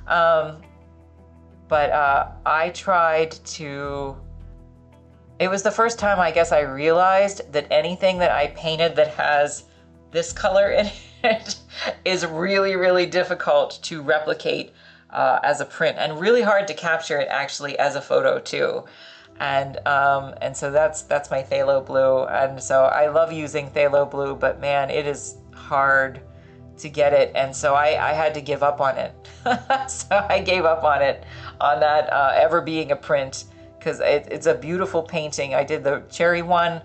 But I tried to. It was the first time I guess I realized that anything that I painted that has this color in it is really, really difficult to replicate as a print, and really hard to capture it actually as a photo too. And so that's my phthalo blue, and so I love using phthalo blue, but man, it is hard to get it, and so I had to give up on it. So I gave up on it, on that ever being a print, because it's a beautiful painting. I did the cherry one,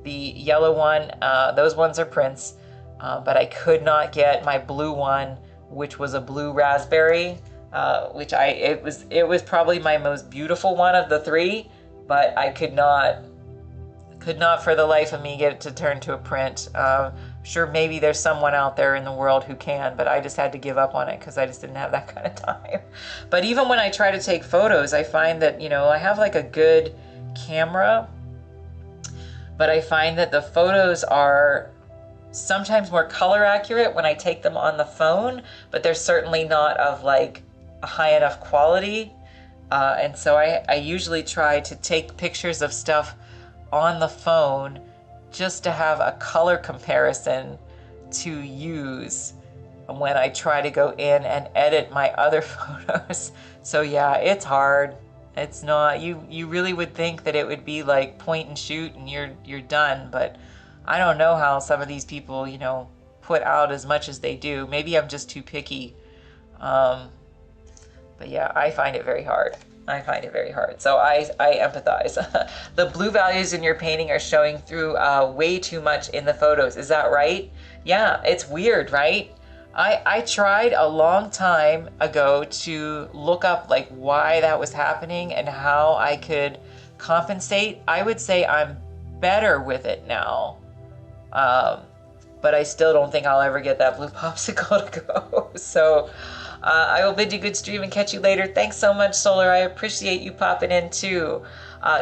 the yellow one, those ones are prints, but I could not get my blue one, which was a blue raspberry, which it was probably my most beautiful one of the 3, but I could not for the life of me get it to turn to a print. Sure, maybe there's someone out there in the world who can, but I just had to give up on it because I just didn't have that kind of time. But even when I try to take photos, I find that, I have like a good camera, but I find that the photos are sometimes more color accurate when I take them on the phone, but they're certainly not of like a high enough quality And so I usually try to take pictures of stuff on the phone just to have a color comparison to use when I try to go in and edit my other photos. So yeah, it's hard. It's not, you really would think that it would be like point and shoot and you're done, but I don't know how some of these people, you know, put out as much as they do. Maybe I'm just too picky. But yeah, I find it very hard. I find it very hard. So I empathize. The blue values in your painting are showing through way too much in the photos. Is that right? Yeah, it's weird, right? I tried a long time ago to look up like why that was happening and how I could compensate. I would say I'm better with it now. But I still don't think I'll ever get that blue popsicle to go. So I will bid you good stream and catch you later. Thanks so much, Solar. I appreciate you popping in too.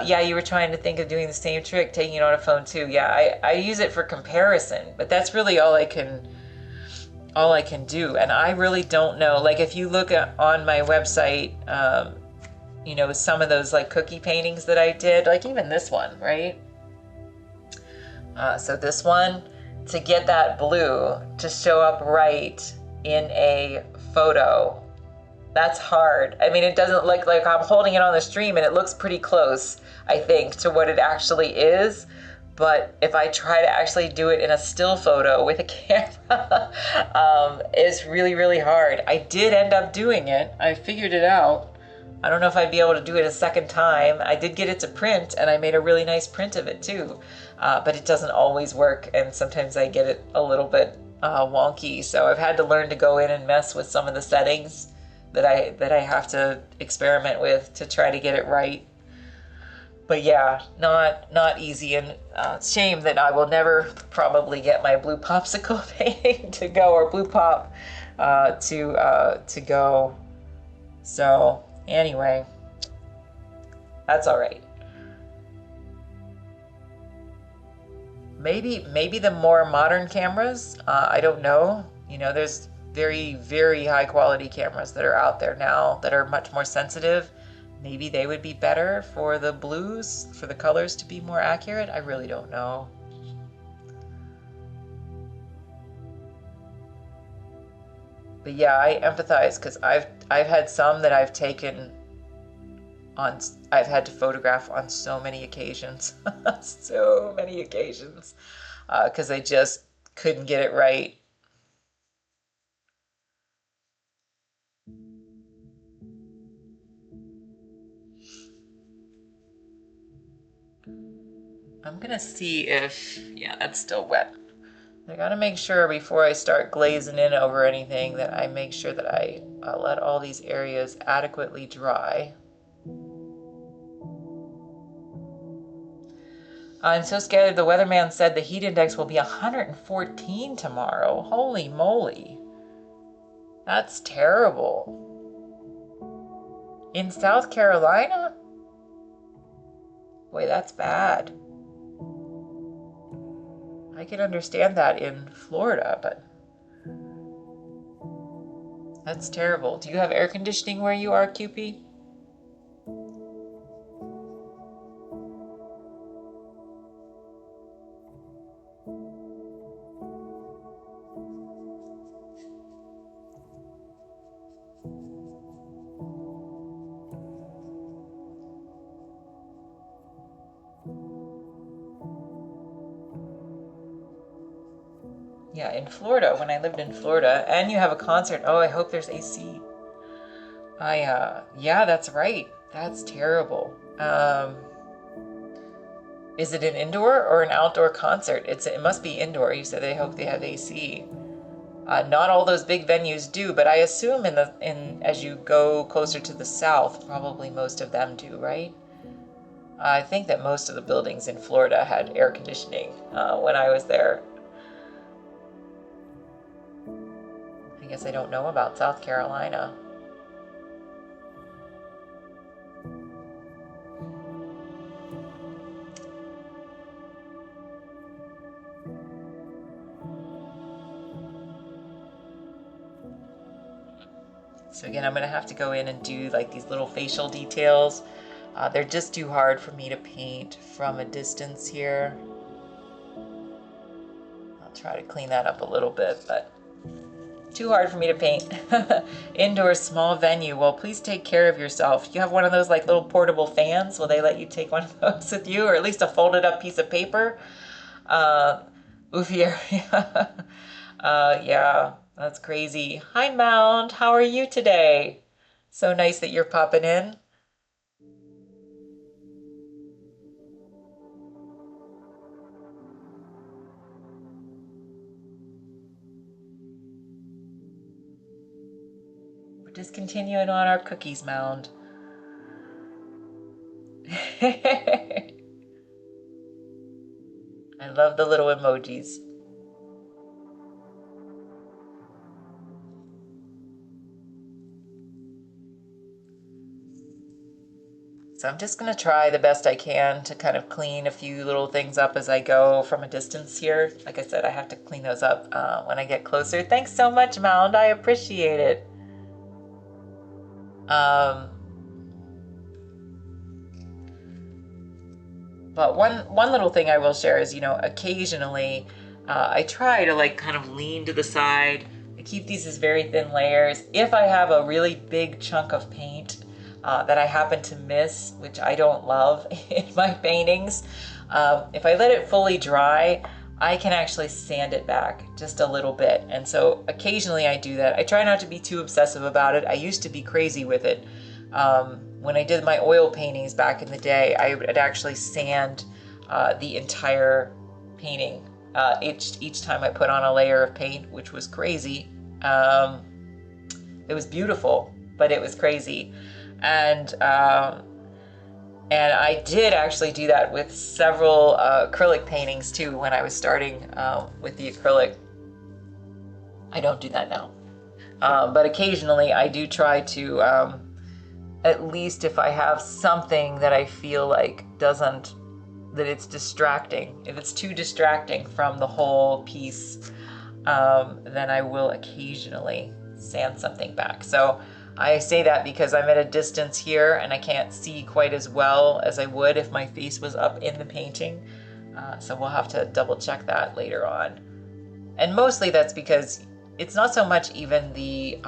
Yeah, you were trying to think of doing the same trick, taking it on a phone too. Yeah, I use it for comparison, but that's really all I can do. And I really don't know. Like if you look on my website, you know, some of those like cookie paintings that I did, like even this one, right? So this one, to get that blue to show up right in a photo, that's hard. I mean, it doesn't look like I'm holding it on the stream and it looks pretty close, I think, to what it actually is. But if I try to actually do it in a still photo with a camera, it's really, really hard. I did end up doing it. I figured it out. I don't know if I'd be able to do it a second time. I did get it to print and I made a really nice print of it too. But it doesn't always work, and sometimes I get it a little bit wonky. So I've had to learn to go in and mess with some of the settings that I have to experiment with to try to get it right. But yeah, not easy, and shame that I will never probably get my blue popsicle painting to go, or blue pop to go. So anyway, that's all right. Maybe the more modern cameras, I don't know. You know, there's very, very high quality cameras that are out there now that are much more sensitive. Maybe they would be better for the blues, for the colors to be more accurate. I really don't know. But yeah, I empathize because I've had some that I've taken on, I've had to photograph on so many occasions, so many occasions, because I just couldn't get it right. I'm gonna see if, yeah, that's still wet. I gotta make sure before I start glazing in over anything that I make sure that I let all these areas adequately dry. I'm so scared. The weatherman said the heat index will be 114 tomorrow. Holy moly. That's terrible. In South Carolina? Boy, that's bad. I can understand that in Florida, but that's terrible. Do you have air conditioning where you are, QP? Yeah, in Florida, when I lived in Florida, and you have a concert. Oh, I hope there's AC. Yeah, that's right. That's terrible. Is it an indoor or an outdoor concert? It must be indoor. You said they hope they have AC. Not all those big venues do, but I assume as you go closer to the south, probably most of them do, right? I think that most of the buildings in Florida had air conditioning when I was there. I guess I don't know about South Carolina. So again, I'm gonna have to go in and do like these little facial details. They're just too hard for me to paint from a distance here. I'll try to clean that up a little bit, but too hard for me to paint. Indoor small venue. Well, please take care of yourself. You have one of those like little portable fans. Will they let you take one of those with you, or at least a folded up piece of paper? Oof, yeah. Yeah, that's crazy. Hi, Mound. How are you today? So nice that you're popping in. We're just continuing on our cookies, Mound. I love the little emojis. So I'm just going to try the best I can to kind of clean a few little things up as I go from a distance here. Like I said, I have to clean those up when I get closer. Thanks so much, Mound. I appreciate it. But one little thing I will share is, occasionally I try to like kind of lean to the side. I keep these as very thin layers. If I have a really big chunk of paint that I happen to miss, which I don't love in my paintings, if I let it fully dry, I can actually sand it back just a little bit. And so occasionally I do that. I try not to be too obsessive about it. I used to be crazy with it. When I did my oil paintings back in the day, I would actually sand the entire painting each time I put on a layer of paint, which was crazy. It was beautiful, but it was crazy. And I did actually do that with several acrylic paintings too when I was starting with the acrylic. I don't do that now. But occasionally I do try to, at least if I have something that I feel like that it's distracting, if it's too distracting from the whole piece, then I will occasionally sand something back. So I say that because I'm at a distance here and I can't see quite as well as I would if my face was up in the painting. So we'll have to double check that later on. And mostly that's because it's not so much even the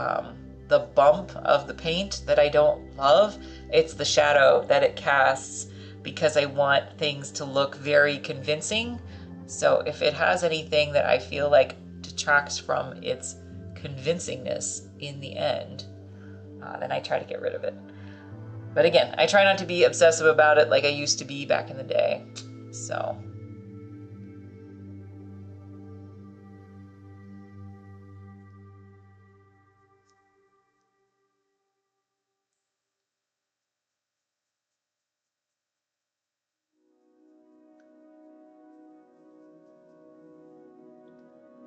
bump of the paint that I don't love, it's the shadow that it casts, because I want things to look very convincing. So if it has anything that I feel like detracts from its convincingness in the end, then I try to get rid of it. But again, I try not to be obsessive about it like I used to be back in the day. So.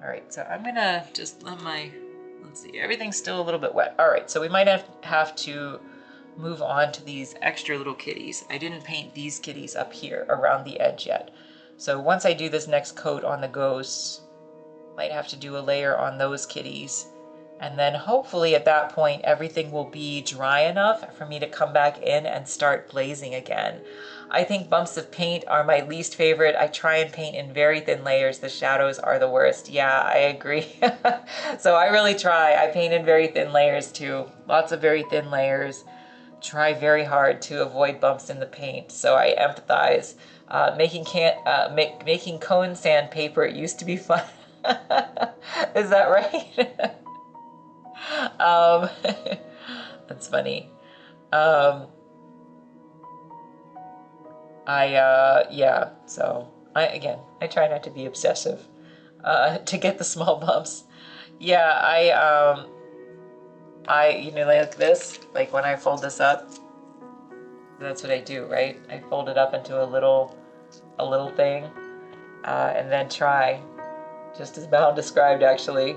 All right, so I'm gonna just let let's see, everything's still a little bit wet. All right, so we might have to move on to these extra little kitties. I didn't paint these kitties up here around the edge yet. So once I do this next coat on the ghosts, might have to do a layer on those kitties. And then hopefully at that point, everything will be dry enough for me to come back in and start glazing again. I think bumps of paint are my least favorite. I try and paint in very thin layers. The shadows are the worst. Yeah, I agree. So I really try. I paint in very thin layers too. Lots of very thin layers. Try very hard to avoid bumps in the paint. So I empathize. Making cone sandpaper, it used to be fun. Is that right? That's funny. Yeah, so I try not to be obsessive, to get the small bumps. Yeah, like this, like when I fold this up, that's what I do, right? I fold it up into a little thing, and then try, just as Mal described actually,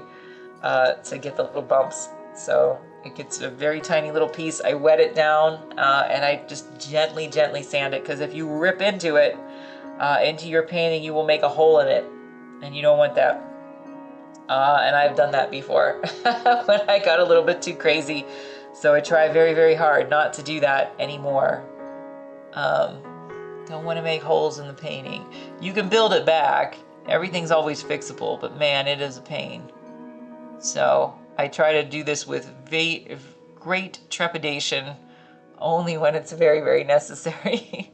to get the little bumps. So it gets a very tiny little piece. I wet it down, and I just gently sand it, because if you rip into it, into your painting, you will make a hole in it, and you don't want that. And I've done that before when I got a little bit too crazy. So I try very, very hard not to do that anymore. Don't want to make holes in the painting. You can build it back. Everything's always fixable, but man, it is a pain. So I try to do this with great trepidation, only when it's very, very necessary.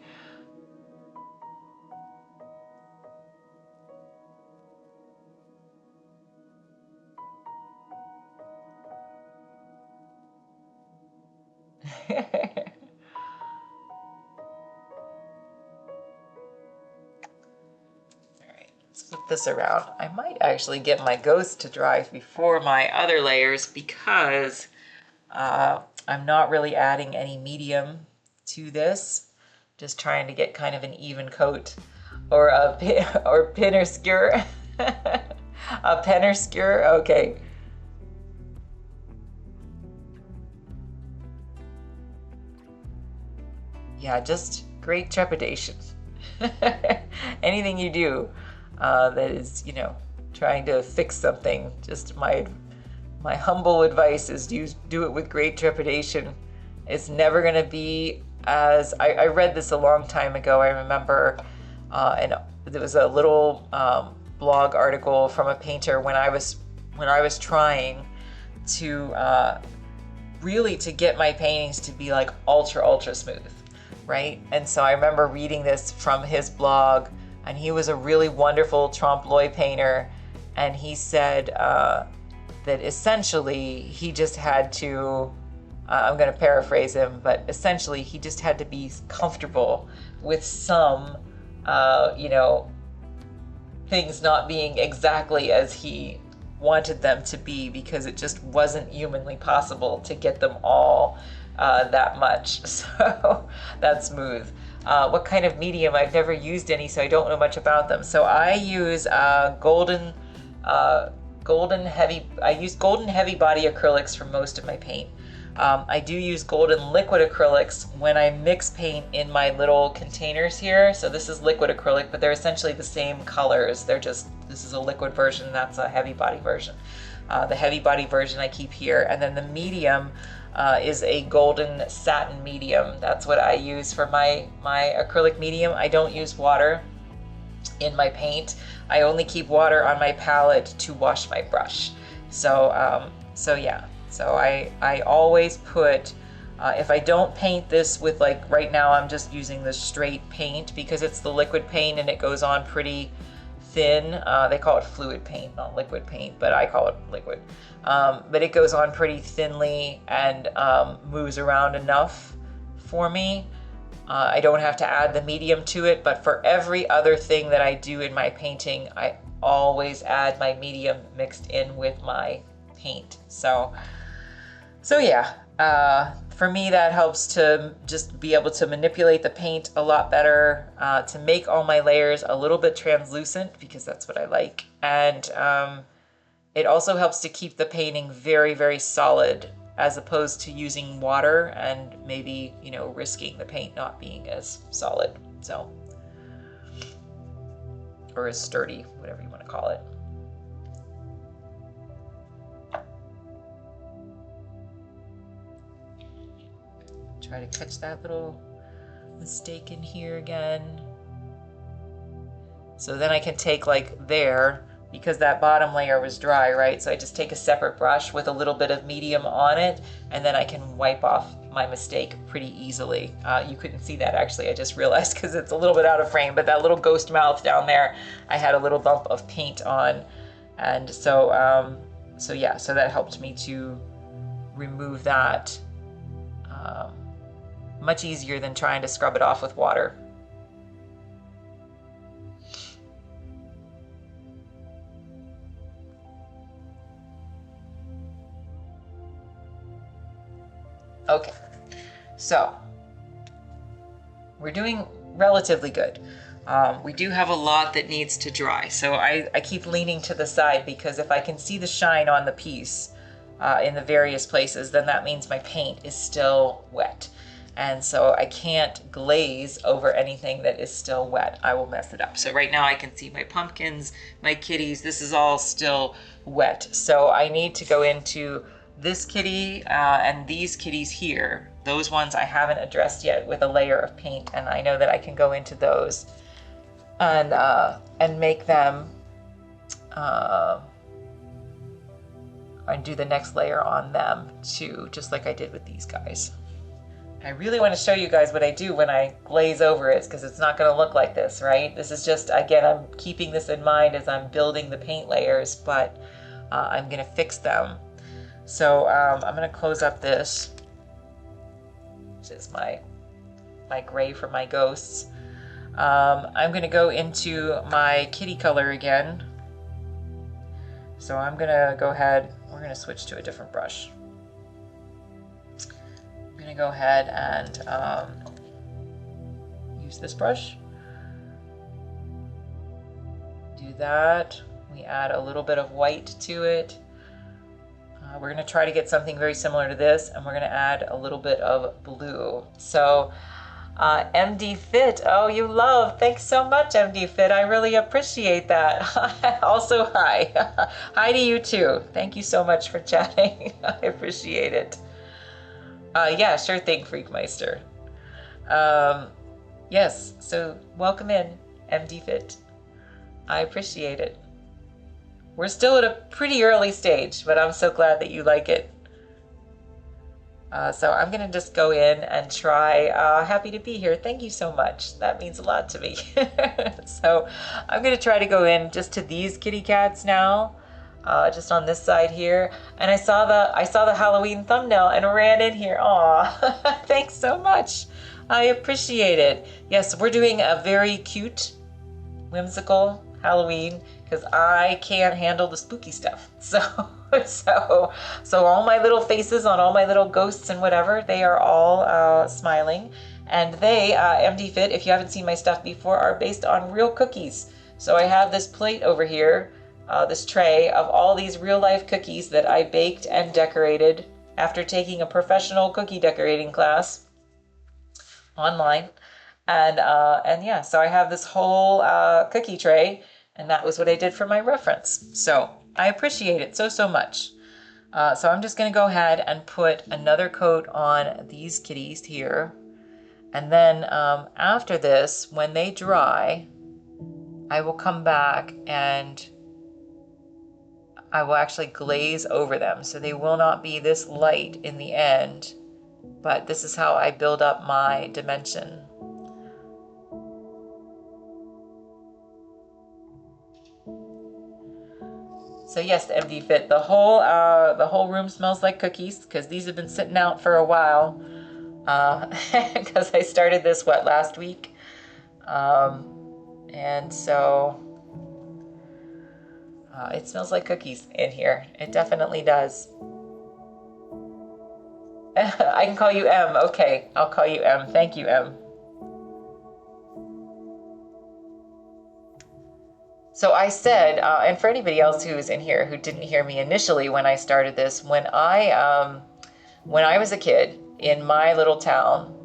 Flip this around. I might actually get my ghost to dry before my other layers because I'm not really adding any medium to this. Just trying to get kind of an even coat, or a pin or skewer. A pen or skewer. Okay. Yeah, just great trepidation. Anything you do that is, you know, trying to fix something, just my humble advice is do it with great trepidation. It's never going to be as, I read this a long time ago, I remember, and there was a little blog article from a painter when I was trying to really to get my paintings to be like ultra smooth, right? And so I remember reading this from his blog, and he was a really wonderful trompe-l'oeil painter, and he said that essentially he just had to, I'm going to paraphrase him, but essentially he just had to be comfortable with some, you know, things not being exactly as he wanted them to be, because it just wasn't humanly possible to get them all that much, so that smooth. What kind of medium? I've never used any, so I don't know much about them. So I use golden heavy body acrylics for most of my paint. I do use golden liquid acrylics when I mix paint in my little containers here. So this is liquid acrylic, but they're essentially the same colors. They're just, this is a liquid version, that's a heavy body version. The heavy body version I keep here, and then the medium is a golden satin medium. That's what I use for my acrylic medium. I don't use water in my paint. I only keep water on my palette to wash my brush. So yeah. So I always put, if I don't paint this with, like right now I'm just using the straight paint because it's the liquid paint and it goes on pretty thin. They call it fluid paint, not liquid paint, but I call it liquid. But it goes on pretty thinly and moves around enough for me. I don't have to add the medium to it, but for every other thing that I do in my painting, I always add my medium mixed in with my paint. So yeah, for me that helps to just be able to manipulate the paint a lot better, to make all my layers a little bit translucent, because that's what I like. And it also helps to keep the painting very, very solid, as opposed to using water and maybe, you know, risking the paint not being as solid, so, or as sturdy, whatever you want to call it. Try to catch that little mistake in here again. So then I can take, like there, because that bottom layer was dry, right? So I just take a separate brush with a little bit of medium on it, and then I can wipe off my mistake pretty easily. You couldn't see that actually, I just realized because it's a little bit out of frame, but that little ghost mouth down there, I had a little bump of paint on. And so, so yeah, so that helped me to remove that much easier than trying to scrub it off with water. Okay, so we're doing relatively good. We do have a lot that needs to dry, so I keep leaning to the side, because if I can see the shine on the piece in the various places, then that means my paint is still wet. And so I can't glaze over anything that is still wet. I will mess it up. So right now I can see my pumpkins, my kitties, this is all still wet. So I need to go into this kitty and these kitties here, those ones I haven't addressed yet with a layer of paint, and I know that I can go into those and make them and do the next layer on them too, just like I did with these guys. I really want to show you guys what I do when I glaze over it, because it's not going to look like this, right? This is just, again, I'm keeping this in mind as I'm building the paint layers, but I'm going to fix them. So I'm going to close up this, which is my gray for my ghosts. I'm going to go into my kitty color again. So I'm going to go ahead, we're going to switch to a different brush. I'm going to go ahead and use this brush. Do that. We add a little bit of white to it. We're going to try to get something very similar to this, and we're going to add a little bit of blue. So MD Fit, oh, you love, thanks so much, MD Fit. I really appreciate that. Also, hi. Hi to you too. Thank you so much for chatting. I appreciate it. Yeah, sure thing, Freakmeister. Yes, so welcome in, MD Fit. I appreciate it. We're still at a pretty early stage, but I'm so glad that you like it. So I'm going to just go in and try. Happy to be here. Thank you so much. That means a lot to me. So I'm going to try to go in just to these kitty cats now, just on this side here. And I saw the Halloween thumbnail and ran in here. Aw, thanks so much. I appreciate it. Yes, we're doing a very cute, whimsical Halloween, because I can't handle the spooky stuff. So all my little faces on all my little ghosts and whatever, they are all smiling. And they, MD Fit, if you haven't seen my stuff before, are based on real cookies. So I have this plate over here, this tray of all these real life cookies that I baked and decorated after taking a professional cookie decorating class online. And yeah, so I have this whole cookie tray, and that was what I did for my reference. So I appreciate it so much. So I'm just going to go ahead and put another coat on these kitties here. And then after this, when they dry, I will come back and I will actually glaze over them. So they will not be this light in the end, but this is how I build up my dimension. So yes, MD Fit, the whole room smells like cookies, because these have been sitting out for a while, because I started this, last week? And so it smells like cookies in here. It definitely does. I can call you M. Okay, I'll call you M. Thank you, M. So I said, and for anybody else who is in here who didn't hear me initially when I started this, when I was a kid in my little town,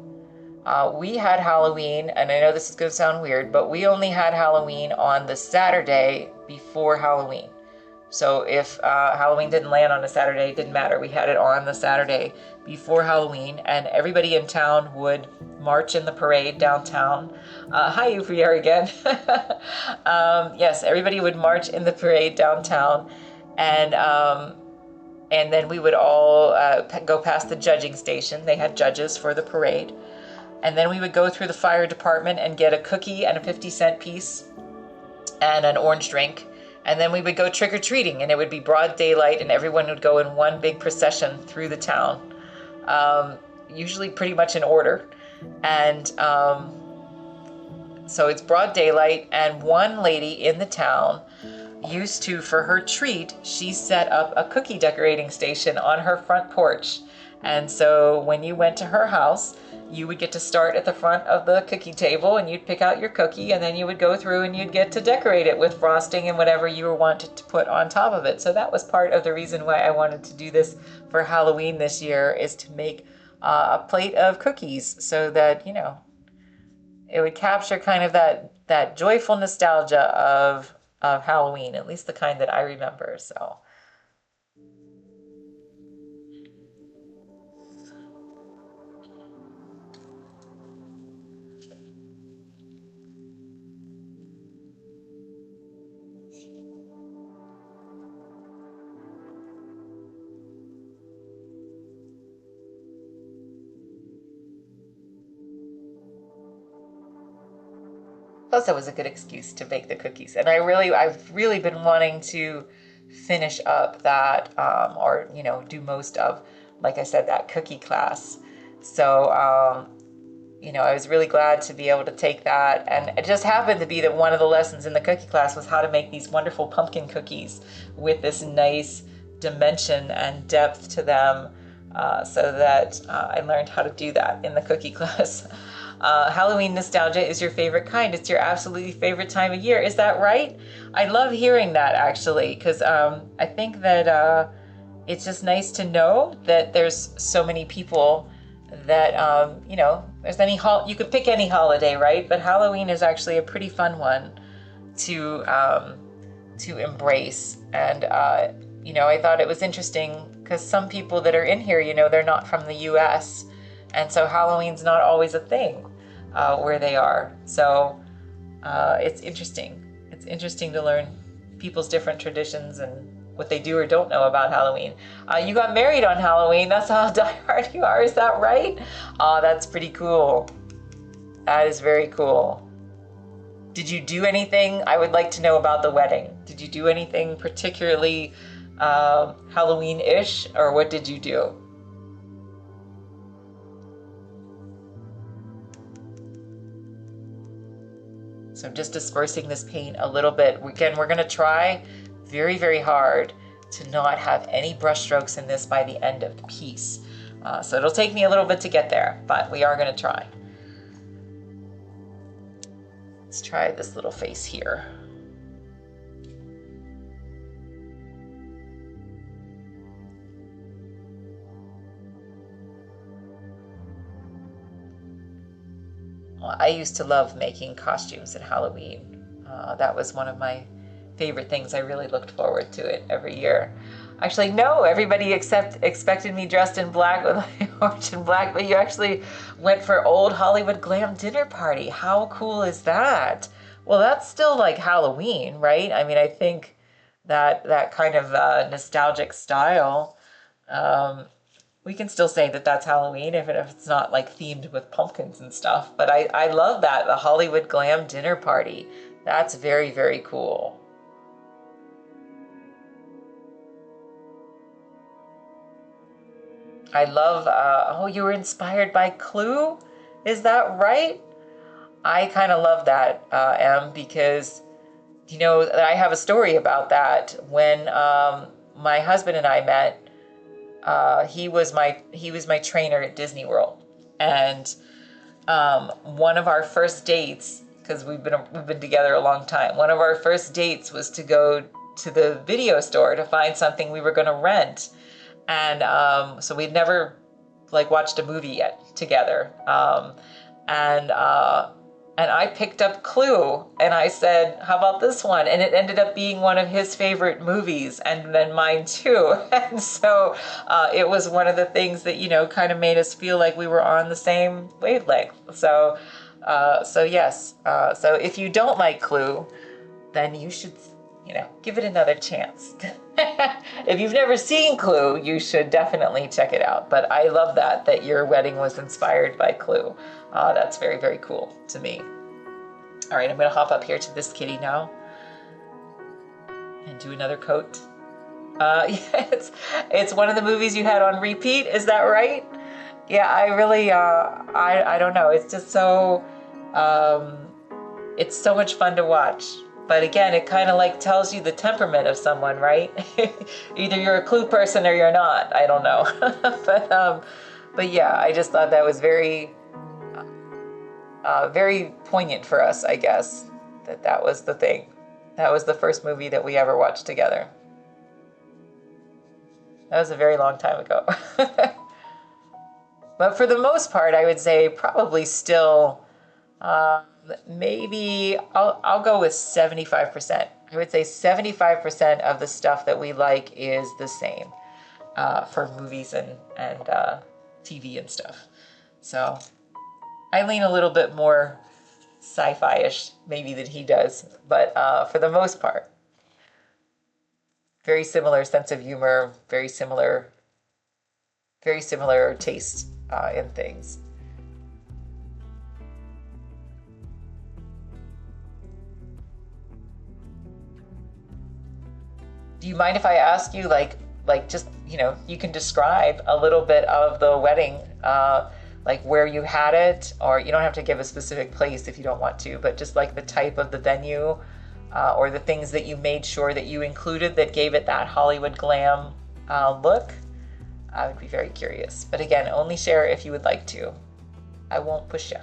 we had Halloween, and I know this is going to sound weird, but we only had Halloween on the Saturday before Halloween. So if Halloween didn't land on a Saturday, it didn't matter. We had it on the Saturday before Halloween, and everybody in town would march in the parade downtown. Hi, Ufier again. Yes, everybody would march in the parade downtown, and then we would all go past the judging station. They had judges for the parade. And then we would go through the fire department and get a cookie and a 50-cent piece and an orange drink. And then we would go trick-or-treating, and it would be broad daylight, and everyone would go in one big procession through the town, usually pretty much in order. And so it's broad daylight, and one lady in the town used to, for her treat, she set up a cookie decorating station on her front porch. And so when you went to her house, you would get to start at the front of the cookie table, and you'd pick out your cookie, and then you would go through and you'd get to decorate it with frosting and whatever you wanted to put on top of it. So that was part of the reason why I wanted to do this for Halloween this year, is to make a plate of cookies, so that, you know, it would capture kind of that joyful nostalgia of Halloween, at least the kind that I remember. So Plus, that was a good excuse to bake the cookies. And I've really been wanting to finish up that, or, you know, do most of, like I said, that cookie class. So, you know, I was really glad to be able to take that. And it just happened to be that one of the lessons in the cookie class was how to make these wonderful pumpkin cookies with this nice dimension and depth to them, so that I learned how to do that in the cookie class. Halloween nostalgia is your favorite kind. It's your absolutely favorite time of year. Is that right? I love hearing that, actually, because I think that it's just nice to know that there's so many people that, you know, there's you could pick any holiday, right? But Halloween is actually a pretty fun one to embrace. And, you know, I thought it was interesting because some people that are in here, you know, they're not from the US. And so Halloween's not always a thing where they are. So it's interesting. It's interesting to learn people's different traditions and what they do or don't know about Halloween. You got married on Halloween. That's how diehard you are. Is that right? Oh, that's pretty cool. That is very cool. Did you do anything? I would like to know about the wedding. Did you do anything particularly Halloween-ish, or what did you do? So I'm just dispersing this paint a little bit. Again, we're gonna try very, very hard to not have any brush strokes in this by the end of the piece. So it'll take me a little bit to get there, but we are gonna try. Let's try this little face here. Well, I used to love making costumes at Halloween. That was one of my favorite things. I really looked forward to it every year. Actually, no, everybody expected me dressed in black with like orange and black, but you actually went for old Hollywood glam dinner party. How cool is that? Well, that's still like Halloween, right? I mean, I think that kind of nostalgic style, we can still say that that's Halloween, even if it's not like themed with pumpkins and stuff. But I love that, the Hollywood glam dinner party. That's very, very cool. I love, oh, you were inspired by Clue? Is that right? I kind of love that, Em, because, you know, I have a story about that. When my husband and I met, he was my trainer at Disney World. And one of our first dates, because we've been together a long time, one of our first dates was to go to the video store to find something we were going to rent. And so we'd never like watched a movie yet together. And I picked up Clue and I said, how about this one? And it ended up being one of his favorite movies and then mine too. And so it was one of the things that, you know, kind of made us feel like we were on the same wavelength. So yes. So if you don't like Clue, then you should, you know, give it another chance. If you've never seen Clue, you should definitely check it out. But I love that your wedding was inspired by Clue. That's very, very cool to me. All right, I'm gonna hop up here to this kitty now and do another coat. Yeah, it's one of the movies you had on repeat, is that right? Yeah, I really, I don't know. It's just so, it's so much fun to watch. But again, it kind of like tells you the temperament of someone, right? Either you're a Clue person or you're not. I don't know. But yeah, I just thought that was very, very poignant for us, I guess, that was the thing. That was the first movie that we ever watched together. That was a very long time ago. But for the most part, I would say probably still, maybe I'll go with 75%. I would say 75% of the stuff that we like is the same for movies and TV and stuff. So I lean a little bit more sci-fi-ish maybe than he does, but for the most part, very similar sense of humor, very similar taste in things. Do you mind if I ask you, like just, you know, you can describe a little bit of the wedding, like where you had it, or you don't have to give a specific place if you don't want to, but just like the type of the venue, or the things that you made sure that you included that gave it that Hollywood glam look. I would be very curious. But again, only share if you would like to. I won't push you.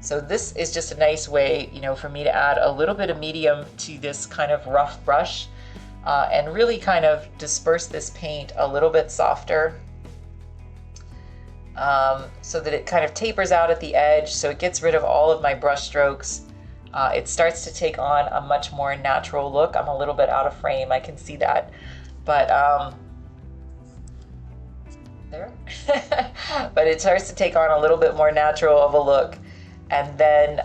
So this is just a nice way, you know, for me to add a little bit of medium to this kind of rough brush, and really kind of disperse this paint a little bit softer, so that it kind of tapers out at the edge, so it gets rid of all of my brush strokes. It starts to take on a much more natural look. I'm a little bit out of frame, I can see that, but there. But it starts to take on a little bit more natural of a look. And then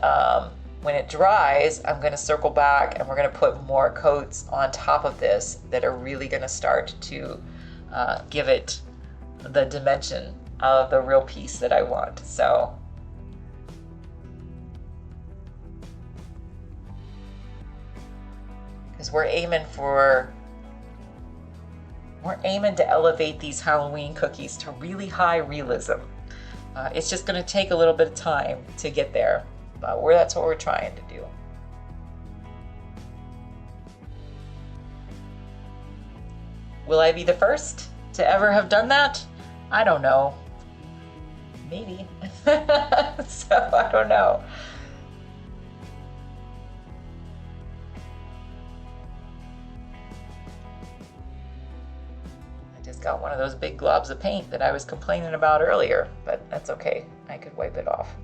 when it dries, I'm going to circle back and we're going to put more coats on top of this that are really going to start to give it the dimension of the real piece that I want. So because we're aiming to elevate these Halloween cookies to really high realism. It's just going to take a little bit of time to get there, but that's what we're trying to do. Will I be the first to ever have done that? I don't know. Maybe. So I don't know. Got one of those big globs of paint that I was complaining about earlier, but that's okay. I could wipe it off.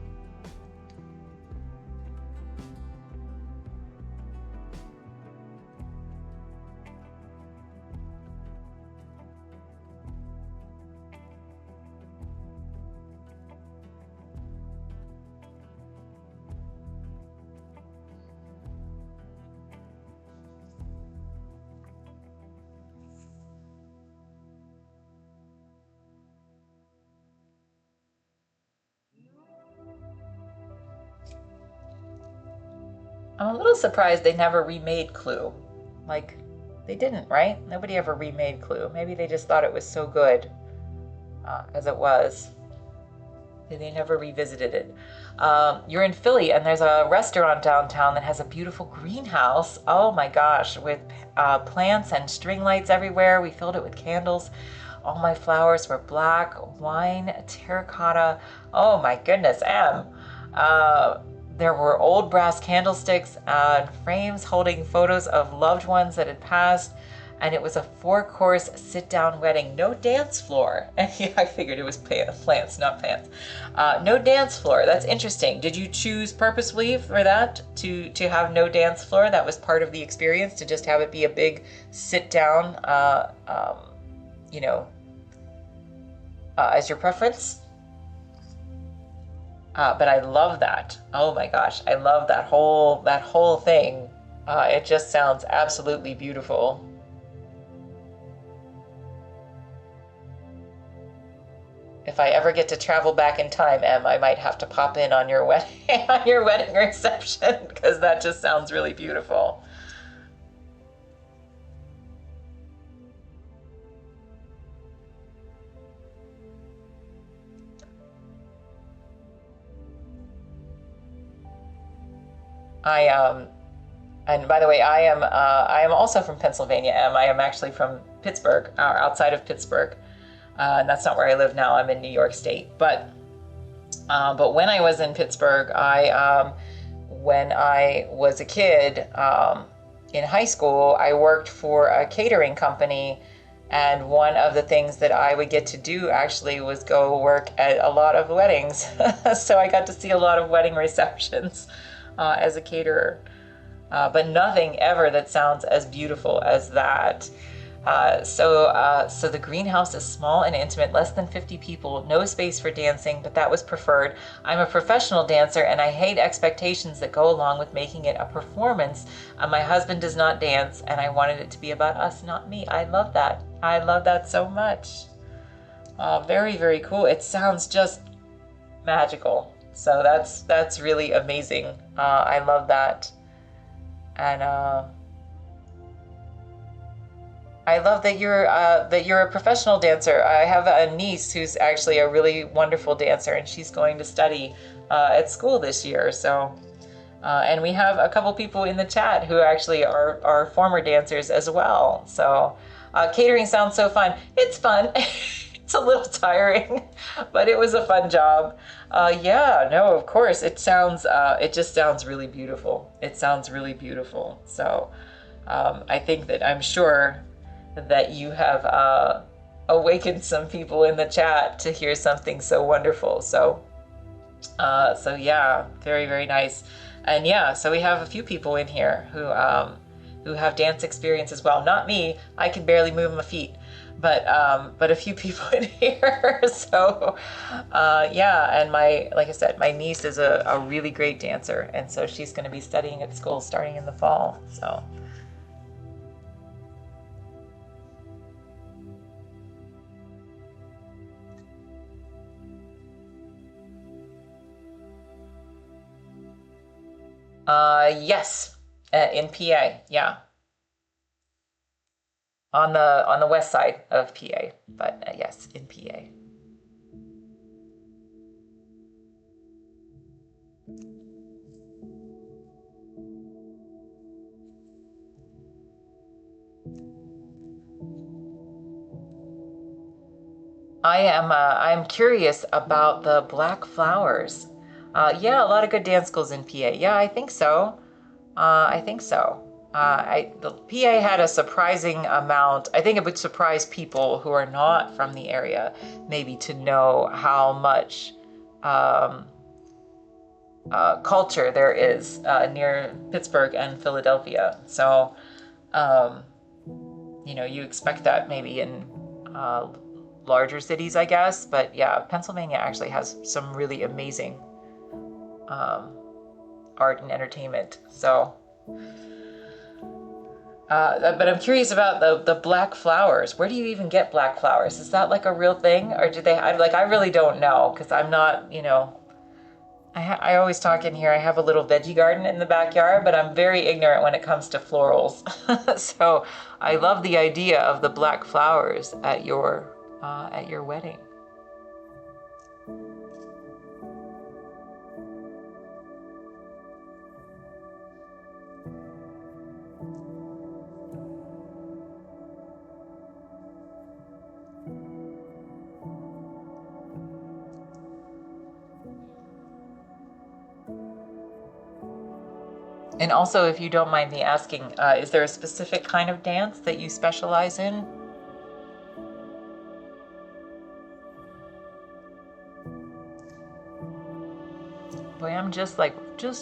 I'm a little surprised they never remade Clue. Like, they didn't, right? Nobody ever remade Clue. Maybe they just thought it was so good as it was. They never revisited it. You're in Philly and there's a restaurant downtown that has a beautiful greenhouse. Oh my gosh, with plants and string lights everywhere. We filled it with candles. All my flowers were black, wine, terracotta. Oh my goodness, Em. There were old brass candlesticks and frames holding photos of loved ones that had passed. And it was a 4-course sit-down wedding. No dance floor. Yeah, I figured it was plants, not pants. No dance floor. That's interesting. Did you choose purposely for that, to have no dance floor? That was part of the experience, to just have it be a big sit-down, you know, as your preference? But I love that. Oh my gosh, I love that whole thing. It just sounds absolutely beautiful. If I ever get to travel back in time, Em, I might have to pop in on your wedding reception, because that just sounds really beautiful. And by the way, I am also from Pennsylvania, Em. I am actually from Pittsburgh, or outside of Pittsburgh. And that's not where I live now. I'm in New York State. But when I was in Pittsburgh, when I was a kid, in high school, I worked for a catering company. And one of the things that I would get to do actually was go work at a lot of weddings. So I got to see a lot of wedding receptions as a caterer. But nothing ever that sounds as beautiful as that. So the greenhouse is small and intimate, less than 50 people, no space for dancing, but that was preferred. I'm a professional dancer and I hate expectations that go along with making it a performance. My husband does not dance and I wanted it to be about us, not me. I love that. I love that so much. Very, very cool. It sounds just magical. So that's really amazing. I love that. And I love that you're a professional dancer. I have a niece who's actually a really wonderful dancer, and she's going to study at school this year. So, and we have a couple people in the chat who actually are former dancers as well. So, catering sounds so fun. It's fun. It's a little tiring, but it was a fun job. Yeah, no, of course. It just sounds really beautiful. It sounds really beautiful. So, I think that I'm sure that you have awakened some people in the chat to hear something so wonderful. So yeah, very, very nice. And yeah, so we have a few people in here who have dance experience as well. Not me, I can barely move my feet, but a few people in here. So yeah, and like I said, my niece is a really great dancer, and so she's going to be studying at school starting in the fall. So. Yes, in PA, yeah. On the west side of PA, but yes, in PA. I'm curious about the black flowers. Yeah, a lot of good dance schools in PA. Yeah, I think so. I think so. The PA had a surprising amount. I think it would surprise people who are not from the area, maybe, to know how much culture there is near Pittsburgh and Philadelphia. So, you expect that maybe in larger cities, I guess. But yeah, Pennsylvania actually has some really amazing art and entertainment. So, but I'm curious about the black flowers. Where do you even get black flowers? Is that like a real thing, or do they? I really don't know, because I'm not. I always talk in here. I have a little veggie garden in the backyard, but I'm very ignorant when it comes to florals. So I love the idea of the black flowers at your wedding. And also, if you don't mind me asking, is there a specific kind of dance that you specialize in? Boy, I'm just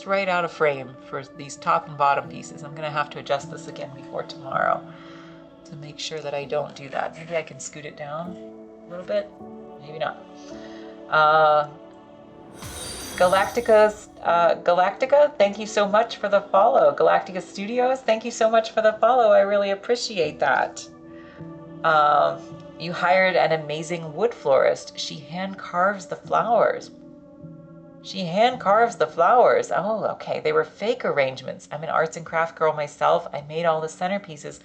right out of frame for these top and bottom pieces. I'm gonna have to adjust this again before tomorrow to make sure that I don't do that. Maybe I can scoot it down a little bit. Maybe not. Galactica, thank you so much for the follow. Galactica Studios, thank you so much for the follow. I really appreciate that. You hired an amazing wood florist. She hand carves the flowers. Oh, okay. They were fake arrangements. I'm an arts and craft girl myself. I made all the centerpieces.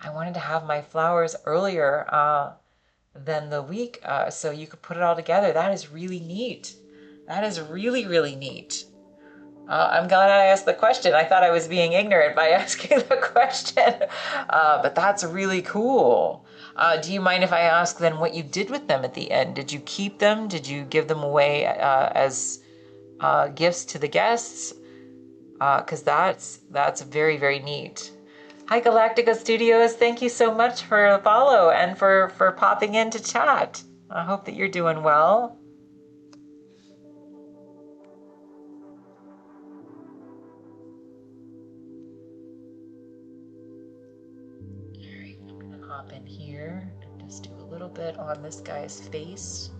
I wanted to have my flowers earlier than the week so you could put it all together. That is really neat. That is really, really neat. I'm glad I asked the question. I thought I was being ignorant by asking the question, but that's really cool. Do you mind if I ask then what you did with them at the end? Did you keep them? Did you give them away as gifts to the guests? Because that's very, very neat. Hi, Galactica Studios. Thank you so much for the follow and for popping in to chat. I hope that you're doing well. All right, I'm gonna hop in here and just do a little bit on this guy's face.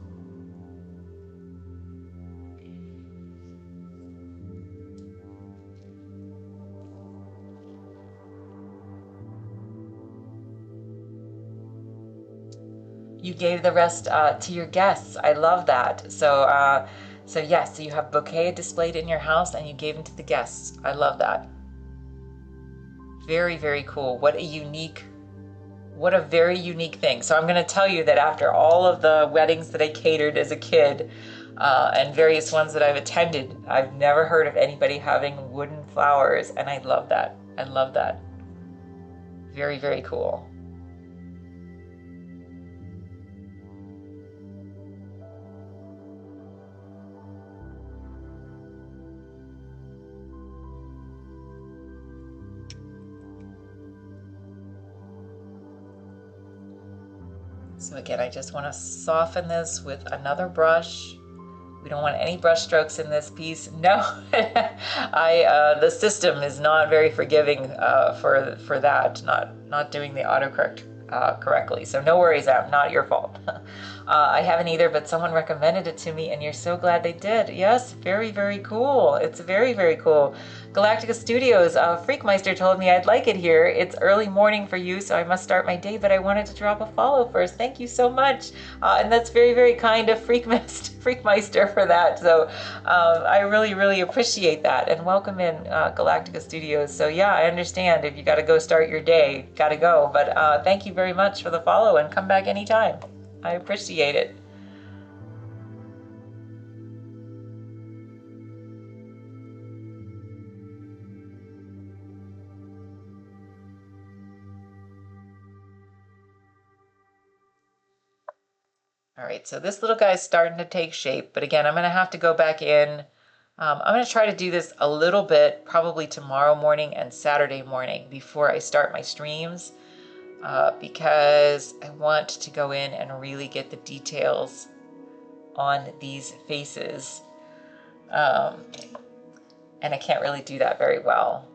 You gave the rest to your guests. I love that. So So yes, so you have bouquet displayed in your house and you gave them to the guests. I love that. Very, very cool. What a very unique thing. So I'm going to tell you that after all of the weddings that I catered as a kid, and various ones that I've attended, I've never heard of anybody having wooden flowers, and I love that. I love that. Very, very cool. So again, I just want to soften this with another brush. We don't want any brush strokes in this piece. No, the system is not very forgiving for that, not doing the autocorrect correctly. So no worries, Em, not your fault. I haven't either, but someone recommended it to me, and you're so glad they did. Yes, very, very cool. It's very, very cool. Galactica Studios, Freakmeister told me I'd like it here. It's early morning for you, so I must start my day, but I wanted to drop a follow first. Thank you so much. And that's very, very kind of Freakmeister for that. So I really, really appreciate that. And welcome in Galactica Studios. So yeah, I understand if you got to go start your day, got to go. But thank you very much for the follow, and come back anytime. I appreciate it. All right, so this little guy's starting to take shape, but again, I'm going to have to go back in. I'm going to try to do this a little bit, probably tomorrow morning and Saturday morning before I start my streams, because I want to go in and really get the details on these faces. And I can't really do that very well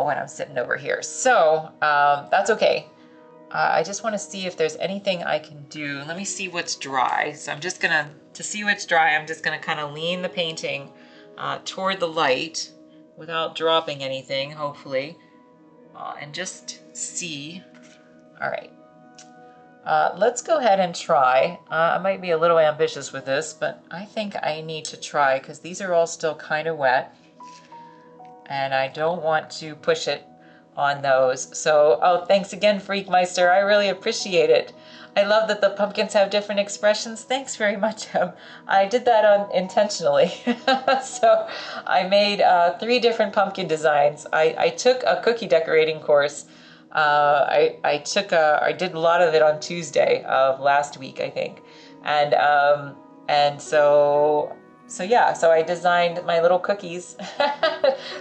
when I'm sitting over here. So that's okay. I just want to see if there's anything I can do. Let me see what's dry. So I'm just gonna, to see what's dry, I'm just gonna kind of lean the painting toward the light without dropping anything, hopefully, and just see. All right. Let's go ahead and try. I might be a little ambitious with this, but I think I need to try because these are all still kind of wet, and I don't want to push it on those. So, oh, thanks again, Freakmeister. I really appreciate it. I love that the pumpkins have different expressions. Thanks very much, Em. I did that intentionally. So I made 3 different pumpkin designs. I took a cookie decorating course. I did a lot of it on Tuesday of last week, I think. And so yeah, so I designed my little cookies,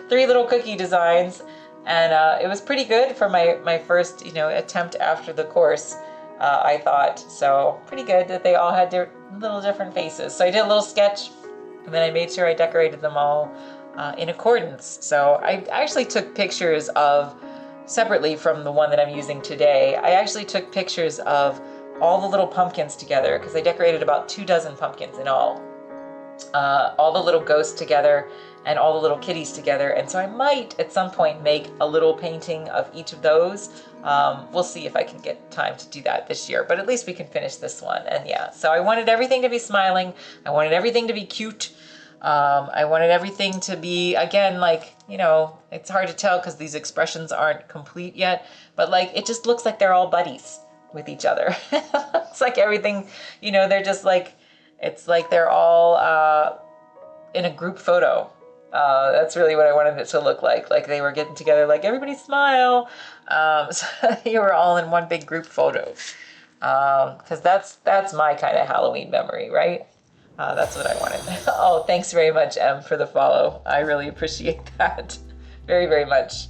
3 little cookie designs. And it was pretty good for my first, attempt after the course, I thought. So pretty good that they all had their little different faces. So I did a little sketch, and then I made sure I decorated them all in accordance. So I actually took pictures of, separately from the one that I'm using today, I actually took pictures of all the little pumpkins together, because I decorated about 24 pumpkins in all the little ghosts together, and all the little kitties together. And so I might at some point make a little painting of each of those. We'll see if I can get time to do that this year, but at least we can finish this one. And yeah, so I wanted everything to be smiling. I wanted everything to be cute. I wanted everything to be, again, like, it's hard to tell because these expressions aren't complete yet, but like, it just looks like they're all buddies with each other. It's like everything, they're just like, it's like they're all in a group photo. That's really what I wanted it to look like they were getting together, like, everybody smile. So you were all in one big group photo. Because that's my kind of Halloween memory, right? That's what I wanted. Oh, thanks very much, Em, for the follow. I really appreciate that very, very much.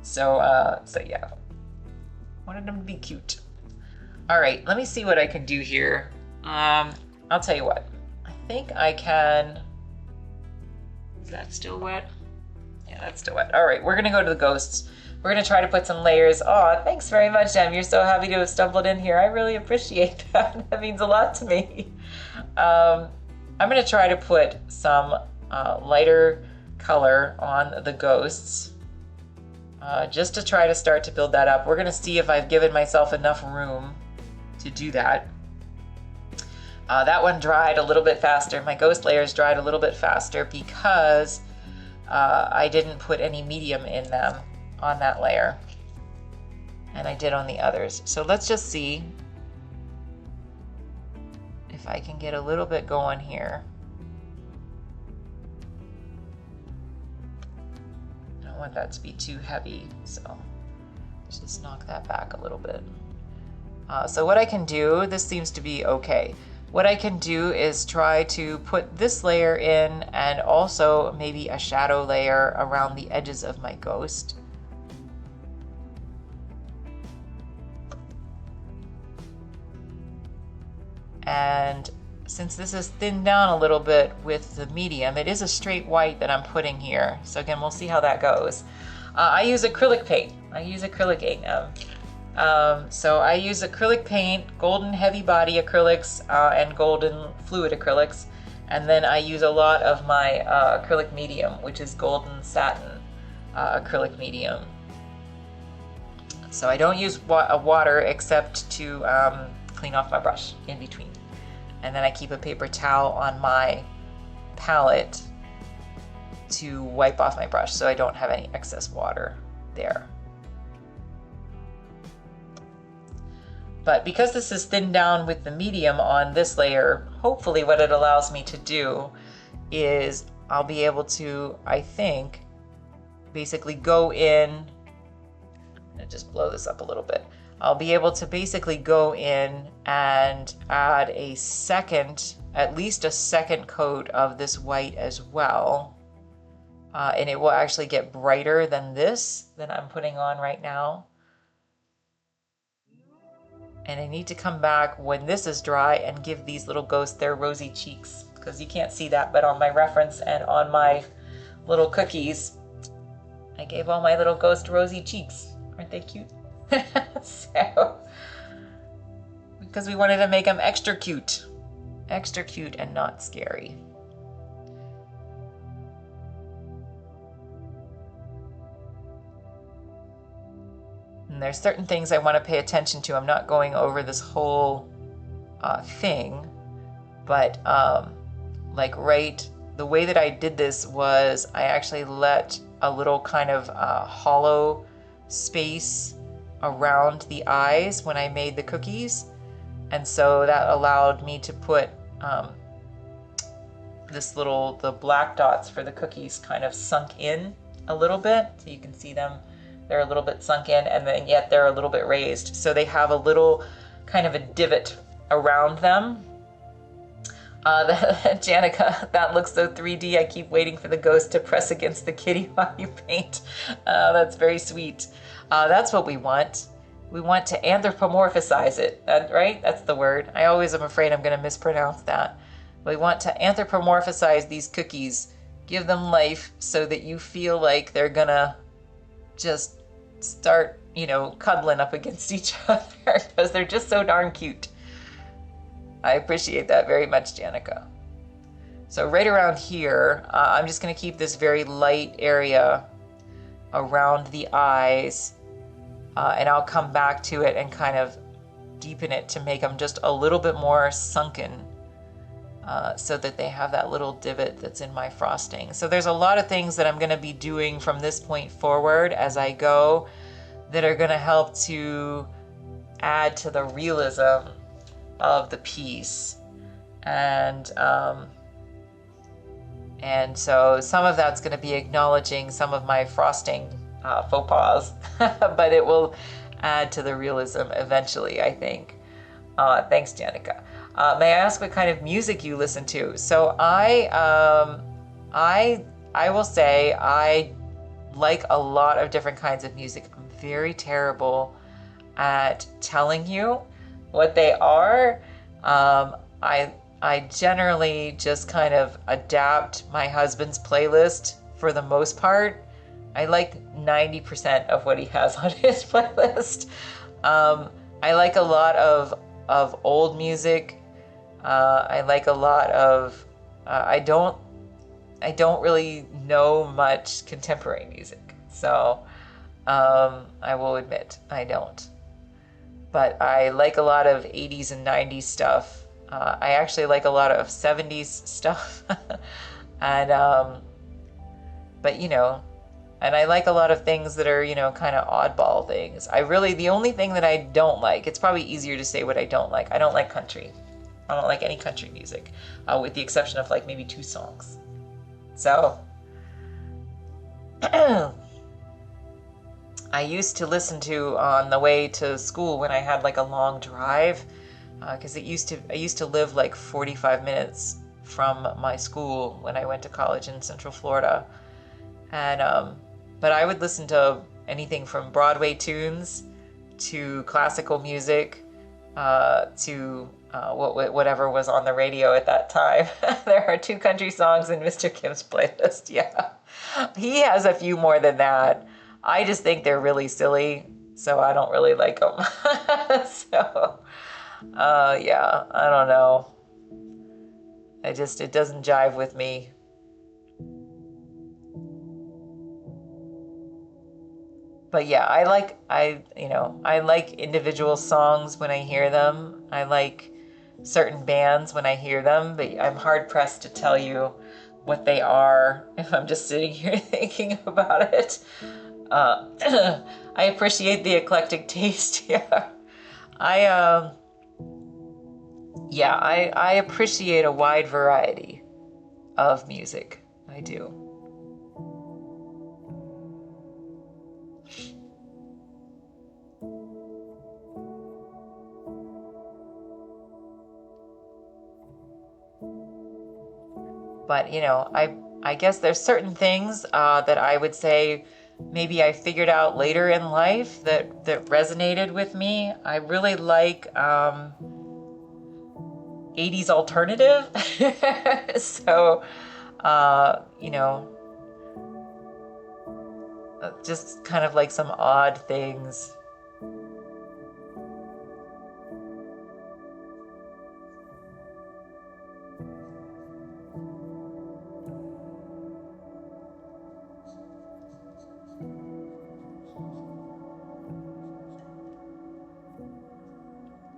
So yeah, wanted them to be cute. All right, let me see what I can do here. I'll tell you what, I think I can. Is that still wet? Yeah, that's still wet. All right, we're gonna go to the ghosts. We're gonna try to put some layers. Oh, thanks very much, Em. You're so happy to have stumbled in here. I really appreciate that. That means a lot to me. I'm gonna try to put some lighter color on the ghosts, just to try to start to build that up. We're gonna see if I've given myself enough room to do that. That one dried a little bit faster. My ghost layers dried a little bit faster because I didn't put any medium in them on that layer, and I did on the others. So let's just see if I can get a little bit going here. I don't want that to be too heavy, so let's just knock that back a little bit. So what I can do, this seems to be okay. What I can do is try to put this layer in and also maybe a shadow layer around the edges of my ghost. And since this is thinned down a little bit with the medium, it is a straight white that I'm putting here. So again, we'll see how that goes. I use acrylic paint. I use acrylic ink. So I use acrylic paint, golden heavy body acrylics, and golden fluid acrylics. And then I use a lot of my acrylic medium, which is golden satin acrylic medium. So I don't use water except to clean off my brush in between. And then I keep a paper towel on my palette to wipe off my brush so I don't have any excess water there. But because this is thinned down with the medium on this layer, hopefully what it allows me to do is I'll be able to, I think, basically go in and just blow this up a little bit. I'll be able to basically go in and add a second, at least a second coat of this white as well. And it will actually get brighter than this that I'm putting on right now. And I need to come back when this is dry and give these little ghosts their rosy cheeks, because you can't see that, but on my reference and on my little cookies, I gave all my little ghost rosy cheeks. Aren't they cute? So, because we wanted to make them extra cute and not scary. And there's certain things I want to pay attention to. I'm not going over this whole thing, but like the way that I did this was I actually let a little kind of hollow space around the eyes when I made the cookies. And so that allowed me to put the black dots for the cookies kind of sunk in a little bit. So you can see them. They're a little bit sunk in, and then yet they're a little bit raised. So they have a little kind of a divot around them. Janica, that looks so 3D. I keep waiting for the ghost to press against the kitty while you paint. That's very sweet. That's what we want. We want to anthropomorphize it, right? That's the word. I always am afraid I'm going to mispronounce that. We want to anthropomorphize these cookies, give them life so that you feel like they're going to just start, cuddling up against each other because they're just so darn cute. I appreciate that very much, Janica. So right around here, I'm just going to keep this very light area around the eyes, and I'll come back to it and kind of deepen it to make them just a little bit more sunken, so that they have that little divot that's in my frosting. So there's a lot of things that I'm going to be doing from this point forward as I go that are going to help to add to the realism of the piece. And so some of that's going to be acknowledging some of my frosting faux pas, but it will add to the realism eventually, I think. Thanks, Janica. May I ask what kind of music you listen to? So I will say I like a lot of different kinds of music. I'm very terrible at telling you what they are. I generally just kind of adapt my husband's playlist for the most part. I like 90% of what he has on his playlist. I like a lot of old music. I like a lot of, I don't really know much contemporary music. So, I will admit I don't. But I like a lot of 80s and 90s stuff. I actually like a lot of 70s stuff. And, but and I like a lot of things that are, kind of oddball things. The only thing that I don't like, it's probably easier to say what I don't like. I don't like country. I don't like any country music, with the exception of like maybe 2 songs. So, I used to listen to on the way to school when I had like a long drive, because I used to live like 45 minutes from my school when I went to college in Central Florida, and but I would listen to anything from Broadway tunes to classical music, to whatever was on the radio at that time. There are 2 country songs in Mr. Kim's playlist. Yeah, he has a few more than that. I just think they're really silly, so I don't really like them. So, yeah, I don't know. It doesn't jive with me. But yeah, I like individual songs when I hear them. I like certain bands when I hear them, but I'm hard pressed to tell you what they are if I'm just sitting here thinking about it. I appreciate the eclectic taste. Yeah, I appreciate a wide variety of music. I do. But I guess there's certain things that I would say maybe I figured out later in life that resonated with me. I really like 80s alternative. So, just kind of like some odd things.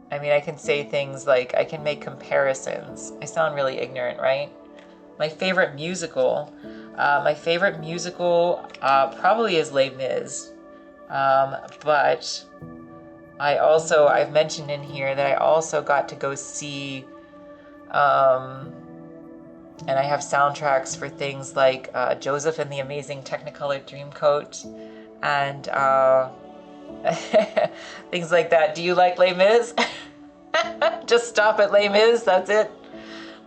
I mean, I can say things like, I can make comparisons. I sound really ignorant, right? My favorite musical probably is Les Mis. But I've mentioned in here that I also got to go see, and I have soundtracks for things like Joseph and the Amazing Technicolor Dreamcoat, and things like that. Do you like Les Mis? Just stop at Les Mis, that's it?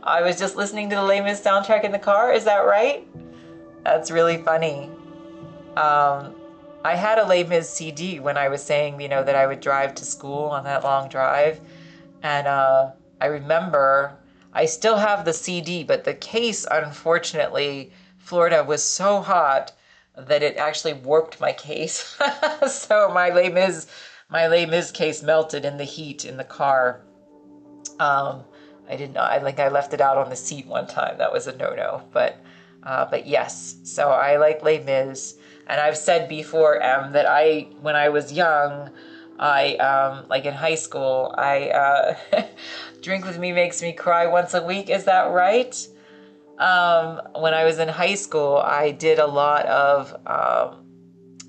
I was just listening to the Les Mis soundtrack in the car, is that right? That's really funny. I had a Les Mis CD when I was saying, that I would drive to school on that long drive. And I remember I still have the CD, but the case, unfortunately, Florida was so hot that it actually warped my case. So my Les Mis case melted in the heat in the car. I didn't know. I left it out on the seat one time. That was a no-no. But yes. So I like Les Mis, and I've said before, that when I was young, I like in high school, I Drink With Me Makes Me Cry once a week. Is that right? When I was in high school, I did a lot of,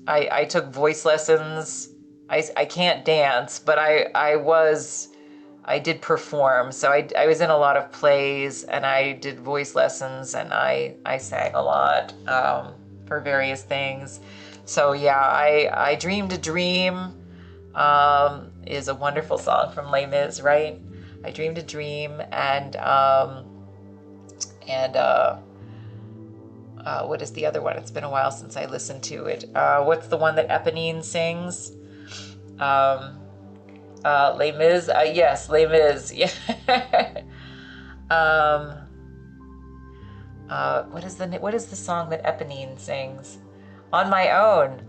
I took voice lessons. I can't dance, but I did perform. So I was in a lot of plays, and I did voice lessons, and I sang a lot, for various things. So yeah, I Dreamed a Dream, is a wonderful song from Les Mis, right? I Dreamed a Dream, and what is the other one? It's been a while since I listened to it. What's the one that Eponine sings? Les Mis? Yes, Les Mis. Yeah. What is the song that Eponine sings? On my own,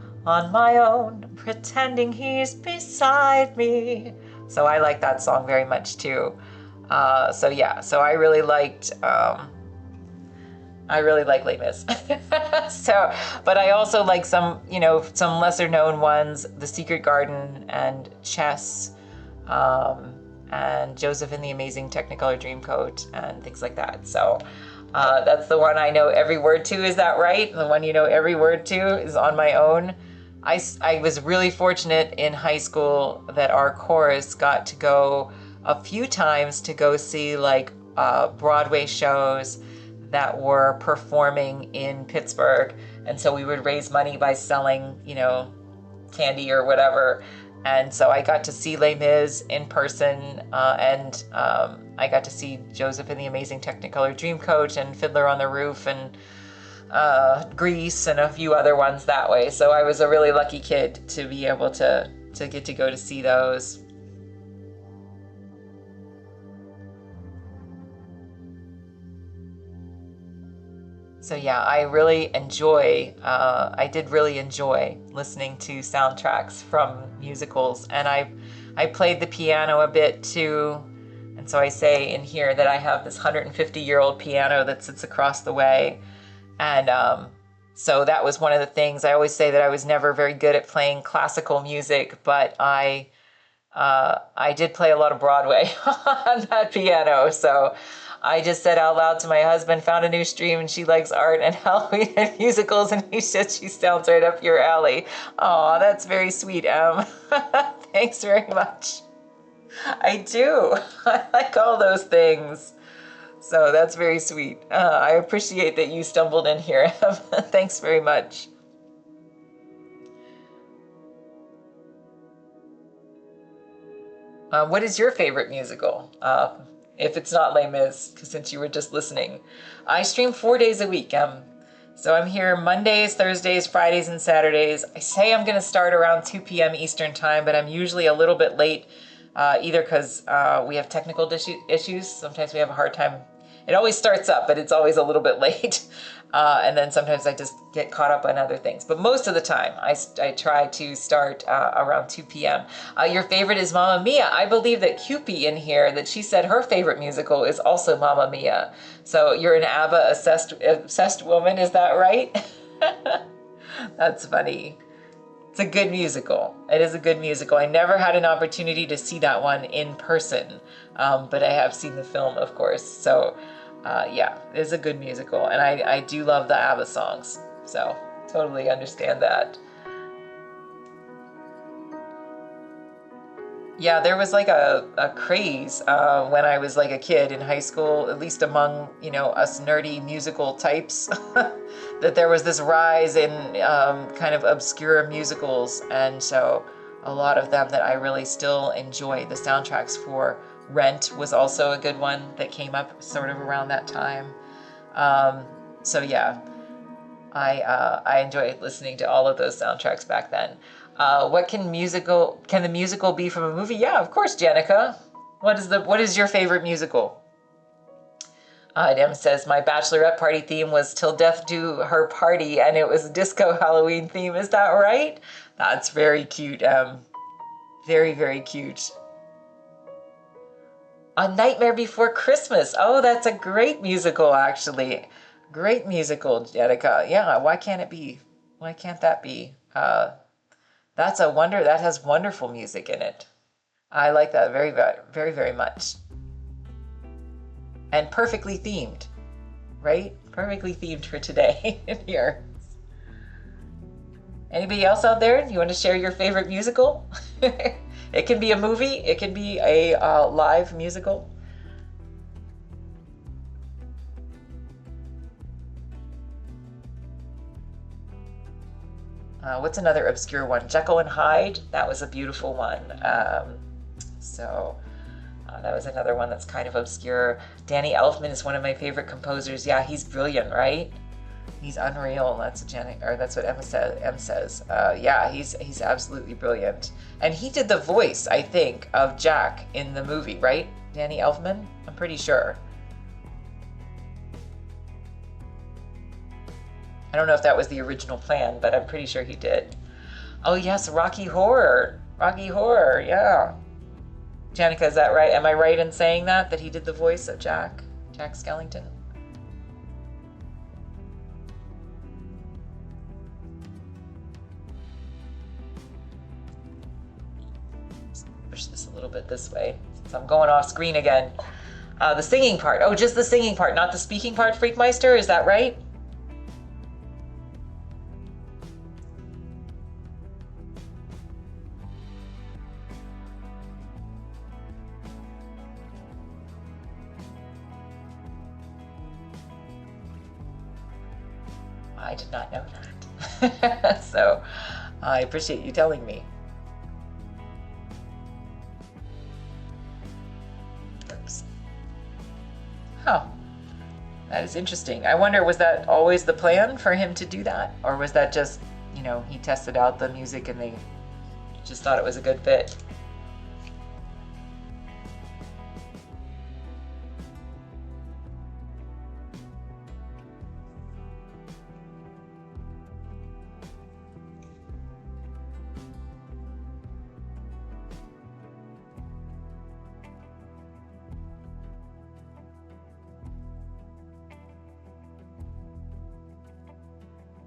pretending he's beside me. So I like that song very much too. So yeah, so I really liked Les Mis. So, but I also like some lesser known ones, The Secret Garden and Chess, and Joseph and the Amazing Technicolor Dreamcoat and things like that. So that's the one I know every word to. Is that right? The one you know every word to is On My Own. I was really fortunate in high school that our chorus got to go a few times to go see like Broadway shows that were performing in Pittsburgh. And so we would raise money by selling, you know, candy or whatever. And so I got to see Les Mis in person, and I got to see Joseph and the Amazing Technicolor Dreamcoat and Fiddler on the Roof and Grease and a few other ones that way. So I was a really lucky kid to be able to get to go to see those. So yeah, I did really enjoy listening to soundtracks from musicals, and I played the piano a bit too. And so I say in here that I have this 150-year-old piano that sits across the way. And so that was one of the things. I always say that I was never very good at playing classical music, but I did play a lot of Broadway on that piano. So I just said out loud to my husband, found a new stream, and she likes art and Halloween and musicals, and he said she sounds right up your alley. Oh, that's very sweet, Em. Thanks very much. I do. I like all those things. So that's very sweet. I appreciate that you stumbled in here, Em. Thanks very much. What is your favorite musical? If it's not Les Mis, since you were just listening. I stream 4 days a week. So I'm here Mondays, Thursdays, Fridays, and Saturdays. I say I'm going to start around 2 p.m. Eastern time, but I'm usually a little bit late, either because we have technical issues. Sometimes we have a hard time. It always starts up, but it's always a little bit late. And then sometimes I just get caught up on other things. But most of the time, I try to start around 2 p.m. Your favorite is Mamma Mia. I believe that Cupie in here, that she said her favorite musical is also Mamma Mia. So you're an ABBA obsessed woman, is that right? That's funny. It's a good musical. It is a good musical. I never had an opportunity to see that one in person, but I have seen the film, of course. So yeah, it is a good musical. And I do love the ABBA songs. So totally understand that. Yeah, there was like a craze when I was like a kid in high school, at least among, you know, us nerdy musical types, that there was this rise in kind of obscure musicals. And so a lot of them that I really still enjoy. The soundtracks for Rent was also a good one that came up sort of around that time. So yeah, I enjoyed listening to all of those soundtracks back then. What can the musical be from a movie? Yeah, of course, Jenica. What is your favorite musical? Dem says, my bachelorette party theme was Till Death Do Her Party, and it was disco Halloween theme. Is that right? That's very cute, very, very cute. A Nightmare Before Christmas. Oh, that's a great musical, actually. Great musical, Jenica. Yeah, why can't it be? Why can't that be? That's a wonder. That has wonderful music in it. I like that very, very, very much. And perfectly themed, right? Perfectly themed for today in here. Anybody else out there? You want to share your favorite musical? It can be a movie. It can be a live musical. What's another obscure one? Jekyll and Hyde. That was a beautiful one. That was another one that's kind of obscure. Danny Elfman is one of my favorite composers. Yeah, he's brilliant, right? He's unreal. That's what Em says. Yeah, he's absolutely brilliant. And he did the voice, I think, of Jack in the movie, right? Danny Elfman? I'm pretty sure. I don't know if that was the original plan, but I'm pretty sure he did. Oh yes, Rocky Horror. Rocky Horror, yeah. Janica, is that right? Am I right in saying that he did the voice of Jack Skellington? Let's push this a little bit this way. So I'm going off screen again. The singing part. Oh, just the singing part, not the speaking part, Freakmeister, is that right? I did not know that. So I appreciate you telling me. Oops. Oh, that is interesting. I wonder, was that always the plan for him to do that? Or was that just, you know, he tested out the music and they just thought it was a good fit?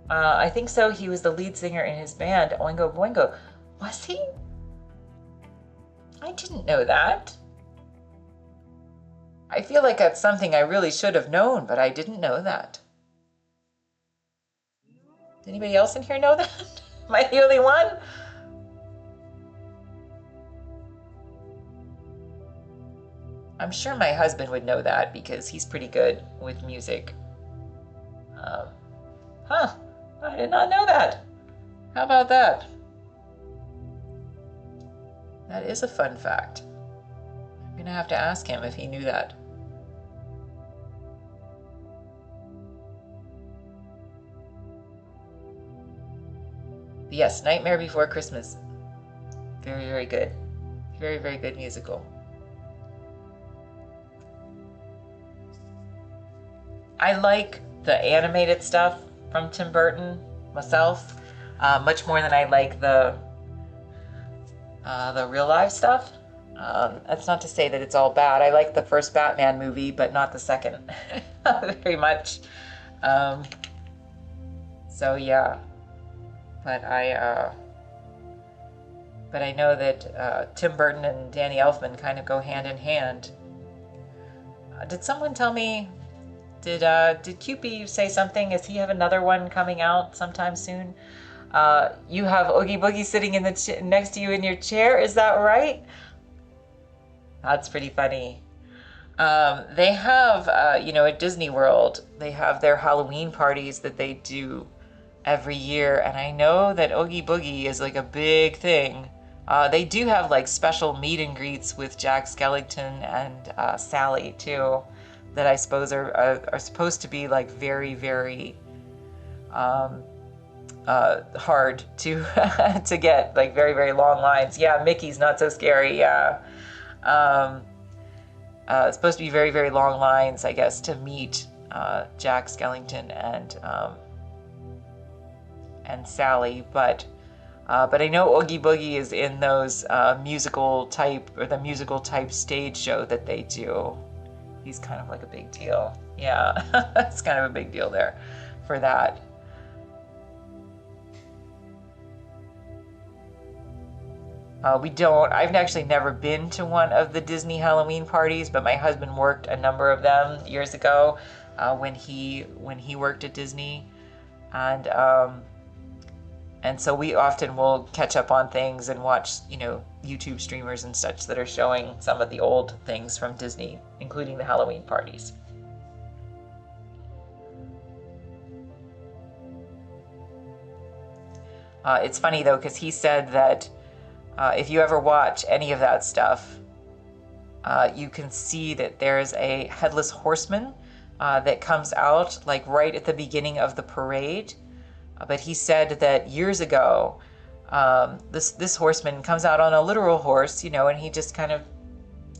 I think so. He was the lead singer in his band, Oingo Boingo. Was he? I didn't know that. I feel like that's something I really should have known, but I didn't know that. Does anybody else in here know that? Am I the only one? I'm sure my husband would know that because he's pretty good with music. Huh. I did not know that. How about that? That is a fun fact. I'm gonna have to ask him if he knew that. But yes, Nightmare Before Christmas. Very, very good. Very, very good musical. I like the animated stuff from Tim Burton myself, much more than I like the real life stuff. That's not to say that it's all bad. I like the first Batman movie, but not the second very much. So yeah, but I know that Tim Burton and Danny Elfman kind of go hand in hand. Did someone tell me? Did QP say something? Does he have another one coming out sometime soon? You have Oogie Boogie sitting in the next to you in your chair. Is that right? That's pretty funny. They have, you know, at Disney World, they have their Halloween parties that they do every year, and I know that Oogie Boogie is like a big thing. They do have like special meet and greets with Jack Skellington and Sally too, that I suppose are supposed to be like very, very hard to to get, like very, very long lines. Yeah, Mickey's not so scary. Yeah, it's supposed to be very, very long lines, I guess, to meet Jack Skellington and Sally. But I know Oogie Boogie is in those musical type, or the musical type stage show that they do. He's kind of like a big deal. Yeah, it's kind of a big deal there for that. I've actually never been to one of the Disney Halloween parties, but my husband worked a number of them years ago when he worked at Disney, and so we often will catch up on things and watch, you know, YouTube streamers and such that are showing some of the old things from Disney, including the Halloween parties. It's funny though, because he said that if you ever watch any of that stuff, you can see that there's a headless horseman that comes out like right at the beginning of the parade. But he said that years ago, this horseman comes out on a literal horse, you know, and he just kind of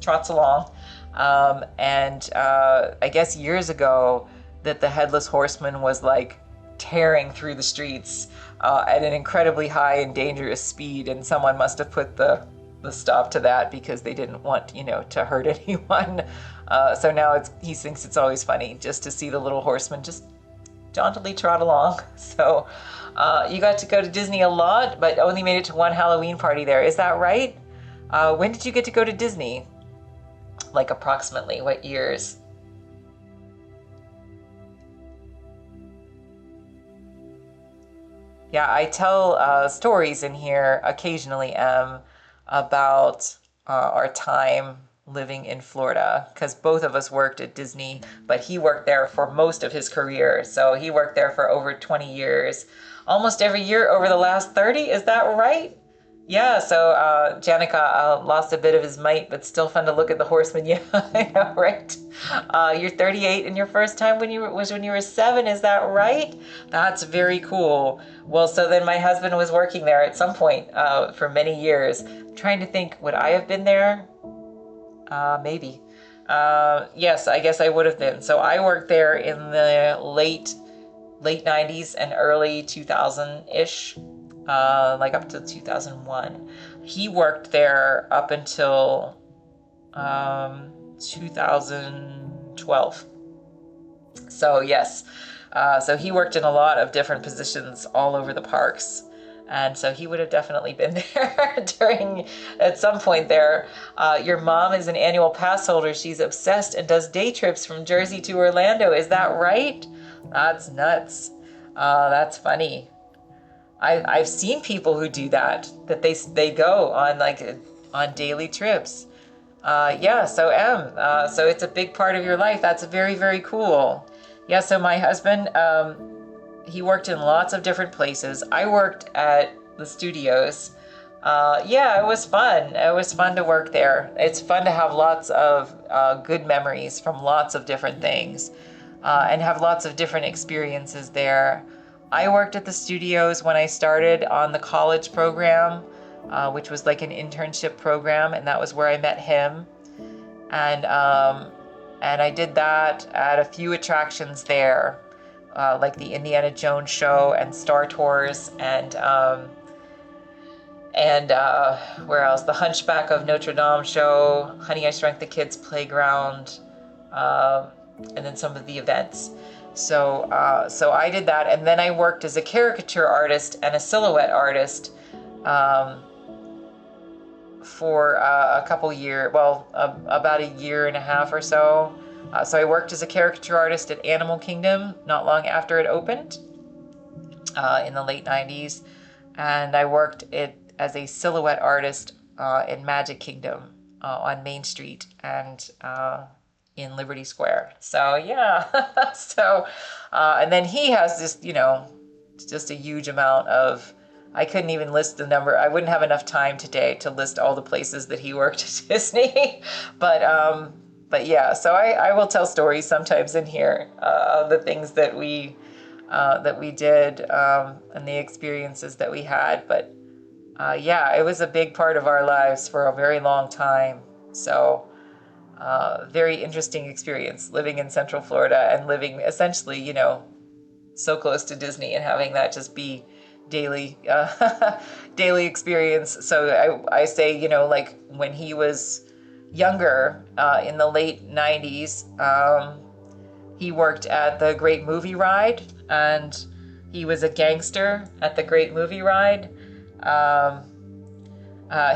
trots along. And I guess years ago that the headless horseman was like tearing through the streets at an incredibly high and dangerous speed, and someone must have put the stop to that because they didn't want, you know, to hurt anyone. So now he thinks it's always funny just to see the little horseman just jauntily trot along. So you got to go to Disney a lot, but only made it to one Halloween party there. Is that right? When did you get to go to Disney? like approximately what years? Yeah, I tell stories in here occasionally, about our time living in Florida, because both of us worked at Disney, but he worked there for most of his career. So he worked there for over 20 years, almost every year over the last 30. Is that right? Yeah, so Janica lost a bit of his might, but still fun to look at the horseman. Yeah, I know, right? You're 38, and your first time was when you were 7. Is that right? That's very cool. Well, so then my husband was working there at some point for many years. I'm trying to think, would I have been there? Maybe. Yes, I guess I would have been. So I worked there in the late 90s and early 2000-ish, like up to 2001. He worked there up until 2012. So yes, so he worked in a lot of different positions all over the parks. And so he would have definitely been there at some point there. Your mom is an annual pass holder. She's obsessed and does day trips from Jersey to Orlando. Is that right? That's nuts. That's funny. I've seen people who do that they go on on daily trips. Yeah, so so it's a big part of your life. That's very, very cool. Yeah, so my husband, he worked in lots of different places. I worked at the studios. Yeah, it was fun. It was fun to work there. It's fun to have lots of good memories from lots of different things, and have lots of different experiences there. I worked at the studios when I started on the college program, which was like an internship program, and that was where I met him. And I did that at a few attractions there, like the Indiana Jones show and Star Tours, and where else? The Hunchback of Notre Dame show, Honey, I Shrunk the Kids playground, and then some of the events. So I did that, and then I worked as a caricature artist and a silhouette artist for a couple years, about a year and a half or so. So I worked as a caricature artist at Animal Kingdom not long after it opened in the late 90s. And I worked as a silhouette artist in Magic Kingdom on Main Street and in Liberty Square. So yeah, and then he has just a huge amount of, I couldn't even list the number. I wouldn't have enough time today to list all the places that he worked at Disney. But yeah, so I will tell stories sometimes in here of the things that we did and the experiences that we had. But yeah, it was a big part of our lives for a very long time. So very interesting experience living in Central Florida and living essentially, so close to Disney and having that just be daily experience. So I say, like when he was younger, in the late 90s, he worked at the Great Movie Ride, and he was a gangster at the Great Movie Ride.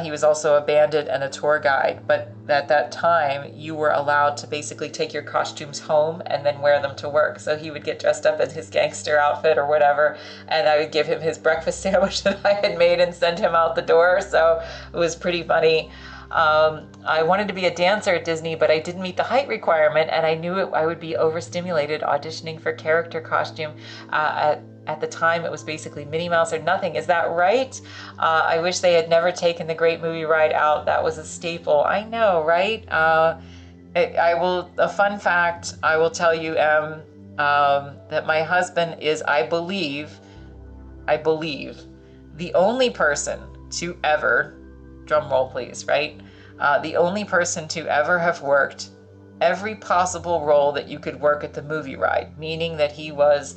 He was also a bandit and a tour guide, but at that time you were allowed to basically take your costumes home and then wear them to work. So he would get dressed up in his gangster outfit or whatever, and I would give him his breakfast sandwich that I had made and send him out the door. So it was pretty funny. I wanted to be a dancer at Disney, but I didn't meet the height requirement, and I knew I would be overstimulated auditioning for character costume. At the time, it was basically Minnie Mouse or nothing. Is that right? I wish they had never taken the Great Movie Ride out. That was a staple. I know, right? A fun fact I will tell you, that my husband is, I believe, the only person to ever, drum roll please, right? The only person to ever have worked every possible role that you could work at the movie ride, meaning that he was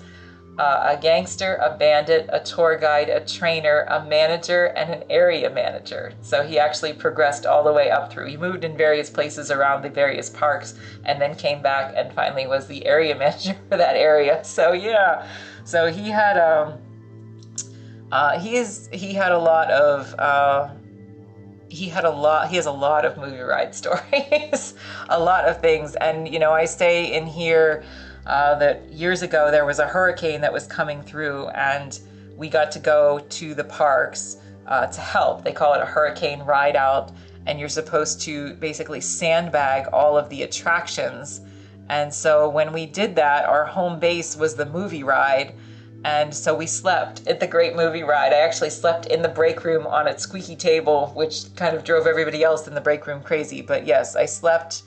a gangster, a bandit, a tour guide, a trainer, a manager, and an area manager. So he actually progressed all the way up through. He moved in various places around the various parks and then came back and finally was the area manager for that area. So yeah, so he had he had a lot of he has a lot of movie ride stories, a lot of things. And, I stay in here, that years ago there was a hurricane that was coming through, and we got to go to the parks to help. They call it a hurricane ride out, and you're supposed to basically sandbag all of the attractions. And so when we did that, our home base was the movie ride. And so we slept at the Great Movie Ride. I actually slept in the break room on a squeaky table, which kind of drove everybody else in the break room crazy. But yes, I slept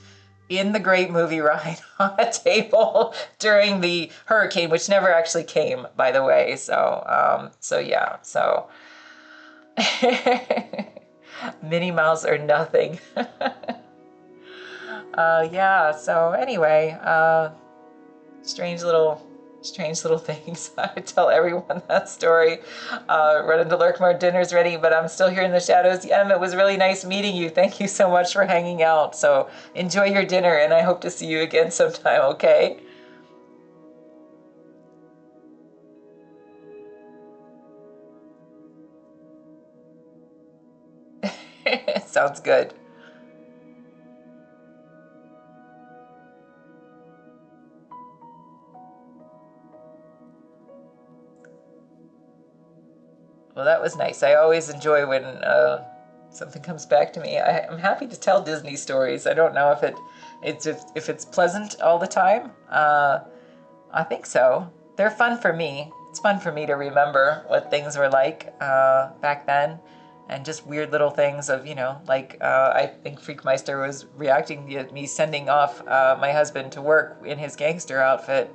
in the Great Movie Ride on a table during the hurricane, which never actually came, by the way. So yeah, so Minnie Mouse or nothing. Yeah, so anyway, strange little things. I would tell everyone that story. Running to Lurkmore, dinner's ready, but I'm still here in the shadows. It was really nice meeting you. Thank you so much for hanging out. So enjoy your dinner, and I hope to see you again sometime, okay? Sounds good. Well, that was nice. I always enjoy when something comes back to me. I'm happy to tell Disney stories. I don't know if it's pleasant all the time. I think so. They're fun for me. It's fun for me to remember what things were like back then, and just weird little things of, like I think Freakmeister was reacting to me sending off my husband to work in his gangster outfit.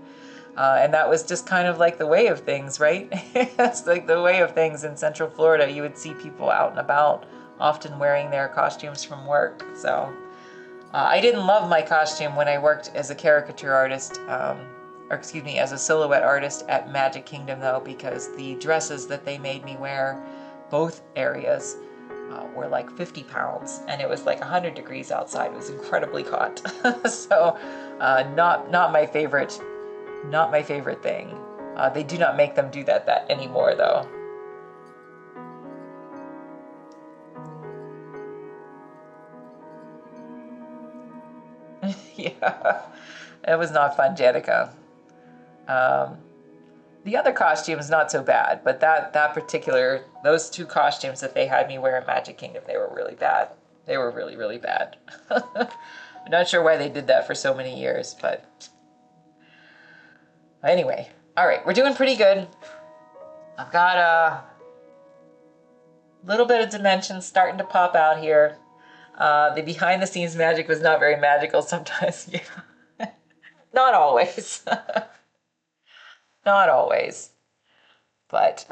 And that was just kind of like the way of things, right? That's like the way of things in Central Florida. You would see people out and about, often wearing their costumes from work. So I didn't love my costume when I worked as a caricature artist, as a silhouette artist at Magic Kingdom, though, because the dresses that they made me wear, both areas, were like 50 pounds, and it was like 100 degrees outside. It was incredibly hot. So not my favorite. Not my favorite thing. They do not make them do that anymore, though. Yeah, it was not fun, Janica. The other costumes, not so bad, but those two costumes that they had me wear in Magic Kingdom, they were really bad. They were really, really bad. I'm not sure why they did that for so many years, but anyway, all right, we're doing pretty good. I've got a little bit of dimensions starting to pop out here. The behind the scenes magic was not very magical sometimes. Yeah. Not always. Not always. But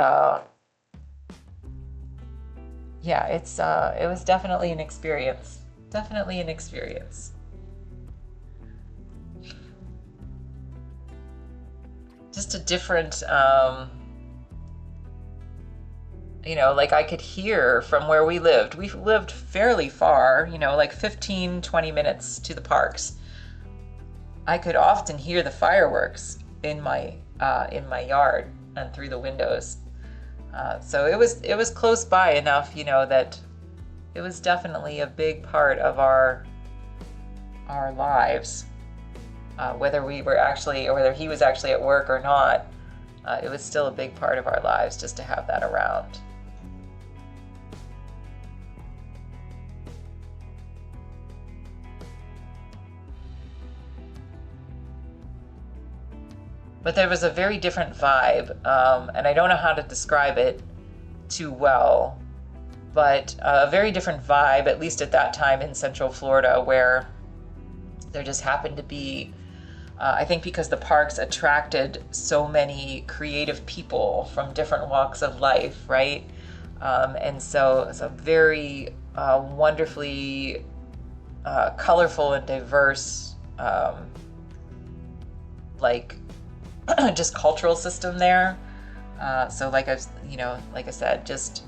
yeah, it was definitely an experience. Definitely an experience. Just a different, like I could hear from where we lived. We lived fairly far, like 15, 20 minutes to the parks. I could often hear the fireworks in my yard and through the windows. So it was close by enough, that it was definitely a big part of our lives. Whether he was actually at work or not, it was still a big part of our lives just to have that around. But there was a very different vibe, and I don't know how to describe it too well, but a very different vibe, at least at that time in Central Florida, where there just happened to be, I think because the parks attracted so many creative people from different walks of life, right? And so it's a very wonderfully colorful and diverse, just cultural system there. So like I said, just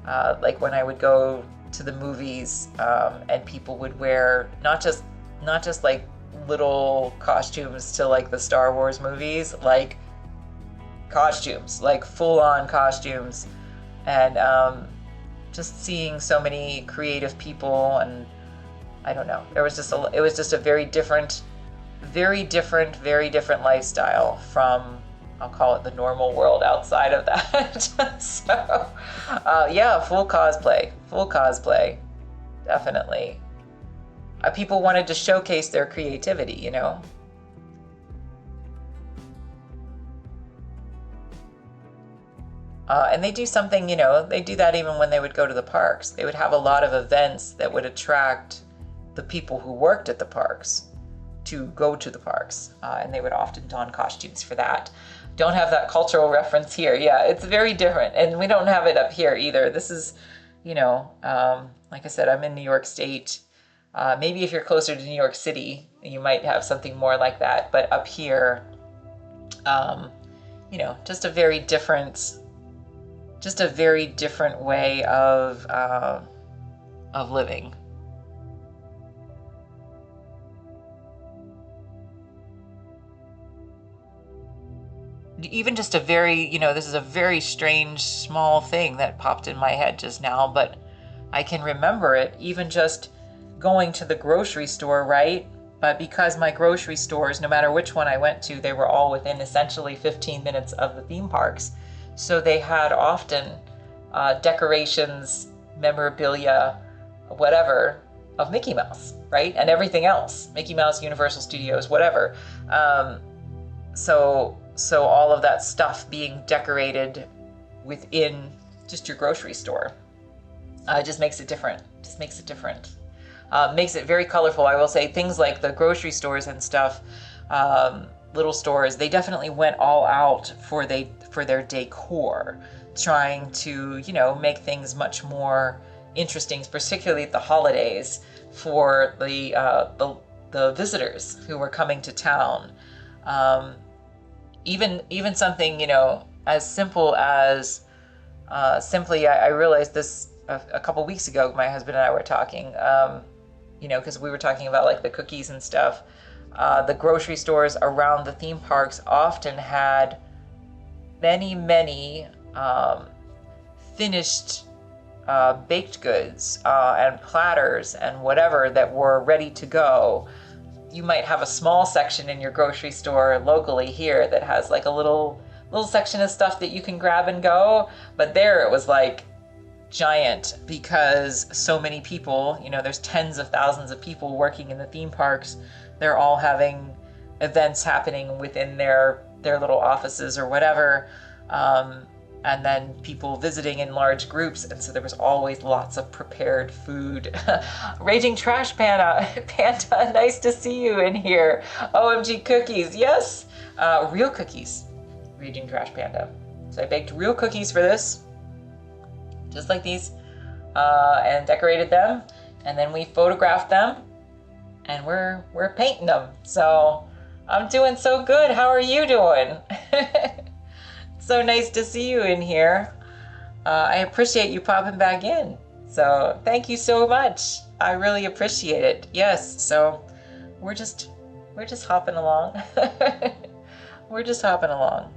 like when I would go to the movies, and people would wear not just like little costumes to like the Star Wars movies, like costumes, like full-on costumes, and just seeing so many creative people, and I don't know. It was just a very different lifestyle from, I'll call it, the normal world outside of that. So, yeah, full cosplay, definitely. People wanted to showcase their creativity, you know. And they do something, you know, they do that even when they would go to the parks. They would have a lot of events that would attract the people who worked at the parks to go to the parks, and they would often don costumes for that. Don't have that cultural reference here. Yeah, it's very different, and we don't have it up here either. This is, you know, like I said, I'm in New York State. Maybe if you're closer to New York City, you might have something more like that. But up here, you know, just a very different way of living. Even just a very, you know, this is a very strange small thing that popped in my head just now, but I can remember it even just going to the grocery store, right? But because my grocery stores, no matter which one I went to, they were all within essentially 15 minutes of the theme parks. So they had often decorations, memorabilia, whatever, of Mickey Mouse, right? And everything else, Mickey Mouse, Universal Studios, whatever. So all of that stuff being decorated within just your grocery store just makes it different. Makes it very colorful. I will say things like the grocery stores and stuff, little stores, they definitely went all out for their decor, trying to, you know, make things much more interesting, particularly at the holidays for the visitors who were coming to town. Even something, you know, as simple as I realized this a couple weeks ago. My husband and I were talking, you know, because we were talking about like the cookies and stuff. The grocery stores around the theme parks often had many finished baked goods and platters and whatever that were ready to go. You might have a small section in your grocery store locally here that has like a little section of stuff that you can grab and go, but there it was like giant, because so many people, you know, there's tens of thousands of people working in the theme parks. They're all having events happening within their little offices or whatever, and then people visiting in large groups, and so there was always lots of prepared food. Raging Trash Panda, nice to see you in here. OMG cookies, yes, real cookies, Raging Trash Panda. So I baked real cookies for this, just like these, and decorated them, and then we photographed them, and we're painting them. So I'm doing so good. How are you doing? So nice to see you in here. I appreciate you popping back in. So thank you so much. I really appreciate it. Yes. So we're just hopping along. We're just hopping along.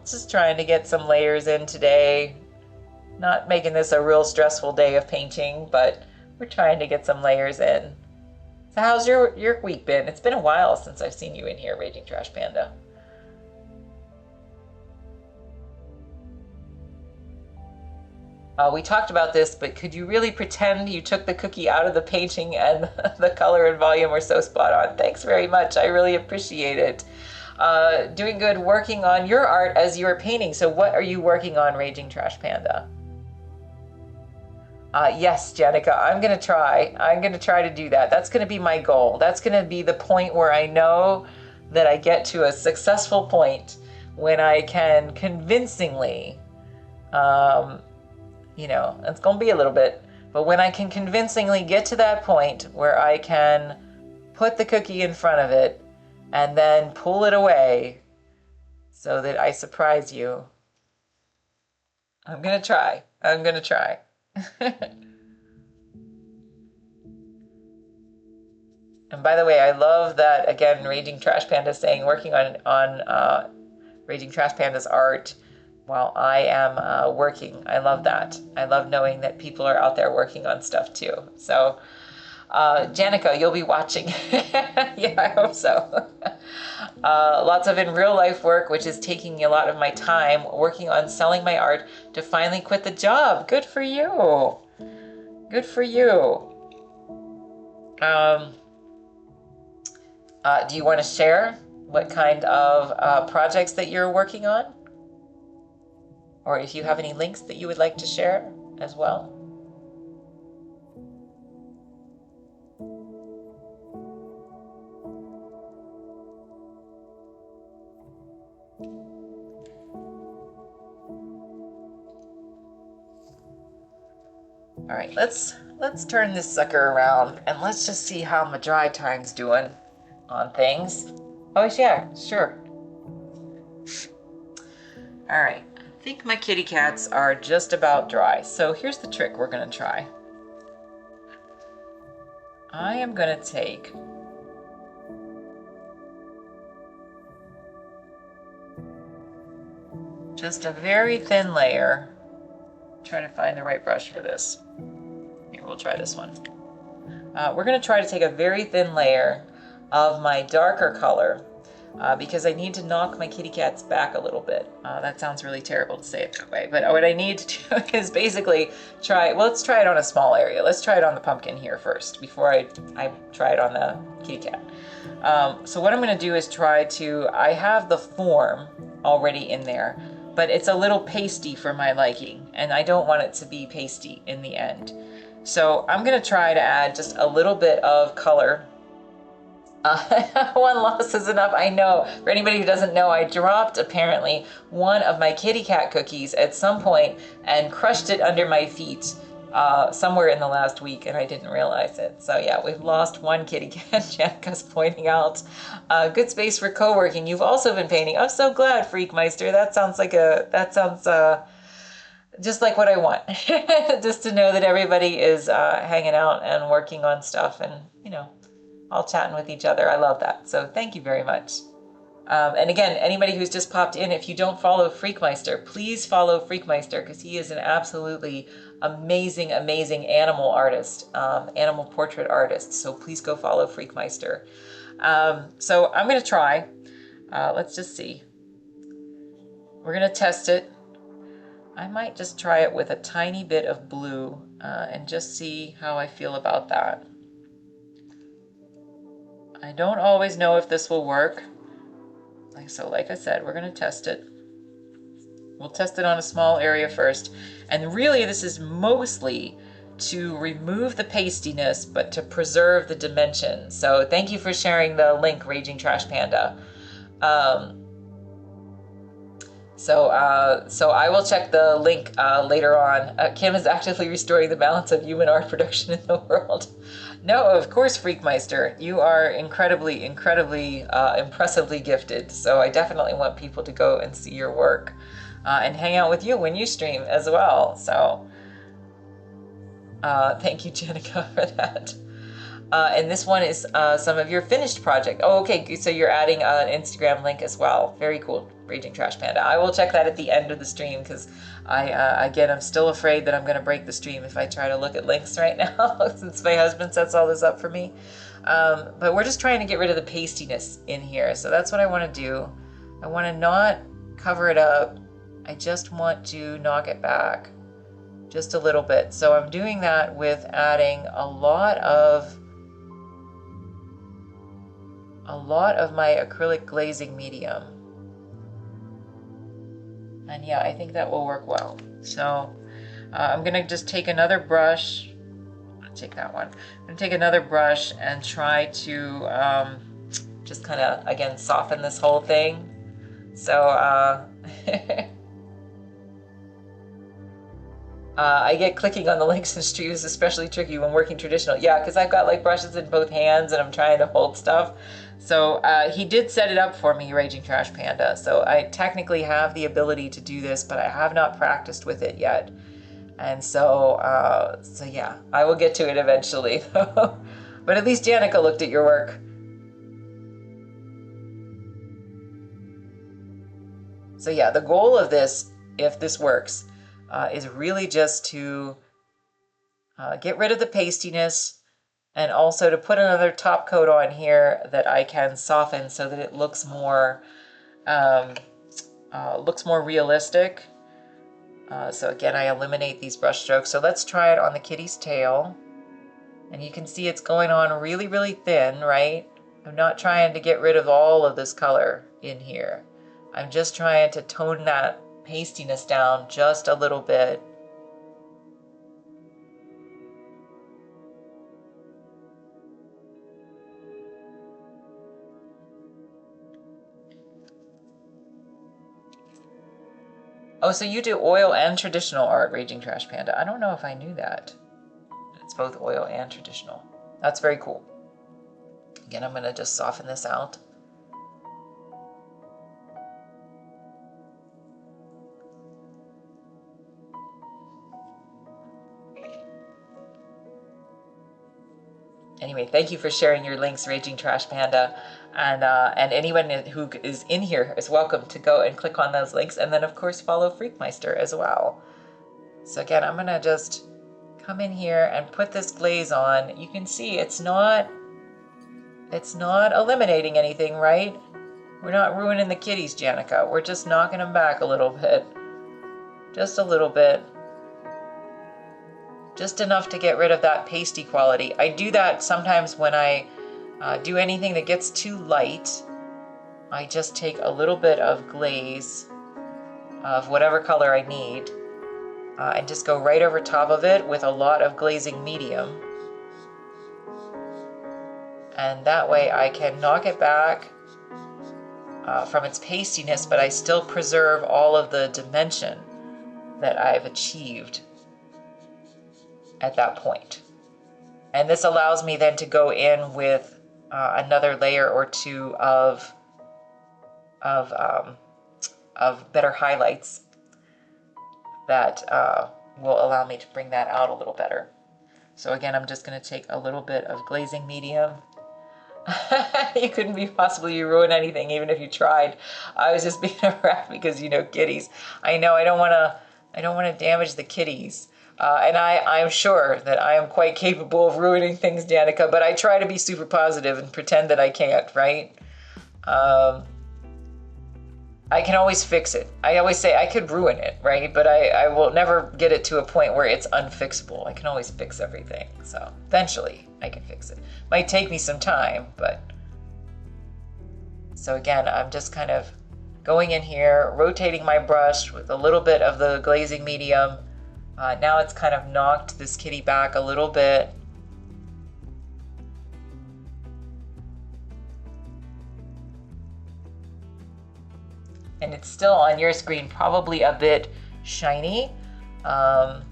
Just trying to get some layers in today. Not making this a real stressful day of painting, but we're trying to get some layers in. So how's your week been? It's been a while since I've seen you in here, Raging Trash Panda. We talked about this, but could you really pretend you took the cookie out of the painting and the color and volume were so spot on? Thanks very much. I really appreciate it. Doing good working on your art as you are painting. So what are you working on, Raging Trash Panda? Yes, Jenica, I'm going to try. I'm going to try to do that. That's going to be my goal. That's going to be the point where I know that I get to a successful point when I can convincingly, you know, it's going to be a little bit, but when I can convincingly get to that point where I can put the cookie in front of it and then pull it away so that I surprise you. I'm going to try. I'm going to try. And by the way, I love that, again, Raging Trash Panda saying working on Raging Trash Panda's art while I am working. I love that. I love knowing that people are out there working on stuff too. So, Janica, you'll be watching. Yeah, I hope so. Lots of in real life work, which is taking a lot of my time, working on selling my art to finally quit the job. Good for you. Good for you. Do you want to share what kind of projects that you're working on? Or if you have any links that you would like to share as well? All right, let's turn this sucker around and let's just see how my dry time's doing on things. Oh yeah, sure. All right, I think my kitty cats are just about dry. So here's the trick we're gonna try. I am gonna take just a very thin layer. Try to find the right brush for this. Here, we'll try this one. We're going to try to take a very thin layer of my darker color because I need to knock my kitty cats back a little bit. That sounds really terrible to say it that way, but what I need to do is basically try, well, let's try it on a small area. Let's try it on the pumpkin here first before I try it on the kitty cat. So what I'm going to do is try to, I have the form already in there, but it's a little pasty for my liking, and I don't want it to be pasty in the end. So I'm going to try to add just a little bit of color. One loss is enough, I know. For anybody who doesn't know, I dropped apparently one of my kitty cat cookies at some point and crushed it under my feet somewhere in the last week, and I didn't realize it. So yeah, we've lost one kitty cat. Janica's pointing out. Good space for co-working. You've also been painting. I'm so glad, Freakmeister. That sounds just like what I want. Just to know that everybody is hanging out and working on stuff and, you know, all chatting with each other. I love that. So thank you very much. And again, anybody who's just popped in, if you don't follow Freakmeister, please follow Freakmeister because he is an absolutely amazing, amazing animal artist, animal portrait artist. So please go follow Freakmeister. So I'm going to try. Let's just see. We're going to test it. I might just try it with a tiny bit of blue and just see how I feel about that. I don't always know if this will work. So like I said, we're going to test it. We'll test it on a small area first. And really this is mostly to remove the pastiness, but to preserve the dimension. So thank you for sharing the link, Raging Trash Panda. So I will check the link later on. Kim is actively restoring the balance of human art production in the world. No, of course, Freakmeister. You are incredibly, incredibly, impressively gifted. So I definitely want people to go and see your work and hang out with you when you stream as well. So thank you, Janica, for that. And this one is some of your finished project. Oh, okay. So you're adding an Instagram link as well. Very cool, Raging Trash Panda. I will check that at the end of the stream because again, I'm still afraid that I'm going to break the stream if I try to look at links right now since my husband sets all this up for me. But we're just trying to get rid of the pastiness in here. So that's what I want to do. I want to not cover it up. I just want to knock it back just a little bit. So I'm doing that with adding a lot of my acrylic glazing medium. And yeah, I think that will work well. So I'm gonna just take another brush. I'll take that one. I'm gonna take another brush and try to just kind of, again, soften this whole thing. So I get clicking on the links in stream is especially tricky when working traditional. Yeah, because I've got like brushes in both hands and I'm trying to hold stuff. So he did set it up for me, Raging Trash Panda. So I technically have the ability to do this, but I have not practiced with it yet. And so yeah, I will get to it eventually. But at least Janica looked at your work. So yeah, the goal of this if this works, is really just to get rid of the pastiness, and also to put another top coat on here that I can soften so that it looks more realistic. So again, I eliminate these brush strokes. So let's try it on the kitty's tail. And you can see it's going on really, really thin, right? I'm not trying to get rid of all of this color in here. I'm just trying to tone that pastiness down just a little bit. Oh, so you do oil and traditional art, Raging Trash Panda. I don't know if I knew that. It's both oil and traditional. That's very cool. Again, I'm going to just soften this out. Anyway, thank you for sharing your links, Raging Trash Panda. And anyone who is in here is welcome to go and click on those links. And then, of course, follow Freakmeister as well. So again, I'm going to just come in here and put this glaze on. You can see it's not eliminating anything, right? We're not ruining the kitties, Janica. We're just knocking them back a little bit. Just a little bit. Just enough to get rid of that pasty quality. I do that sometimes when I do anything that gets too light. I just take a little bit of glaze of whatever color I need and just go right over top of it with a lot of glazing medium. And that way I can knock it back from its pastiness, but I still preserve all of the dimension that I've achieved at that point. And this allows me then to go in with another layer or two of better highlights that will allow me to bring that out a little better. So again, I'm just going to take a little bit of glazing medium. You couldn't be possibly ruin anything even if you tried. I was just being a rat because, you know, kitties. I know I don't want to damage the kitties. And I'm sure that I am quite capable of ruining things, Danica, but I try to be super positive and pretend that I can't, right? I can always fix it. I always say I could ruin it, right? But I will never get it to a point where it's unfixable. I can always fix everything. So eventually I can fix it. Might take me some time, but... So again, I'm just kind of going in here, rotating my brush with a little bit of the glazing medium. Now it's kind of knocked this kitty back a little bit. And it's still on your screen probably a bit shiny. But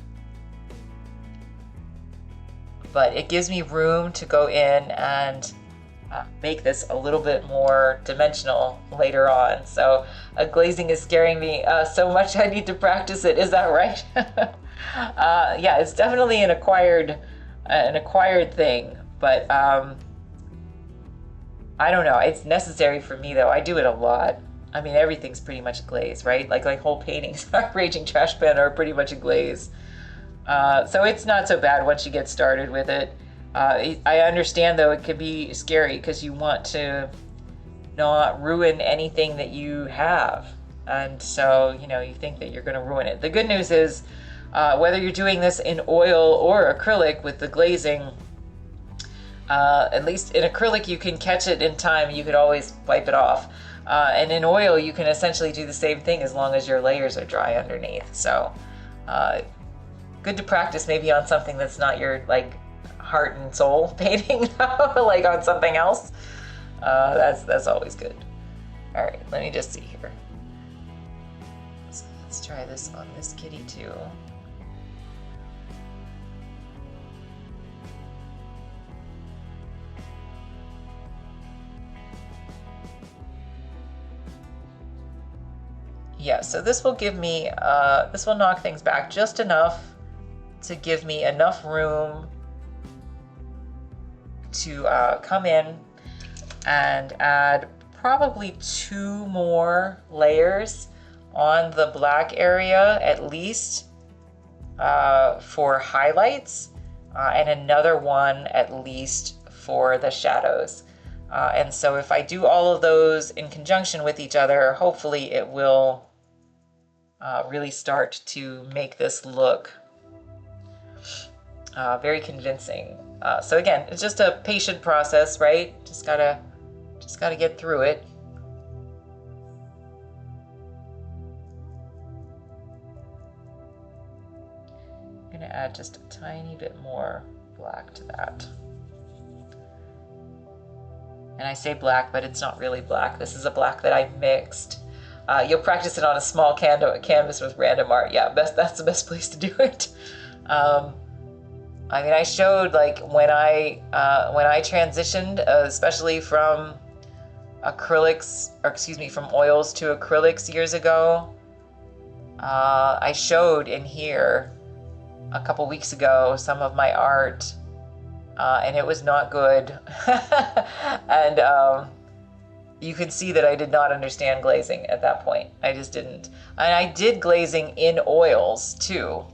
it gives me room to go in and make this a little bit more dimensional later on. So glazing is scaring me so much I need to practice it. Is that right? Yeah, it's definitely an acquired thing, but I don't know. It's necessary for me though. I do it a lot. I mean, everything's pretty much glaze, right? Like whole paintings, Raging Trash Panda are pretty much a glaze. So it's not so bad once you get started with it. I understand though it could be scary because you want to not ruin anything that you have. And so, you know, you think that you're going to ruin it. The good news is whether you're doing this in oil or acrylic with the glazing, at least in acrylic you can catch it in time. You could always wipe it off. And in oil you can essentially do the same thing as long as your layers are dry underneath. So good to practice maybe on something that's not your like heart and soul painting, like on something else. That's always good. All right, let me just see here. So let's try this on this kitty too. Yeah, so this will give me, this will knock things back just enough to give me enough room to come in and add probably 2 more layers on the black area at least for highlights, and another one at least for the shadows. And so if I do all of those in conjunction with each other, hopefully it will really start to make this look very convincing. So again, it's just a patient process, right? Just gotta get through it. I'm gonna add just a tiny bit more black to that. And I say black, but it's not really black. This is a black that I mixed. You'll practice it on a small canvas with random art. Yeah, that's the best place to do it. I mean, I showed like when I transitioned, especially from acrylics, or excuse me, from oils to acrylics years ago. I showed in here a couple weeks ago some of my art, and it was not good. And you can see that I did not understand glazing at that point. I just didn't. And I did glazing in oils too,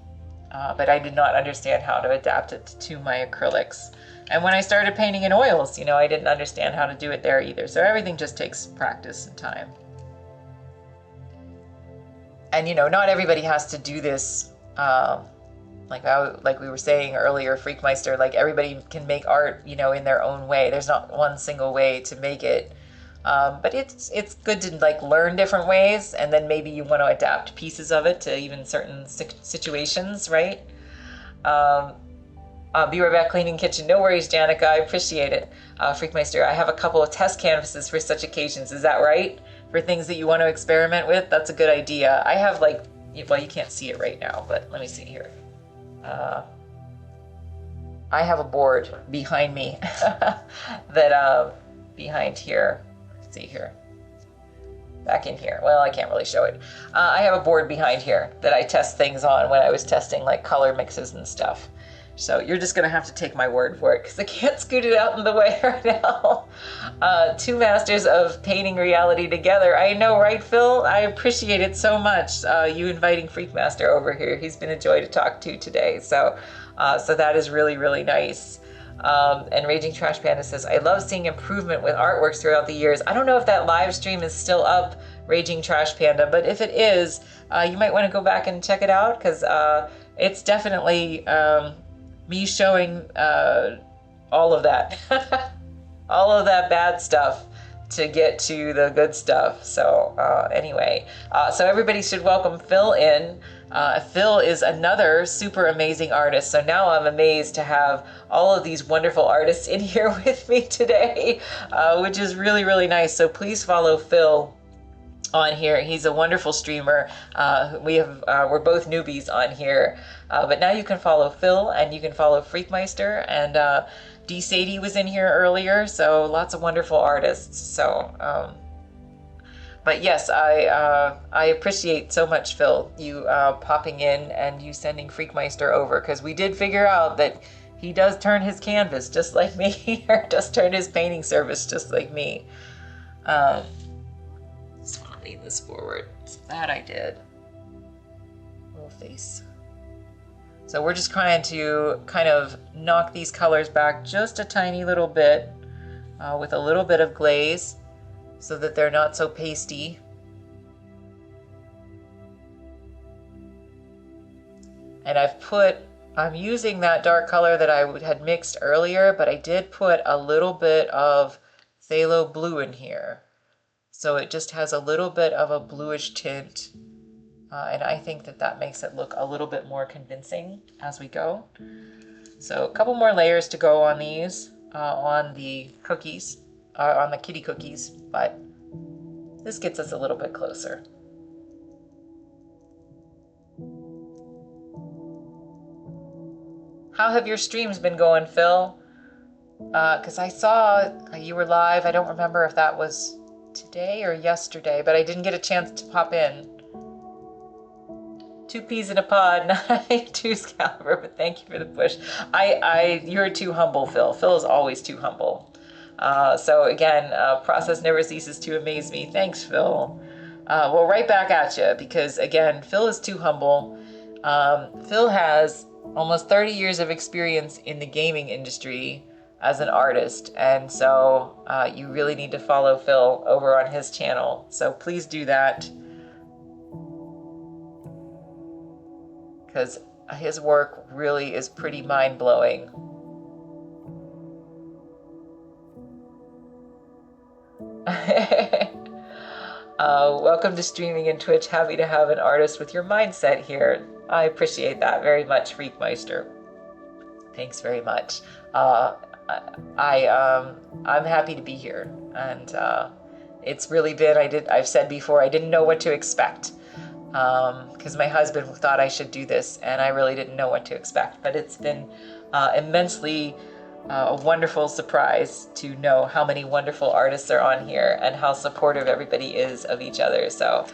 but I did not understand how to adapt it to my acrylics. And when I started painting in oils, you know, I didn't understand how to do it there either. So everything just takes practice and time. And you know, not everybody has to do this. Like we were saying earlier, Freakmeister, like everybody can make art, you know, in their own way. There's not one single way to make it. But it's good to like learn different ways, and then maybe you want to adapt pieces of it to even certain situations, right? Be right back cleaning kitchen. No worries, Janica, I appreciate it. Freakmeister, I have a couple of test canvases for such occasions. Is that right? For things that you want to experiment with? That's a good idea. I have like, well, you can't see it right now, but let me see here. I have a board behind me that, behind here. Let's see here. Back in here. Well, I can't really show it. I have a board behind here that I test things on when I was testing like color mixes and stuff. So you're just gonna have to take my word for it because I can't scoot it out in the way right now. Two masters of painting reality together. I know, right, Phil? I appreciate it so much. You inviting Freakmaster over here. He's been a joy to talk to today. So that is really, really nice. And Raging Trash Panda says, I love seeing improvement with artworks throughout the years. I don't know if that live stream is still up, Raging Trash Panda, but if it is, you might want to go back and check it out because it's definitely me showing all of that, all of that bad stuff to get to the good stuff. So anyway, so everybody should welcome Phil in. Phil is another super amazing artist. So now I'm amazed to have all of these wonderful artists in here with me today, which is really, really nice. So please follow Phil on here. He's a wonderful streamer. We're both newbies on here, but now you can follow Phil and you can follow Freakmeister, and D Sadie was in here earlier, so lots of wonderful artists. So but yes, I appreciate so much, Phil, you popping in and you sending Freakmeister over, because we did figure out that he does turn his canvas just like me, or does turn his painting service just like me. Just want to lean this forward. So that I did. Little face. So we're just trying to kind of knock these colors back just a tiny little bit with a little bit of glaze so that they're not so pasty. And I'm using that dark color that I had mixed earlier, but I did put a little bit of phthalo blue in here. So it just has a little bit of a bluish tint. And I think that makes it look a little bit more convincing as we go. So a couple more layers to go on these, on the cookies, on the kitty cookies, but this gets us a little bit closer. How have your streams been going, Phil? Because I saw you were live. I don't remember if that was today or yesterday, but I didn't get a chance to pop in. 2 peas in a pod, not too Excalibur, but thank you for the push. You're too humble, Phil. Phil is always too humble. So again, process never ceases to amaze me. Thanks, Phil. Well, right back at you, because again, Phil is too humble. Phil has almost 30 years of experience in the gaming industry as an artist, and so you really need to follow Phil over on his channel. So please do that, because his work really is pretty mind-blowing. Welcome to streaming and Twitch. Happy to have an artist with your mindset here. I appreciate that very much, Freakmeister. Thanks very much. I'm happy to be here, and it's really been. I've said before, I didn't know what to expect, because my husband thought I should do this, and I really didn't know what to expect. But it's been immensely a wonderful surprise to know how many wonderful artists are on here and how supportive everybody is of each other. So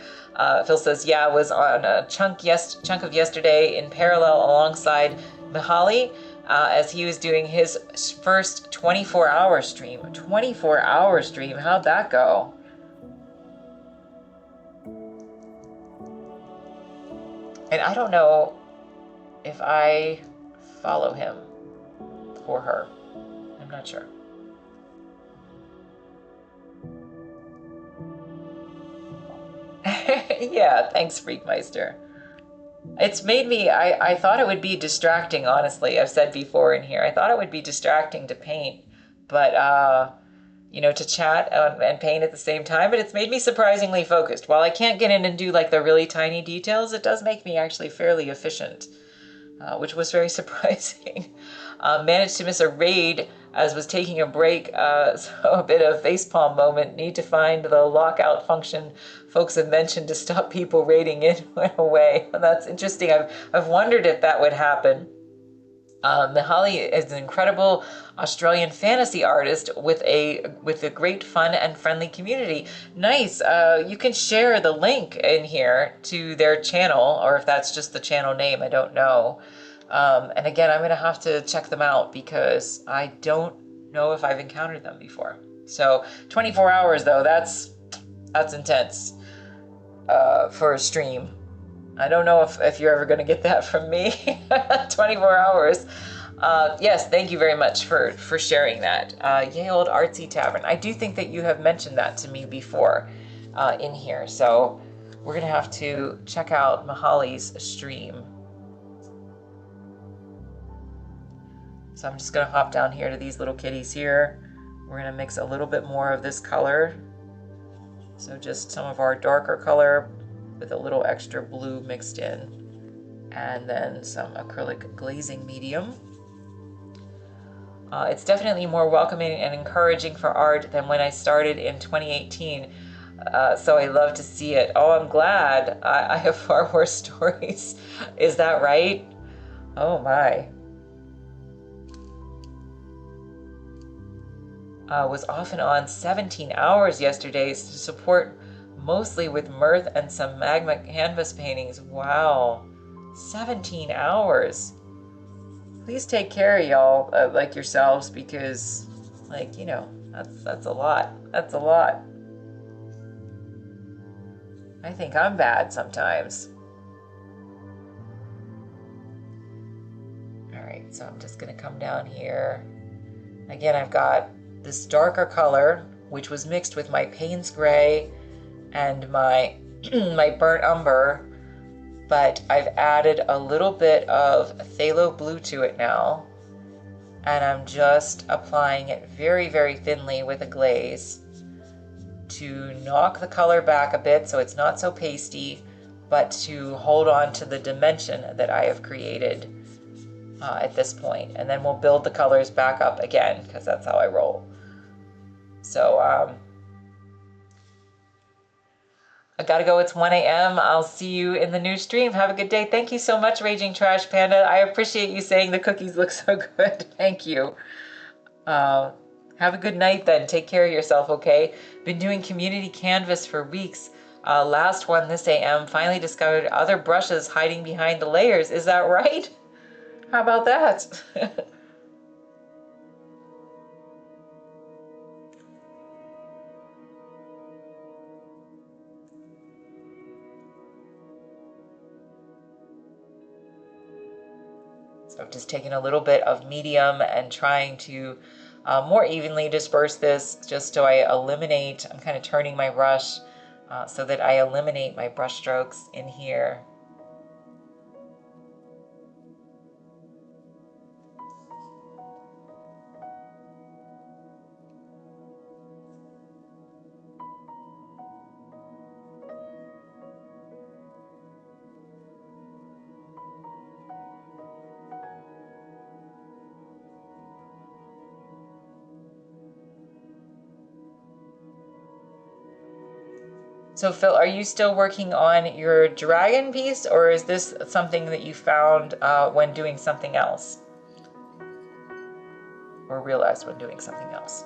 Phil says, yeah, I was on a chunk of yesterday in parallel alongside Mihaly, as he was doing his first 24-hour stream. 24-hour stream, how'd that go? And I don't know if I follow him or her. I'm not sure. Yeah, thanks, Freakmeister. It's made me, I thought it would be distracting, honestly. I've said before in here, I thought it would be distracting to paint, but, you know, to chat and paint at the same time, but it's made me surprisingly focused. While I can't get in and do like the really tiny details, it does make me actually fairly efficient, which was very surprising. Managed to miss a raid as was taking a break, so a bit of facepalm moment. Need to find the lockout function folks have mentioned to stop people raiding in. Went away. Well, that's interesting. I've wondered if that would happen. Mihaly is an incredible Australian fantasy artist with a great fun and friendly community. Nice. You can share the link in here to their channel, or if that's just the channel name, I don't know. And again, I'm going to have to check them out because I don't know if I've encountered them before. So 24 hours though, that's intense for a stream. I don't know if you're ever going to get that from me. 24 hours. Yes, thank you very much for sharing that. Yay Old Artsy Tavern. I do think that you have mentioned that to me before in here. So we're going to have to check out Mihaly's stream. So I'm just going to hop down here to these little kitties here. We're going to mix a little bit more of this color. So just some of our darker color with a little extra blue mixed in. And then some acrylic glazing medium. It's definitely more welcoming and encouraging for art than when I started in 2018. So I love to see it. Oh, I'm glad. I have far worse stories. Is that right? Oh my. Was off and on 17 hours yesterday to support mostly with mirth and some magma canvas paintings. Wow, 17 hours. Please take care of y'all like yourselves, because like, you know, that's a lot. That's a lot. I think I'm bad sometimes. All right, so I'm just gonna come down here. Again, I've got this darker color, which was mixed with my Payne's Gray and my my burnt umber, but I've added a little bit of phthalo blue to it now, and I'm just applying it very, very thinly with a glaze to knock the color back a bit so it's not so pasty, but to hold on to the dimension that I have created at this point. And then we'll build the colors back up again, because that's how I roll. So I gotta go. It's 1 a.m. I'll see you in the new stream. Have a good day. Thank you so much, Raging Trash Panda. I appreciate you saying the cookies look so good. Thank you. Have a good night then. Take care of yourself, okay? Been doing community canvas for weeks. Last one this AM. Finally discovered other brushes hiding behind the layers. Is that right? How about that? I'm just taking a little bit of medium and trying to more evenly disperse this, just so I eliminate, I'm kind of turning my brush so that I eliminate my brush strokes in here. So Phil, are you still working on your dragon piece, or is this something that you found when doing something else? Or realized when doing something else?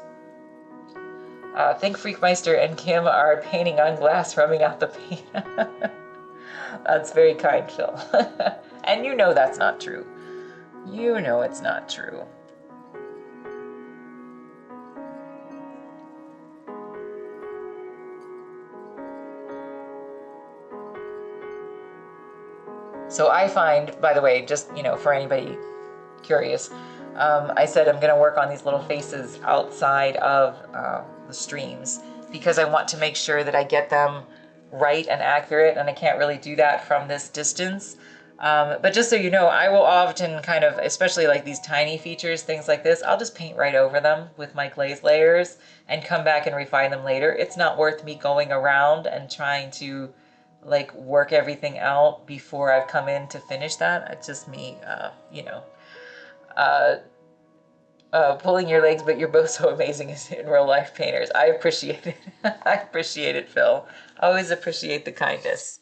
I think Freakmeister and Kim are painting on glass, rubbing out the paint. That's very kind, Phil. And you know that's not true. You know it's not true. So I find, by the way, just, for anybody curious, I said I'm gonna work on these little faces outside of the streams because I want to make sure that I get them right and accurate, and I can't really do that from this distance. But just so you know, I will often kind of, especially like these tiny features, things like this, I'll just paint right over them with my glaze layers and come back and refine them later. It's not worth me going around and trying to like work everything out before I've come in to finish that. It's just me, pulling your legs, but you're both so amazing as in real life painters. I appreciate it. I appreciate it, Phil. I always appreciate the kindness.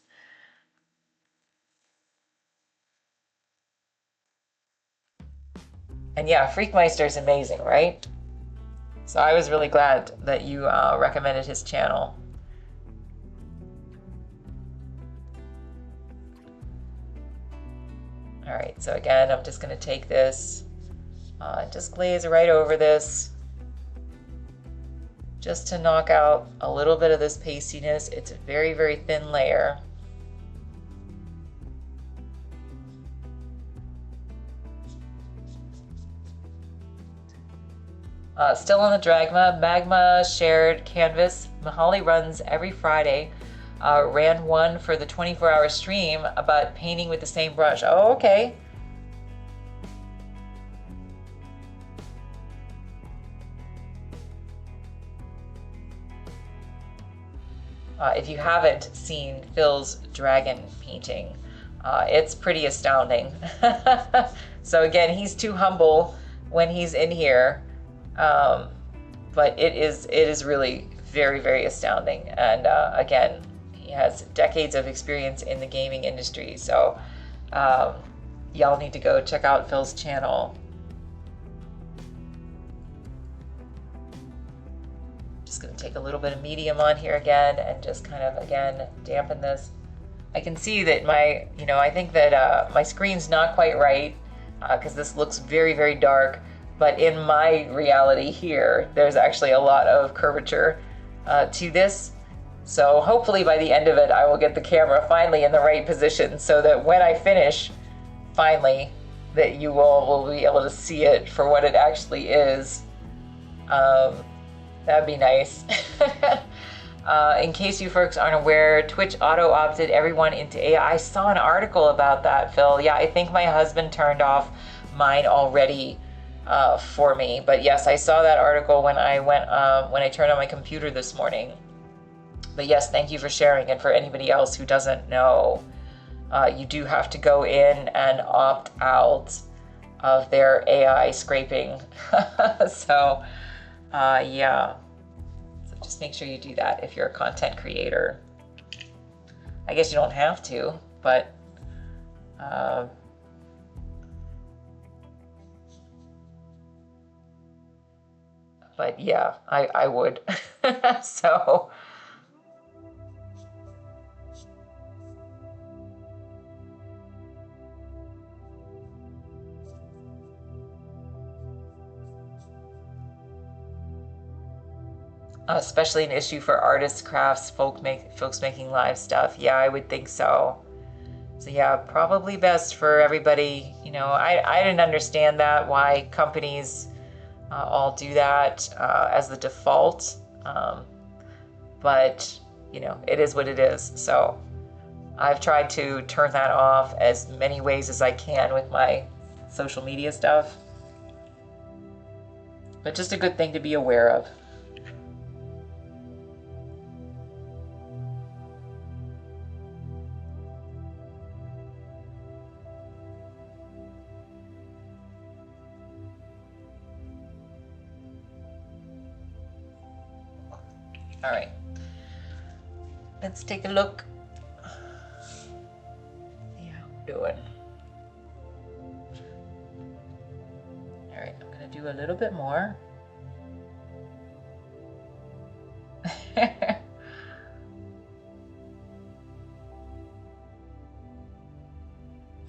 And yeah, Freakmeister is amazing, right? So I was really glad that you recommended his channel. All right, so again, I'm just gonna take this, just glaze right over this, just to knock out a little bit of this pastiness. It's a very, very thin layer. Still on the Dragma, Magma shared canvas. Mahali runs every Friday. Ran one for the 24-hour stream about painting with the same brush. Oh, okay. If you haven't seen Phil's dragon painting, it's pretty astounding. So again, he's too humble when he's in here, but it is really very, very astounding. And again, he has decades of experience in the gaming industry, so y'all need to go check out Phil's channel. Just going to take a little bit of medium on here again and just kind of, again, dampen this. I can see that my, I think that my screen's not quite right because this looks very, very dark, but in my reality here, there's actually a lot of curvature to this. So hopefully by the end of it, I will get the camera finally in the right position so that when I finish, finally, that you will be able to see it for what it actually is. That'd be nice. In case you folks aren't aware, Twitch auto-opted everyone into AI. I saw an article about that, Phil. Yeah, I think my husband turned off mine already for me. But yes, I saw that article when I turned on my computer this morning. But yes, thank you for sharing. And for anybody else who doesn't know, you do have to go in and opt out of their AI scraping. So, yeah. So just make sure you do that if you're a content creator. I guess you don't have to, but yeah, I would. So. Especially an issue for artists, crafts, folks making live stuff. Yeah, I would think so. So yeah, probably best for everybody. You know, I didn't understand that, why companies all do that as the default. But, you know, it is what it is. So I've tried to turn that off as many ways as I can with my social media stuff. But just a good thing to be aware of. All right, let's take a look. See how I'm doing. All right, I'm gonna do a little bit more.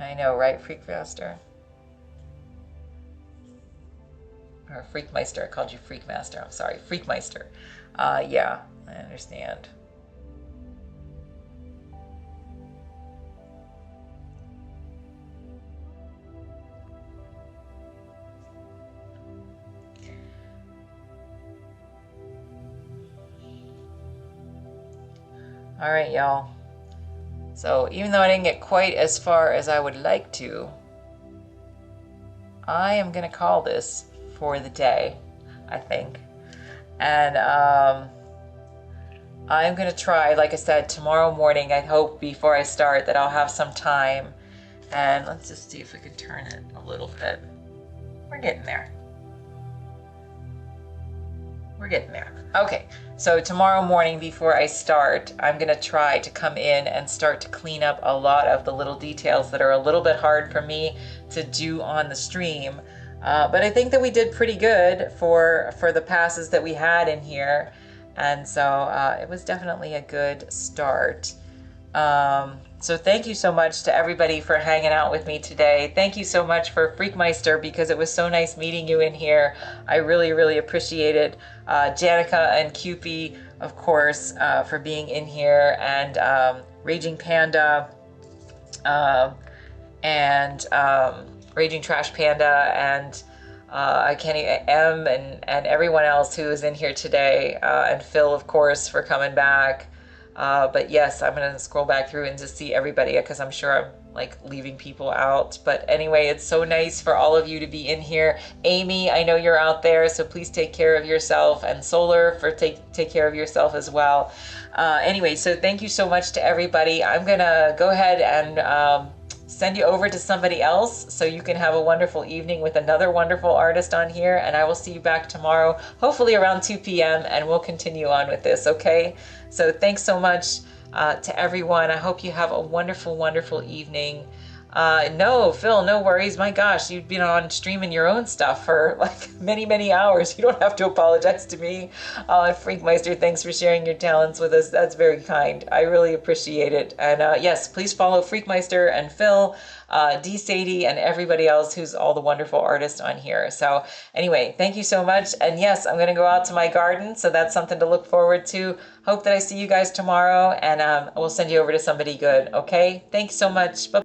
I know, right, Freakmaster? Or Freakmeister, I called you Freakmaster, I'm sorry, Freakmeister. Yeah, I understand. All right, y'all. So even though I didn't get quite as far as I would like to, I am gonna call this for the day, I think. And I'm gonna try, like I said, tomorrow morning, I hope before I start that I'll have some time. And let's just see if we can turn it a little bit. We're getting there. We're getting there. Okay, so tomorrow morning before I start, I'm gonna try to come in and start to clean up a lot of the little details that are a little bit hard for me to do on the stream. But I think that we did pretty good for the passes that we had in here. And so it was definitely a good start. So thank you so much to everybody for hanging out with me today. Thank you so much for Freakmeister, because it was so nice meeting you in here. I really, really appreciate it. Janica and Cupie, of course, for being in here, and Raging Panda, and Raging Trash Panda, and I can't M and everyone else who is in here today, and Phil, of course, for coming back. But yes, I'm gonna scroll back through and just see everybody, because I'm sure I'm like leaving people out. But anyway, it's so nice for all of you to be in here. Amy, I know you're out there, so please take care of yourself, and Solar, for take care of yourself as well. Anyway, so thank you so much to everybody. I'm gonna go ahead and send you over to somebody else so you can have a wonderful evening with another wonderful artist on here, and I will see you back tomorrow, hopefully around 2 p.m., and we'll continue on with this, okay? So thanks so much to everyone. I hope you have a wonderful, wonderful evening. No, Phil, no worries. My gosh, you've been on streaming your own stuff for like many, many hours. You don't have to apologize to me. Freakmeister, thanks for sharing your talents with us. That's very kind. I really appreciate it. And yes, please follow Freakmeister and Phil, D. Sadie, and everybody else who's all the wonderful artists on here. So anyway, thank you so much. And yes, I'm going to go out to my garden, so that's something to look forward to. Hope that I see you guys tomorrow, and we'll send you over to somebody good, okay? Thanks so much. Bye.